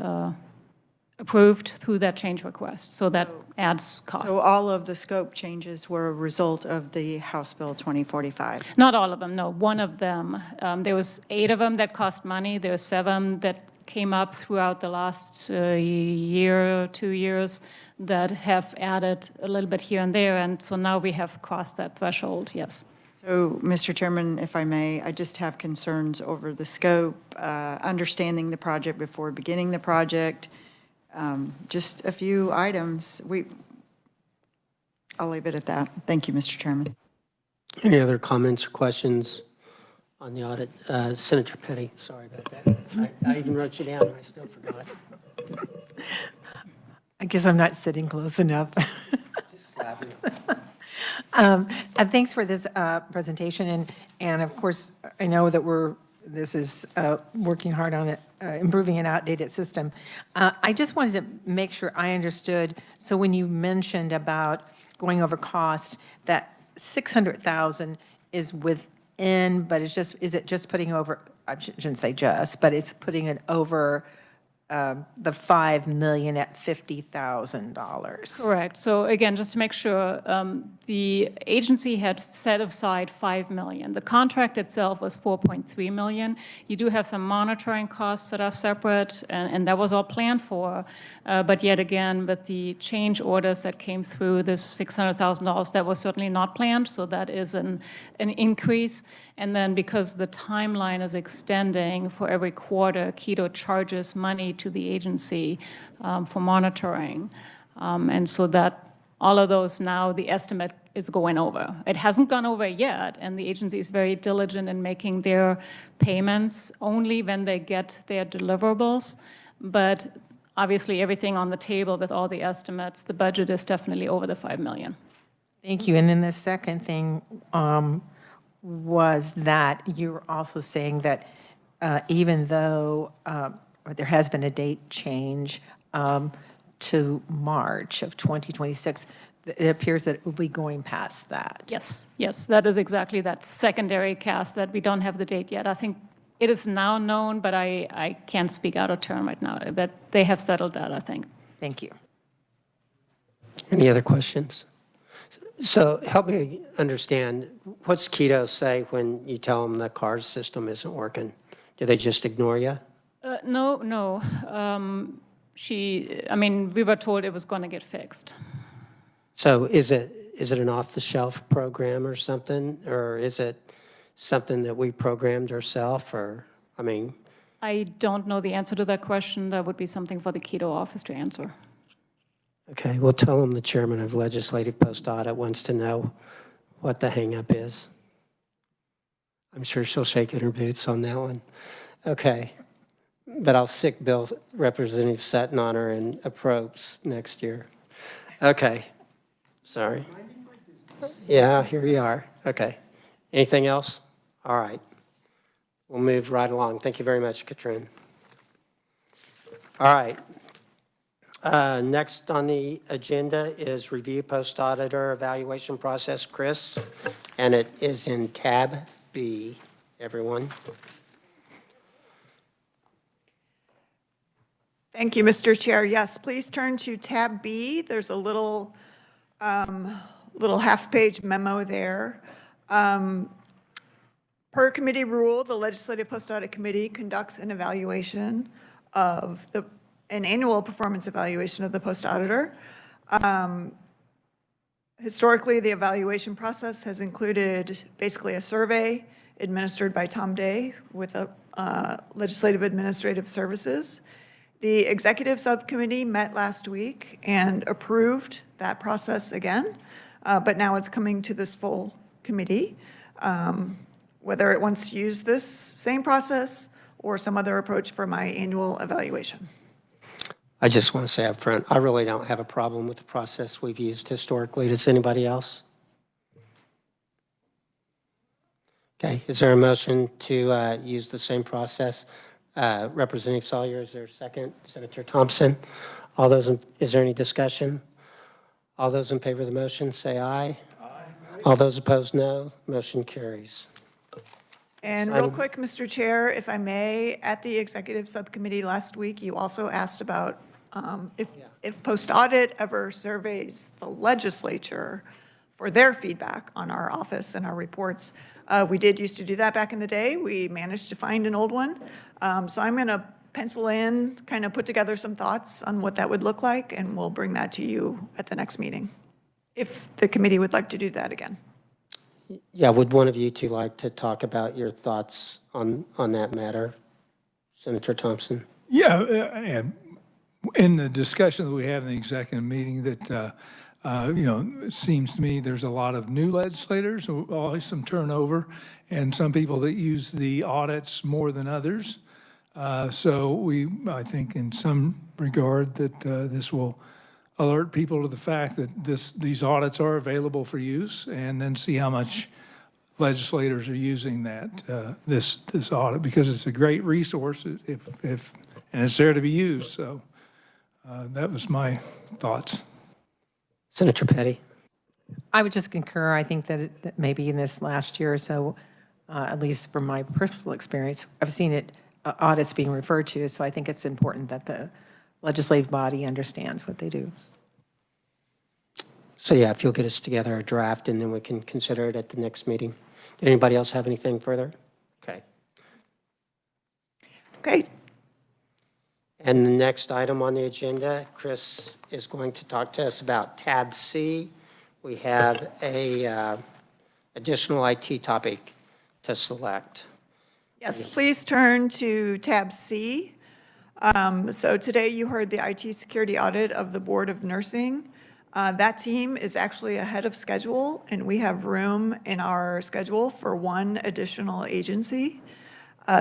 approved through that change request. So that adds cost. So all of the scope changes were a result of the House Bill 2045? Not all of them, no. One of them. There was 8 of them that cost money. There were 7 that came up throughout the last year, 2 years, that have added a little bit here and there. And so now we have crossed that threshold, yes. So, Mr. Chairman, if I may, I just have concerns over the scope, understanding the project before beginning the project. Just a few items. I'll leave it at that. Thank you, Mr. Chairman. Any other comments or questions on the audit? Senator Petty, sorry about that. I even wrote you down and I still forgot. I guess I'm not sitting close enough. Just slapping. Thanks for this presentation, and of course, I know that this is working hard on it, improving an outdated system. I just wanted to make sure I understood, so when you mentioned about going over cost, that 600,000 is within, but is it just putting over, I shouldn't say just, but it's putting it over the 5 million at $50,000. Correct. So again, just to make sure, the agency had set aside 5 million. The contract itself was 4.3 million. You do have some monitoring costs that are separate, and that was all planned for. But yet again, with the change orders that came through, this $600,000, that was certainly not planned, so that is an increase. And then because the timeline is extending for every quarter, Keto charges money to the agency for monitoring. And so that all of those now, the estimate is going over. It hasn't gone over yet, and the agency is very diligent in making their payments only when they get their deliverables. But obviously, everything on the table with all the estimates, the budget is definitely over the 5 million. Thank you. And then the second thing was that you were also saying that even though there has been a date change to March of 2026, it appears that it will be going past that. Yes, yes, that is exactly that secondary cast that we don't have the date yet. I think it is now known, but I can't speak out of turn right now. But they have settled that, I think. Thank you. Any other questions? So help me understand, what's Keto say when you tell them the CARS system isn't working? Do they just ignore you? No. I mean, we were told it was going to get fixed. So is it an off-the-shelf program or something? Or is it something that we programmed ourselves? Or, I mean... I don't know the answer to that question. That would be something for the Keto office to answer. Okay, we'll tell them the chairman of Legislative Post-Audit wants to know what the hang-up is. I'm sure she'll shake in her boots on that one. Okay, but I'll sick Bill Representative Sutton on her in approps next year. Okay, sorry. Yeah, here we are. Okay, anything else? All right, we'll move right along. Thank you very much, Katrin. All right. Next on the agenda is review post-auditor evaluation process, Chris, and it is in tab B, everyone. Thank you, Mr. Chair. Yes, please turn to tab B. There's a little half-page memo there. Per committee rule, the Legislative Post-Audit Committee conducts an evaluation of an annual performance evaluation of the post-auditor. Historically, the evaluation process has included basically a survey administered by Tom Day with Legislative Administrative Services. The executive subcommittee met last week and approved that process again, but now it's coming to this full committee. Whether it wants to use this same process or some other approach for my annual evaluation. I just want to say up front, I really don't have a problem with the process we've used historically. Does anybody else? Okay, is there a motion to use the same process? Representative Sawyer, is there a second? Senator Thompson? All those, is there any discussion? All those in favor of the motion, say aye. Aye. All those opposed, no. Motion carries. And real quick, Mr. Chair, if I may, at the executive subcommittee last week, you also asked about if post-audit ever surveys the legislature for their feedback on our office and our reports. We did used to do that back in the day. We managed to find an old one. So I'm going to pencil in, kind of put together some thoughts on what that would look like, and we'll bring that to you at the next meeting, if the committee would like to do that again. Yeah, would one of you two like to talk about your thoughts on that matter? Senator Thompson? Yeah, and in the discussion that we had in the executive meeting, that It seems to me there's a lot of new legislators, always some turnover, and some people that use the audits more than others. So I think in some regard that this will alert people to the fact that these audits are available for use, and then see how much legislators are using that, this audit, because it's a great resource and it's there to be used. So that was my thoughts. Senator Petty. I would just concur. I think that maybe in this last year or so, at least from my personal experience, I've seen it, audits being referred to. So I think it's important that the legislative body understands what they do. So yeah, if you'll get us together a draft, and then we can consider it at the next meeting. Did anybody else have anything further? Okay. Okay. And the next item on the agenda, Chris is going to talk to us about tab C. We have a additional IT topic to select. Yes, please turn to tab C. So today you heard the IT security audit of the Board of Nursing. That team is actually ahead of schedule, and we have room in our schedule for one additional agency.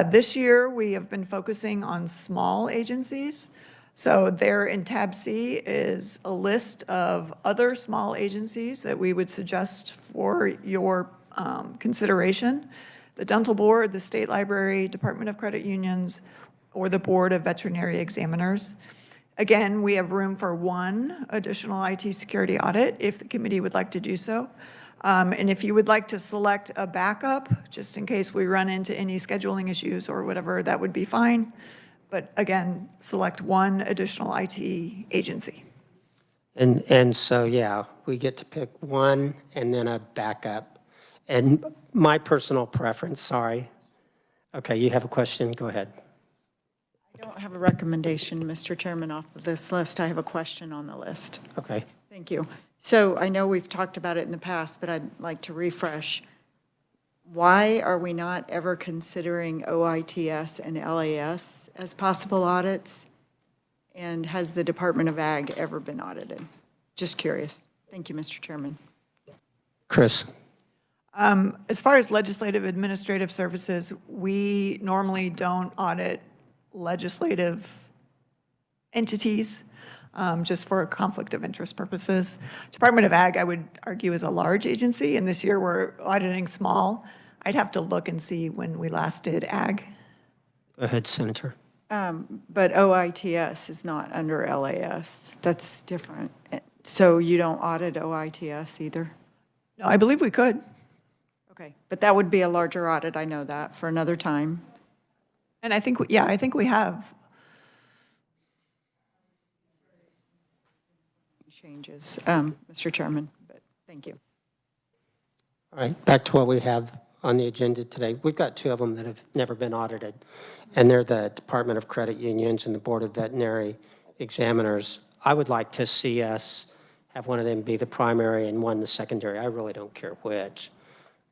This year, we have been focusing on small agencies. So there in tab C is a list of other small agencies that we would suggest for your consideration. The Dental Board, the State Library, Department of Credit Unions, or the Board of Veterinary Examiners. Again, we have room for one additional IT security audit if the committee would like to do so. And if you would like to select a backup, just in case we run into any scheduling issues or whatever, that would be fine. But again, select one additional IT agency. And so, yeah, we get to pick one and then a backup. And my personal preference, sorry. Okay, you have a question? Go ahead. I don't have a recommendation, Mr. Chairman, off of this list. I have a question on the list. Okay. Thank you. So I know we've talked about it in the past, but I'd like to refresh. Why are we not ever considering OITS and LAS as possible audits? And has the Department of Ag ever been audited? Just curious. Thank you, Mr. Chairman. Chris. As far as legislative administrative services, we normally don't audit legislative entities, just for conflict of interest purposes. Department of Ag, I would argue, is a large agency, and this year we're auditing small. I'd have to look and see when we last did Ag. Go ahead, Senator. But OITS is not under LAS. That's different. So you don't audit OITS either? No, I believe we could. Okay, but that would be a larger audit, I know that, for another time. And I think, yeah, I think we have. Changes, Mr. Chairman, but thank you. All right, back to what we have on the agenda today. We've got two of them that have never been audited, and they're the Department of Credit Unions and the Board of Veterinary Examiners. I would like to see us have one of them be the primary and one the secondary. I really don't care which.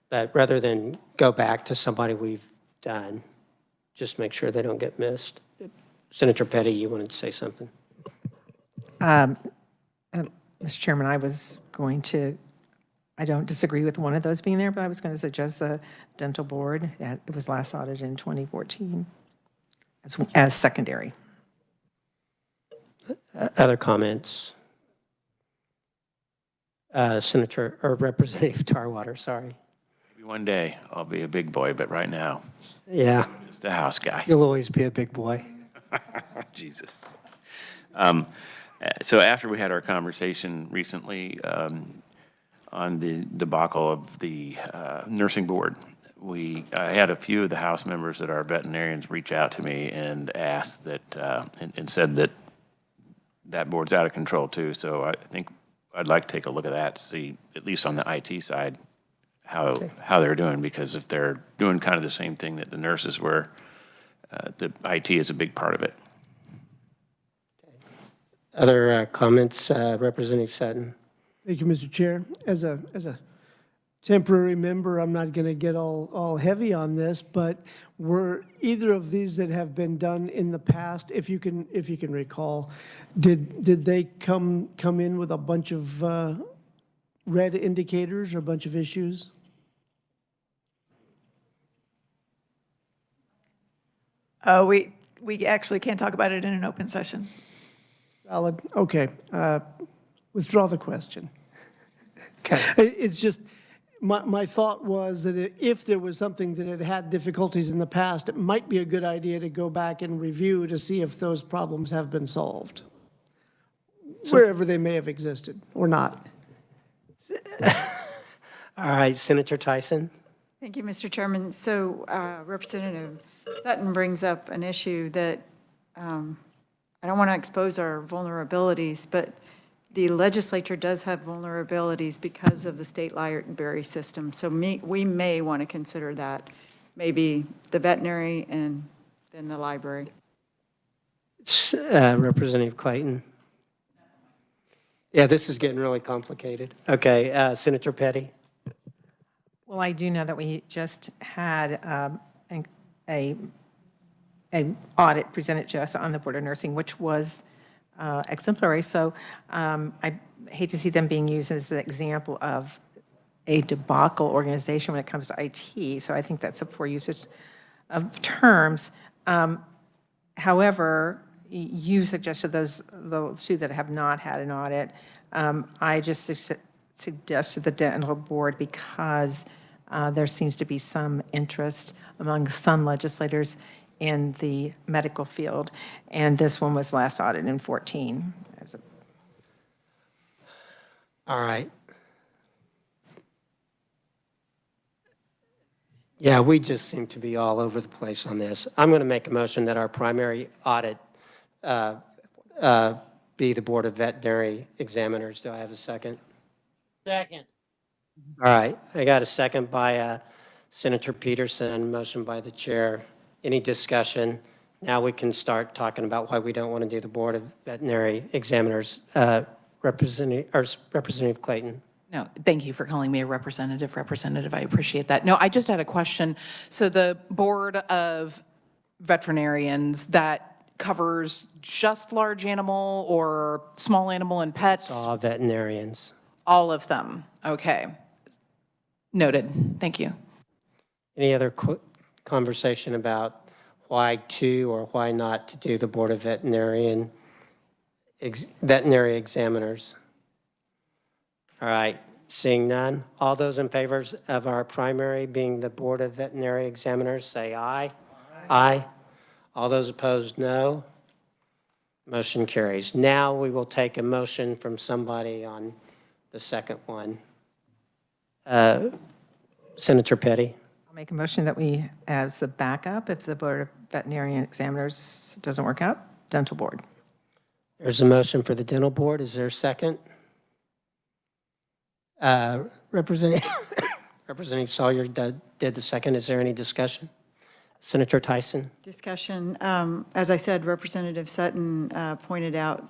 But rather than go back to somebody we've done, just make sure they don't get missed. Senator Petty, you wanted to say something? Mr. Chairman, I don't disagree with one of those being there, but I was going to suggest the Dental Board. It was last audited in 2014 as secondary. Other comments? Senator, or Representative Tarwater, sorry. Maybe one day I'll be a big boy, but right now, yeah, just a house guy. You'll always be a big boy. Jesus. So after we had our conversation recently on the debacle of the nursing board, I had a few of the House members that are veterinarians reach out to me and asked that, and said that that board's out of control too. So I think I'd like to take a look at that, see, at least on the IT side, how they're doing, because if they're doing kind of the same thing that the nurses were, the IT is a big part of it. Other comments, Representative Sutton? Thank you, Mr. Chair. As a temporary member, I'm not going to get all heavy on this, but were either of these that have been done in the past, if you can recall, did they come in with a bunch of red indicators or a bunch of issues? We actually can't talk about it in an open session. Valid. Okay. Withdraw the question. Okay. It's just, my thought was that if there was something that had difficulties in the past, it might be a good idea to go back and review to see if those problems have been solved, wherever they may have existed or not. All right, Senator Tyson. Thank you, Mr. Chairman. So Representative Sutton brings up an issue that I don't want to expose our vulnerabilities, but the legislature does have vulnerabilities because of the state library system. So we may want to consider that, maybe the veterinary and then the library. Representative Clayton. Yeah, this is getting really complicated. Okay, Senator Petty. Well, I do know that we just had a audit presented to us on the Board of Nursing, which was exemplary. So I hate to see them being used as an example of a debacle organization when it comes to IT. So I think that's a poor usage of terms. However, you suggested those two that have not had an audit. I just suggested the dental board because there seems to be some interest among some legislators in the medical field, and this one was last audited in 2014. All right. Yeah, we just seem to be all over the place on this. I'm going to make a motion that our primary audit be the Board of Veterinary Examiners. Do I have a second? Second. All right, I got a second by Senator Peterson, motion by the chair. Any discussion? Now we can start talking about why we don't want to do the Board of Veterinary Examiners. Representative Clayton. No, thank you for calling me a representative. I appreciate that. No, I just had a question. So the Board of Veterinarians, that covers just large animal or small animal and pets? All veterinarians. All of them. Okay. Noted. Thank you. Any other conversation about why to or why not to do the Board of Veterinary Examiners? All right, seeing none. All those in favor of our primary being the Board of Veterinary Examiners, say aye. Aye. All those opposed, no. Motion carries. Now we will take a motion from somebody on the second one. Senator Petty. I'll make a motion that we, as a backup, if the Board of Veterinary Examiners doesn't work out, dental board. There's a motion for the dental board. Is there a second? Representative Sawyer did the second. Is there any discussion? Senator Tyson? Discussion. As I said, Representative Sutton pointed out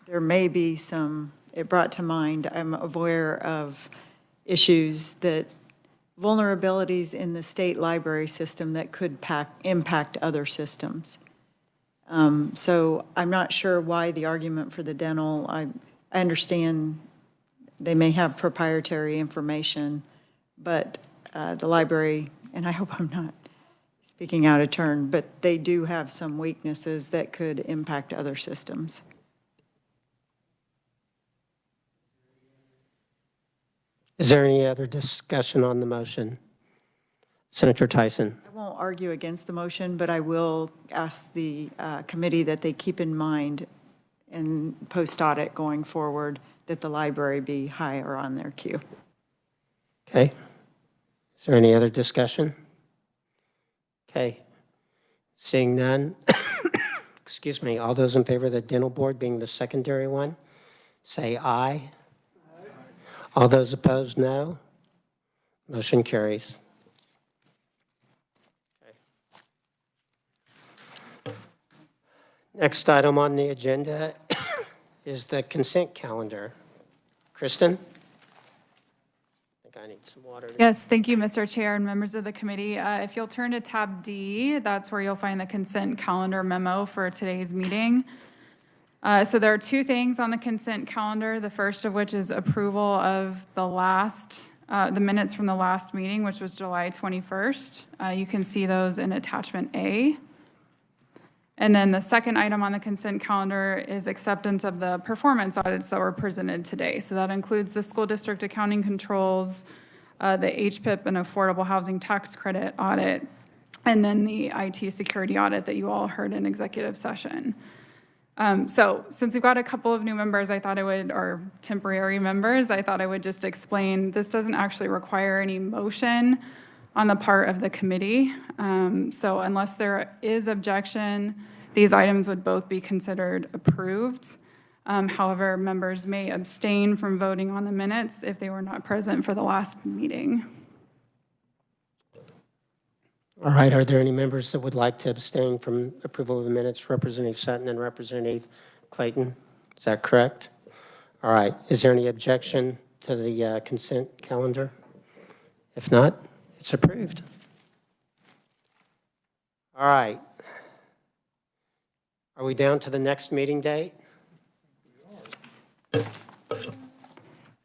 there may be some, it brought to mind, I'm aware of issues that vulnerabilities in the state library system that could impact other systems. So I'm not sure why the argument for the dental. I understand they may have proprietary information, but the library, and I hope I'm not speaking out of turn, but they do have some weaknesses that could impact other systems. Is there any other discussion on the motion? Senator Tyson? I won't argue against the motion, but I will ask the committee that they keep in mind in post-audit going forward that the library be higher on their queue. Okay. Is there any other discussion? Okay. Seeing none. Excuse me. All those in favor of the dental board being the secondary one, say aye. All those opposed, no. Motion carries. Okay. Next item on the agenda is the consent calendar. Kristen? I think think I need some water. Yes, thank you, Mr. Chair and members of the committee. If you'll turn to tab D, that's where you'll find the consent calendar memo for today's meeting. So there are two things on the consent calendar, the first of which is approval of the minutes from the last meeting, which was July 21st. You can see those in attachment A. And then the second item on the consent calendar is acceptance of the performance audits that were presented today. So that includes the school district accounting controls, the HPIP and affordable housing tax credit audit, and then the IT security audit that you all heard in executive session. So since we've got a couple of new members, or temporary members, I thought I would just explain, this doesn't actually require any motion on the part of the committee. So unless there is objection, these items would both be considered approved. However, members may abstain from voting on the minutes if they were not present for the last meeting. All right, are there any members that would like to abstain from approval of the minutes? Representative Sutton and Representative Clayton, is that correct? All right, is there any objection to the consent calendar? If not, it's approved. All right. Are we down to the next meeting date? Yes,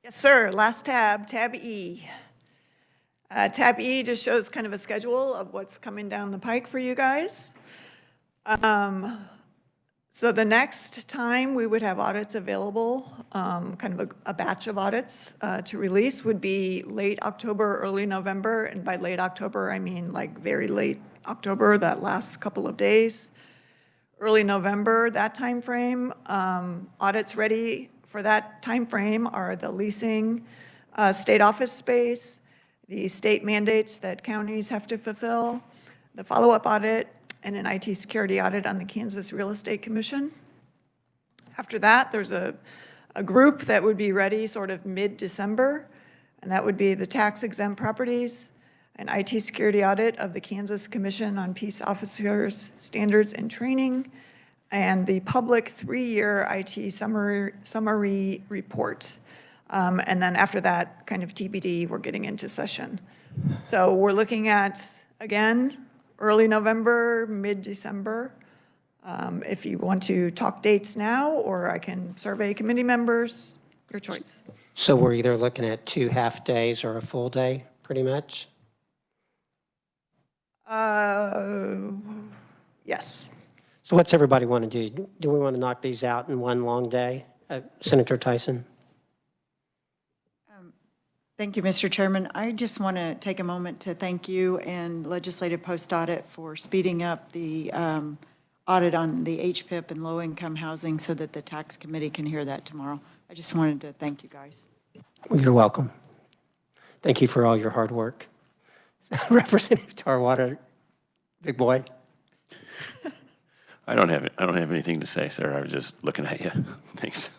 sir. Last tab, tab E. Tab E just shows kind of a schedule of what's coming down the pike for you guys. So the next time we would have audits available, kind of a batch of audits to release would be late October, early November. And by late October, I mean like very late October, that last couple of days. Early November, that time frame. Audits ready for that time frame are the leasing, state office space, the state mandates that counties have to fulfill, the follow-up audit, and an IT security audit on the Kansas Real Estate Commission. After that, there's a group that would be ready sort of mid-December, and that would be the tax exempt properties, an IT security audit of the Kansas Commission on Peace Officers Standards and Training, and the public 3-year IT summary report. And then after that, kind of TBD, we're getting into session. So we're looking at, again, early November, mid-December. If you want to talk dates now, or I can survey committee members, your choice. So we're either looking at 2 half days or a full day, pretty much? Yes. So what's everybody want to do? Do we want to knock these out in one long day? Senator Tyson? Thank you, Mr. Chairman. I just want to take a moment to thank you and Legislative Post Audit for speeding up the audit on the HPIP and low-income housing so that the tax committee can hear that tomorrow. I just wanted to thank you guys. Well, you're welcome. Thank you for all your hard work. Representative Tarwater, big boy. I don't have anything to say, sir. I was just looking at you. Thanks.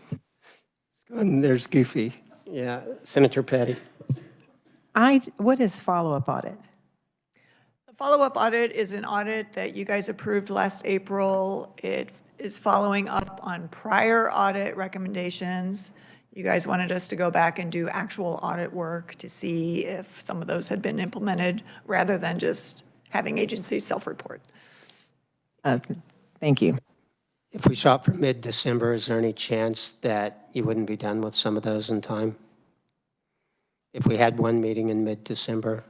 And there's Goofy. Yeah, Senator Petty. What is follow-up audit? The follow-up audit is an audit that you guys approved last April. It is following up on prior audit recommendations. You guys wanted us to go back and do actual audit work to see if some of those had been implemented rather than just having agencies self-report. Thank you. If we shot for mid-December, is there any chance that you wouldn't be done with some of those in time? If we had one meeting in mid-December,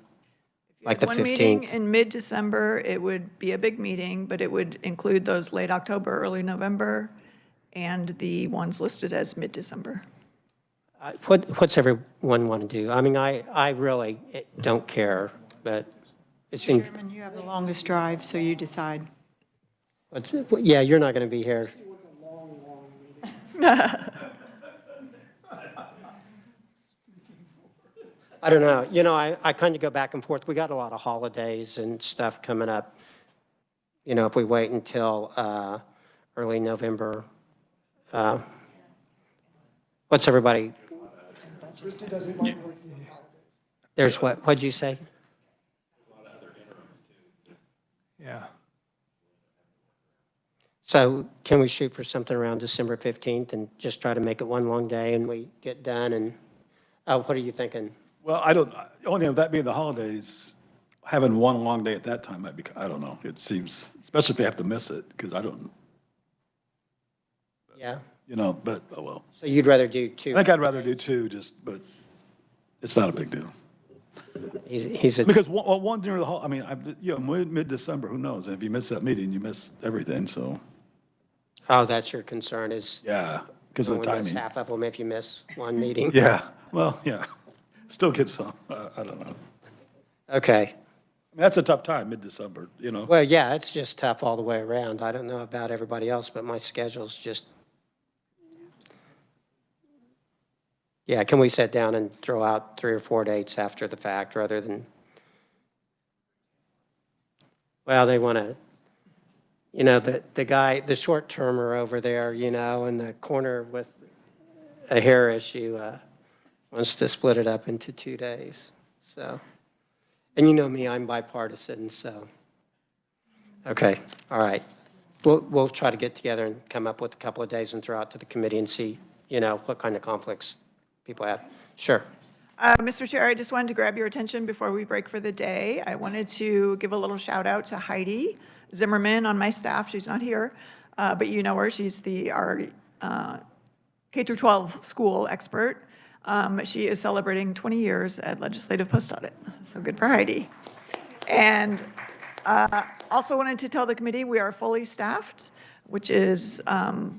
like the 15th? One meeting in mid-December, it would be a big meeting, but it would include those late October, early November, and the ones listed as mid-December. What's everyone want to do? I mean, I really don't care, but it seems... Chairman, you have the longest drive, so you decide. Yeah, you're not going to be here. I don't know. You know, I kind of go back and forth. We got a lot of holidays and stuff coming up. You know, if we wait until early November, what's everybody? There's what? What'd you say? Yeah. So can we shoot for something around December 15th and just try to make it one long day and we get done? And what are you thinking? Well, I don't, only of that being the holidays, having one long day at that time might be, I don't know. It seems, especially if you have to miss it, because I don't, Yeah? you know, but, oh well. So you'd rather do two? I think I'd rather do two, just, but it's not a big deal. He's a, Because one during the I mean, you know, mid-December, who knows? If you miss that meeting, you miss everything, so, oh, that's your concern is yeah, because of the we miss timing. half of them if you miss one meeting? Yeah, well, yeah, still get some, I don't know. Okay. I mean, that's a tough time, mid-December, you know? Well, yeah, it's just tough all the way around. I don't know about everybody else, but my schedule's just, yeah, can we sit down and throw out 3 or 4 dates after the fact rather than, well, they want to, you know, the guy, the short-termer over there, you know, in the corner with a hair issue wants to split it up into 2 days, so. And you know me, I'm bipartisan, so. Okay, all right. We'll try to get together and come up with a couple of days and throw out to the committee and see, you know, what kind of conflicts people have. Sure. Mr. Chair, I just wanted to grab your attention before we break for the day. I wanted to give a little shout out to Heidi Zimmerman on my staff. She's not here, but you know her. She's our K through 12 school expert. She is celebrating 20 years at Legislative Post Audit, so good for Heidi. And also wanted to tell the committee we are fully staffed, which is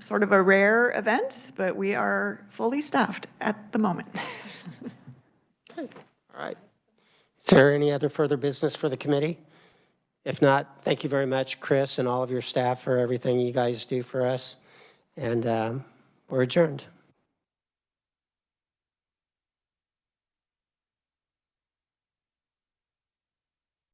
sort of a rare event, but we are fully staffed at the moment. Okay, all right. Is there any other further business for the committee? If not, thank you very much, Chris, and all of your staff for everything you guys do for us. And we're adjourned.